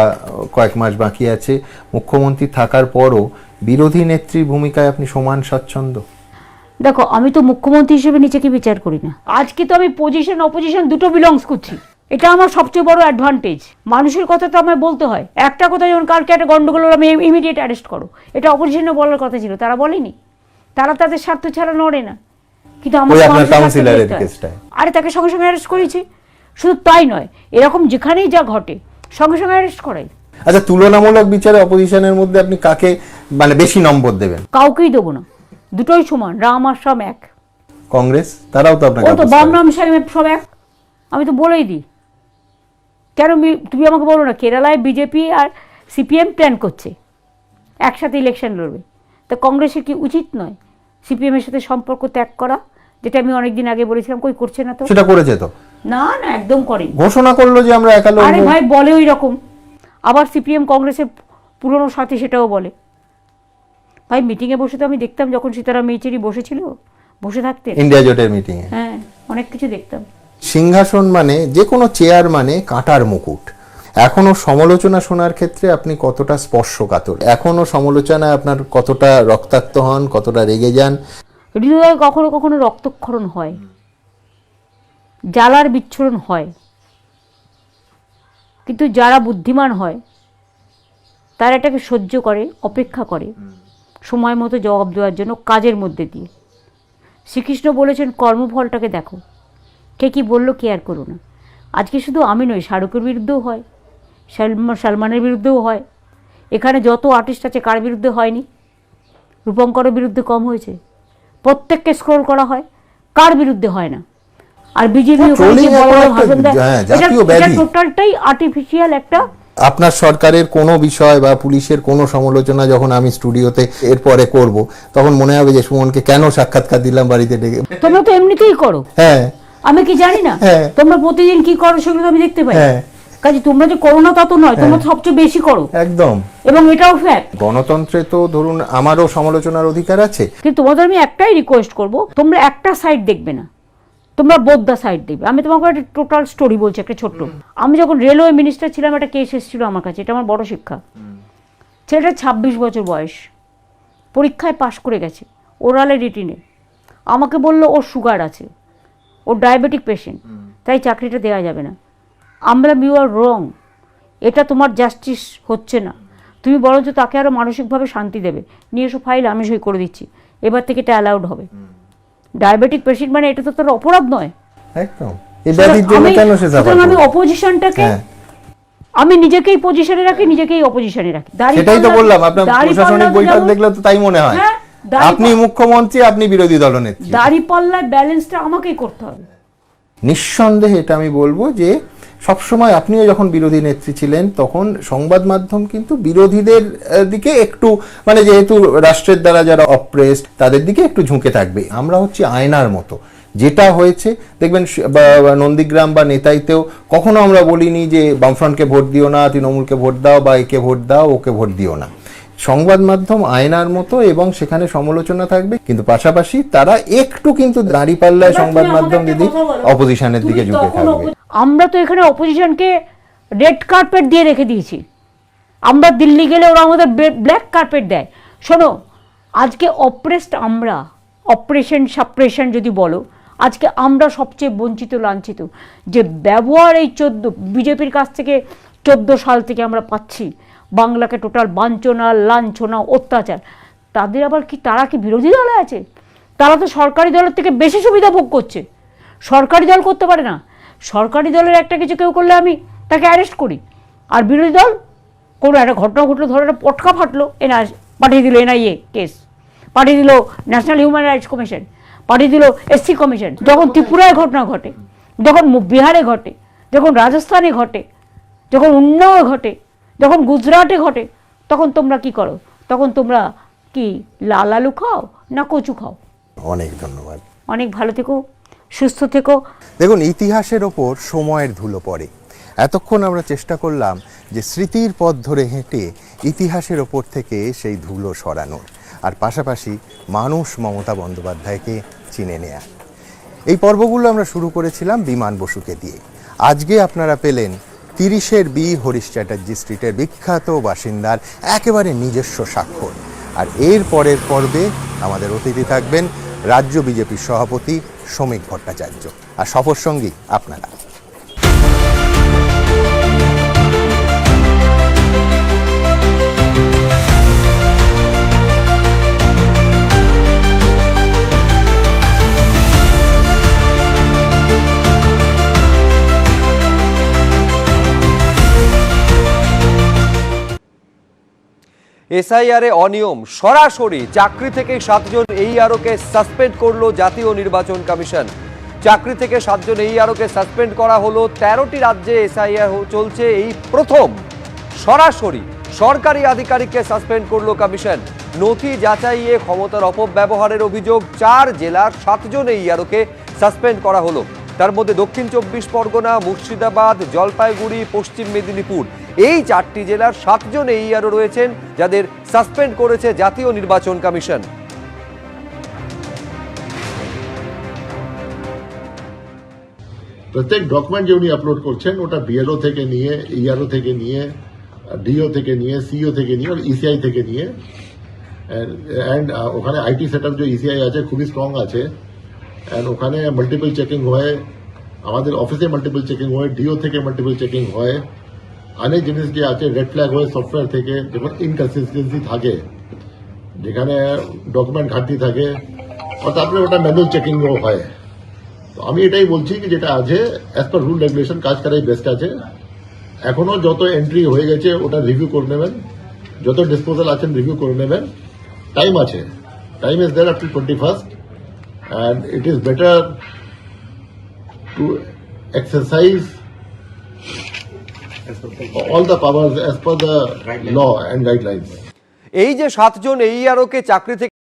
কয়েক মাস বাকি আছে মুখ্যমন্ত্রী থাকার পরও বিরোধী নেত্রীর ভূমিকায় আপনি সমান স্বাচ্ছন্দ্য?
দেখো, আমি তো মুখ্যমন্ত্রী হিসেবে নিজেকে বিচার করি না। আজকে তো আমি পজিশন অপোজিশন দুটো বিলংস করছি, এটা আমার সবচেয়ে বড় অ্যাডভান্টেজ। মানুষের কথা তো আমায় বলতে হয়। একটা কথা যেমন কালকে একটা গন্ডগোল হলো, আমি ইমিডিয়েট অ্যারেস্ট করো, এটা অপোজিশনে বলার কথা ছিল, তারা বলেনি। তারা তাদের স্বার্থ ছাড়া নড়ে না, কিন্তু আমার আরে তাকে সঙ্গে সঙ্গে অ্যারেস্ট করেছি। শুধু তাই নয়, এরকম যেখানেই যা ঘটে সঙ্গে সঙ্গে অ্যারেস্ট করাই।
আচ্ছা, তুলনামূলক বিচারে অপোজিশনের মধ্যে আপনি কাকে মানে বেশি নম্বর দেবেন?
কাউকেই দেবো না, দুটোই সমান, রাম আর শ্যাম এক।
কংগ্রেস তারাও তো আপনাকে,
ও তো বাম রাম শ্যাম সব এক, আমি তো বলেই দিই। কেন তুমি আমাকে বলো না, কেরালায় বিজেপি আর সিপিএম প্ল্যান করছে একসাথে ইলেকশন লড়বে, তো কংগ্রেসের কি উচিত নয় সিপিএমের সাথে সম্পর্ক ত্যাগ করা? যেটা আমি অনেকদিন আগে বলেছিলাম, কই করছে না তো।
সেটা করেছে তো?
না না, একদম করেনি।
ঘোষণা করলো যে আমরা একা লড়বো।
আরে ভাই বলে ওই রকম, আবার সিপিএম কংগ্রেসের পুরনো সাথী সেটাও বলে। ভাই মিটিংয়ে বসে তো আমি দেখতাম, যখন সীতারাম ইয়েচুরি বসেছিল, বসে থাকতেন
ইন্ডিয়া জোটের মিটিংয়ে,
হ্যাঁ অনেক কিছু দেখতাম।
সিংহাসন মানে যে কোনো চেয়ার মানে কাঁটার মুকুট। এখনো সমালোচনা শোনার ক্ষেত্রে আপনি কতটা স্পর্শকাতর? এখনো সমালোচনায় আপনার কতটা রক্তাক্ত হন, কতটা রেগে যান?
হৃদয়ে কখনো কখনো রক্তক্ষরণ হয়, জ্বালার বিচ্ছুরণ হয়, কিন্তু যারা বুদ্ধিমান হয় তারা এটাকে সহ্য করে, অপেক্ষা করে সময় মতো জবাব দেওয়ার জন্য, কাজের মধ্যে দিয়ে। শ্রীকৃষ্ণ বলেছেন কর্মফলটাকে দেখো, কে কী বললো কেয়ার করো না। আজকে শুধু আমি নই, শাহরুখের বিরুদ্ধেও হয়, সলমানের বিরুদ্ধেও হয়, এখানে যত আর্টিস্ট আছে কার বিরুদ্ধে হয়নি? রূপঙ্করের বিরুদ্ধে কম হয়েছে? প্রত্যেককে স্ক্রোল করা হয়, কার বিরুদ্ধে হয় না? আর বিজেপি টোটালটাই আর্টিফিশিয়াল একটা।
আপনার সরকারের কোনো বিষয় বা পুলিশের কোনো সমালোচনা যখন আমি স্টুডিওতে এরপরে করব, তখন মনে হবে যে সুমনকে কেন সাক্ষাৎকার দিলাম বাড়িতে ডেকে।
তোমরা তো এমনিতেই করো,
হ্যাঁ
আমি কি জানি না? তোমরা প্রতিদিন কি করো সেগুলো আমি দেখতে পাই। কাজে তোমরা যে করো না তা তো নয়, তোমরা সবচেয়ে বেশি করো
একদম,
এবং এটাও ফ্যাক্ট।
গণতন্ত্রে তো ধরুন আমারও সমালোচনার অধিকার আছে,
কিন্তু তোমাদের আমি একটাই রিকোয়েস্ট করব, তোমরা একটা সাইড দেখবে না, তোমরা বোথ দ্য সাইড দেখবে। আমি তোমাকে একটা টোটাল স্টোরি বলছি, একটা ছোট্ট। আমি যখন রেলওয়ে মিনিস্টার ছিলাম, একটা কেস এসেছিল আমার কাছে, এটা আমার বড় শিক্ষা। ছেলেটা 26 বছর বয়স, পরীক্ষায় পাশ করে গেছে, ওরালে রিটিনে। আমাকে বলল ওর সুগার আছে, ওর ডায়াবেটিক পেশেন্ট, তাই চাকরিটা দেওয়া যাবে না। আমরা ইউ আর রং, এটা তোমার জাস্টিস হচ্ছে না, তুমি বরঞ্চ তাকে আরও মানসিকভাবে শান্তি দেবে, নিয়ে এসো ফাইল, আমি সই করে দিচ্ছি, এবার থেকে এটা অ্যালাউড হবে। ডায়াবেটিক পেশেন্ট মানে এটা তো তোর অপরাধ নয়।
একদম, এই ব্যাধির জন্য কেন সে সাফার
সুতরাং আমি
করবে?
অপোজিশনটাকে আমি নিজেকেই পজিশনে রাখি, নিজেকেই অপোজিশনে রাখি।
সেটাই তো বললাম, আপনার প্রশাসনিক বৈঠক দেখলে তো তাই মনে হয়।
হ্যাঁ,
আপনি মুখ্যমন্ত্রী, আপনি বিরোধী দলনেত্রী,
দাঁড়িপাল্লায় ব্যালেন্সটা আমাকেই করতে হবে।
নিঃসন্দেহে এটা আমি বলবো যে সবসময় আপনিও যখন বিরোধী নেত্রী ছিলেন তখন সংবাদ মাধ্যম কিন্তু বিরোধীদের দিকে একটু, মানে যেহেতু রাষ্ট্রের দ্বারা যারা অপ্রেসড তাদের দিকে একটু ঝুঁকে থাকবে। আমরা হচ্ছে আয়নার মতো, যেটা হয়েছে দেখবেন নন্দীগ্রাম বা নেতাইতেও কখনো আমরা বলিনি যে বামফ্রন্টকে ভোট দিও না, তৃণমূলকে ভোট দাও, বা একে ভোট দাও, ওকে ভোট দিও না। সংবাদ মাধ্যম আয়নার মতো, এবং সেখানে সমালোচনা থাকবে, কিন্তু পাশাপাশি তারা একটু কিন্তু দাঁড়িপাল্লায় সংবাদ মাধ্যম দিদি অপোজিশনের দিকে ঝুঁকে থাকবে।
আমরা তো এখানে অপোজিশনকে রেড কার্পেট দিয়ে রেখে দিয়েছি। আমরা দিল্লি গেলে ওরা আমাদের ব্ল্যাক কার্পেট দেয়। শোনো, আজকে অপ্রেসড আমরা, অপারেশন সাপ্রেশন যদি বলো, আজকে আমরা সবচেয়ে বঞ্চিত লাঞ্ছিত। যে ব্যবহার এই বিজেপির কাছ থেকে 14 সাল থেকে আমরা পাচ্ছি, বাংলাকে টোটাল বাঞ্ছনা, লাঞ্ছনা, অত্যাচার, তাদের আবার কি, তারা কি বিরোধী দলে আছে? তারা তো সরকারি দলের থেকে বেশি সুবিধা ভোগ করছে। সরকারি দল করতে পারে না। সরকারি দলের একটা কিছু কেউ করলে আমি তাকে অ্যারেস্ট করি, আর বিরোধী দল কোনো একটা ঘটনা ঘটলো, ধরো একটা পটকা ফাটলো, পাঠিয়ে দিল NIA কেস, পাঠিয়ে দিল ন্যাশনাল হিউম্যান রাইটস কমিশন, পাঠিয়ে দিল SC কমিশন। যখন ত্রিপুরায় ঘটনা ঘটে, যখন বিহারে ঘটে, যখন রাজস্থানে ঘটে, যখন উন্নাও ঘটে, যখন গুজরাটে ঘটে, তখন তোমরা কি করো? তখন তোমরা কি লাল আলু খাও না কচু খাও?
অনেক ধন্যবাদ,
অনেক ভালো থেকো, সুস্থ থেকো।
দেখুন, ইতিহাসের ওপর সময়ের ধুলো পড়ে। এতক্ষণ আমরা চেষ্টা করলাম যে স্মৃতির পথ ধরে হেঁটে ইতিহাসের ওপর থেকে সেই ধুলো সরানোর, আর পাশাপাশি মানুষ মমতা বন্দ্যোপাধ্যায়কে চিনে নেয়া। এই পর্বগুলো আমরা শুরু করেছিলাম বিমান বসুকে দিয়ে। আজকে আপনারা পেলেন 30-এর বি হরিশ চ্যাটার্জি স্ট্রিটের বিখ্যাত বাসিন্দার একেবারে নিজস্ব স্বাক্ষর। আর এর পরের পর্বে আমাদের অতিথি থাকবেন রাজ্য বিজেপির সভাপতি শ্রমিক ভট্টাচার্য, আর সফর সঙ্গী আপনারা।
এসআইআরে অনিয়ম, সরাসরি চাকরি থেকে 7 জন AEROকে সাসপেন্ড করলো জাতীয় নির্বাচন কমিশন। চাকরি থেকে 7 জন AEROকে সাসপেন্ড করা হলো। 13টি রাজ্যে এসআইআর চলছে, এই প্রথম সরাসরি সরকারি আধিকারিককে সাসপেন্ড করলো কমিশন। নথি যাচাইয়ে ক্ষমতার অপব্যবহারের অভিযোগ 4 জেলার 7 জন AEROকে সাসপেন্ড করা হলো। তার মধ্যে দক্ষিণ 24 পরগনা, মুর্শিদাবাদ, জলপাইগুড়ি, পশ্চিম মেদিনীপুর, এই 4টি জেলার 7 জন AERO রয়েছেন যাদের সাসপেন্ড করেছে জাতীয় নির্বাচন কমিশন।
প্রত্যেক ডকুমেন্ট যে উনি আপলোড করছেন ওটা BLO থেকে নিয়ে, ERO থেকে নিয়ে, DO থেকে নিয়ে, CO থেকে নিয়ে, আর ECI থেকে নিয়ে, এন্ড ওখানে IT সেটআপ যে ECI আছে খুবই স্ট্রং আছে, এন্ড ওখানে মাল্টিপল চেকিং হয়, আমাদের অফিসে মাল্টিপল চেকিং হয়, DO থেকে মাল্টিপল চেকিং হয়, অনেক জিনিস যে আছে রেড ফ্ল্যাগ হয় সফটওয়্যার থেকে, যখন ইনকনসিস্টেন্সি থাকে, যেখানে ডকুমেন্ট ঘাটতি থাকে, আর তারপরে ওটা ম্যানুয়াল চেকিংও হয়। তো আমি এটাই বলছি কি যেটা আছে অ্যাজ পার রুল রেগুলেশন কাজ করাই বেস্ট আছে। এখনো যত এন্ট্রি হয়ে গেছে ওটা রিভিউ করে নেবেন, যত ডিসপোজাল আছেন রিভিউ করে নেবেন। টাইম আছে, time is there up to 21st, and it is better to exercise all the powers as per the law and guidelines.
এই যে 7 জন AEROকে চাকরি থেকে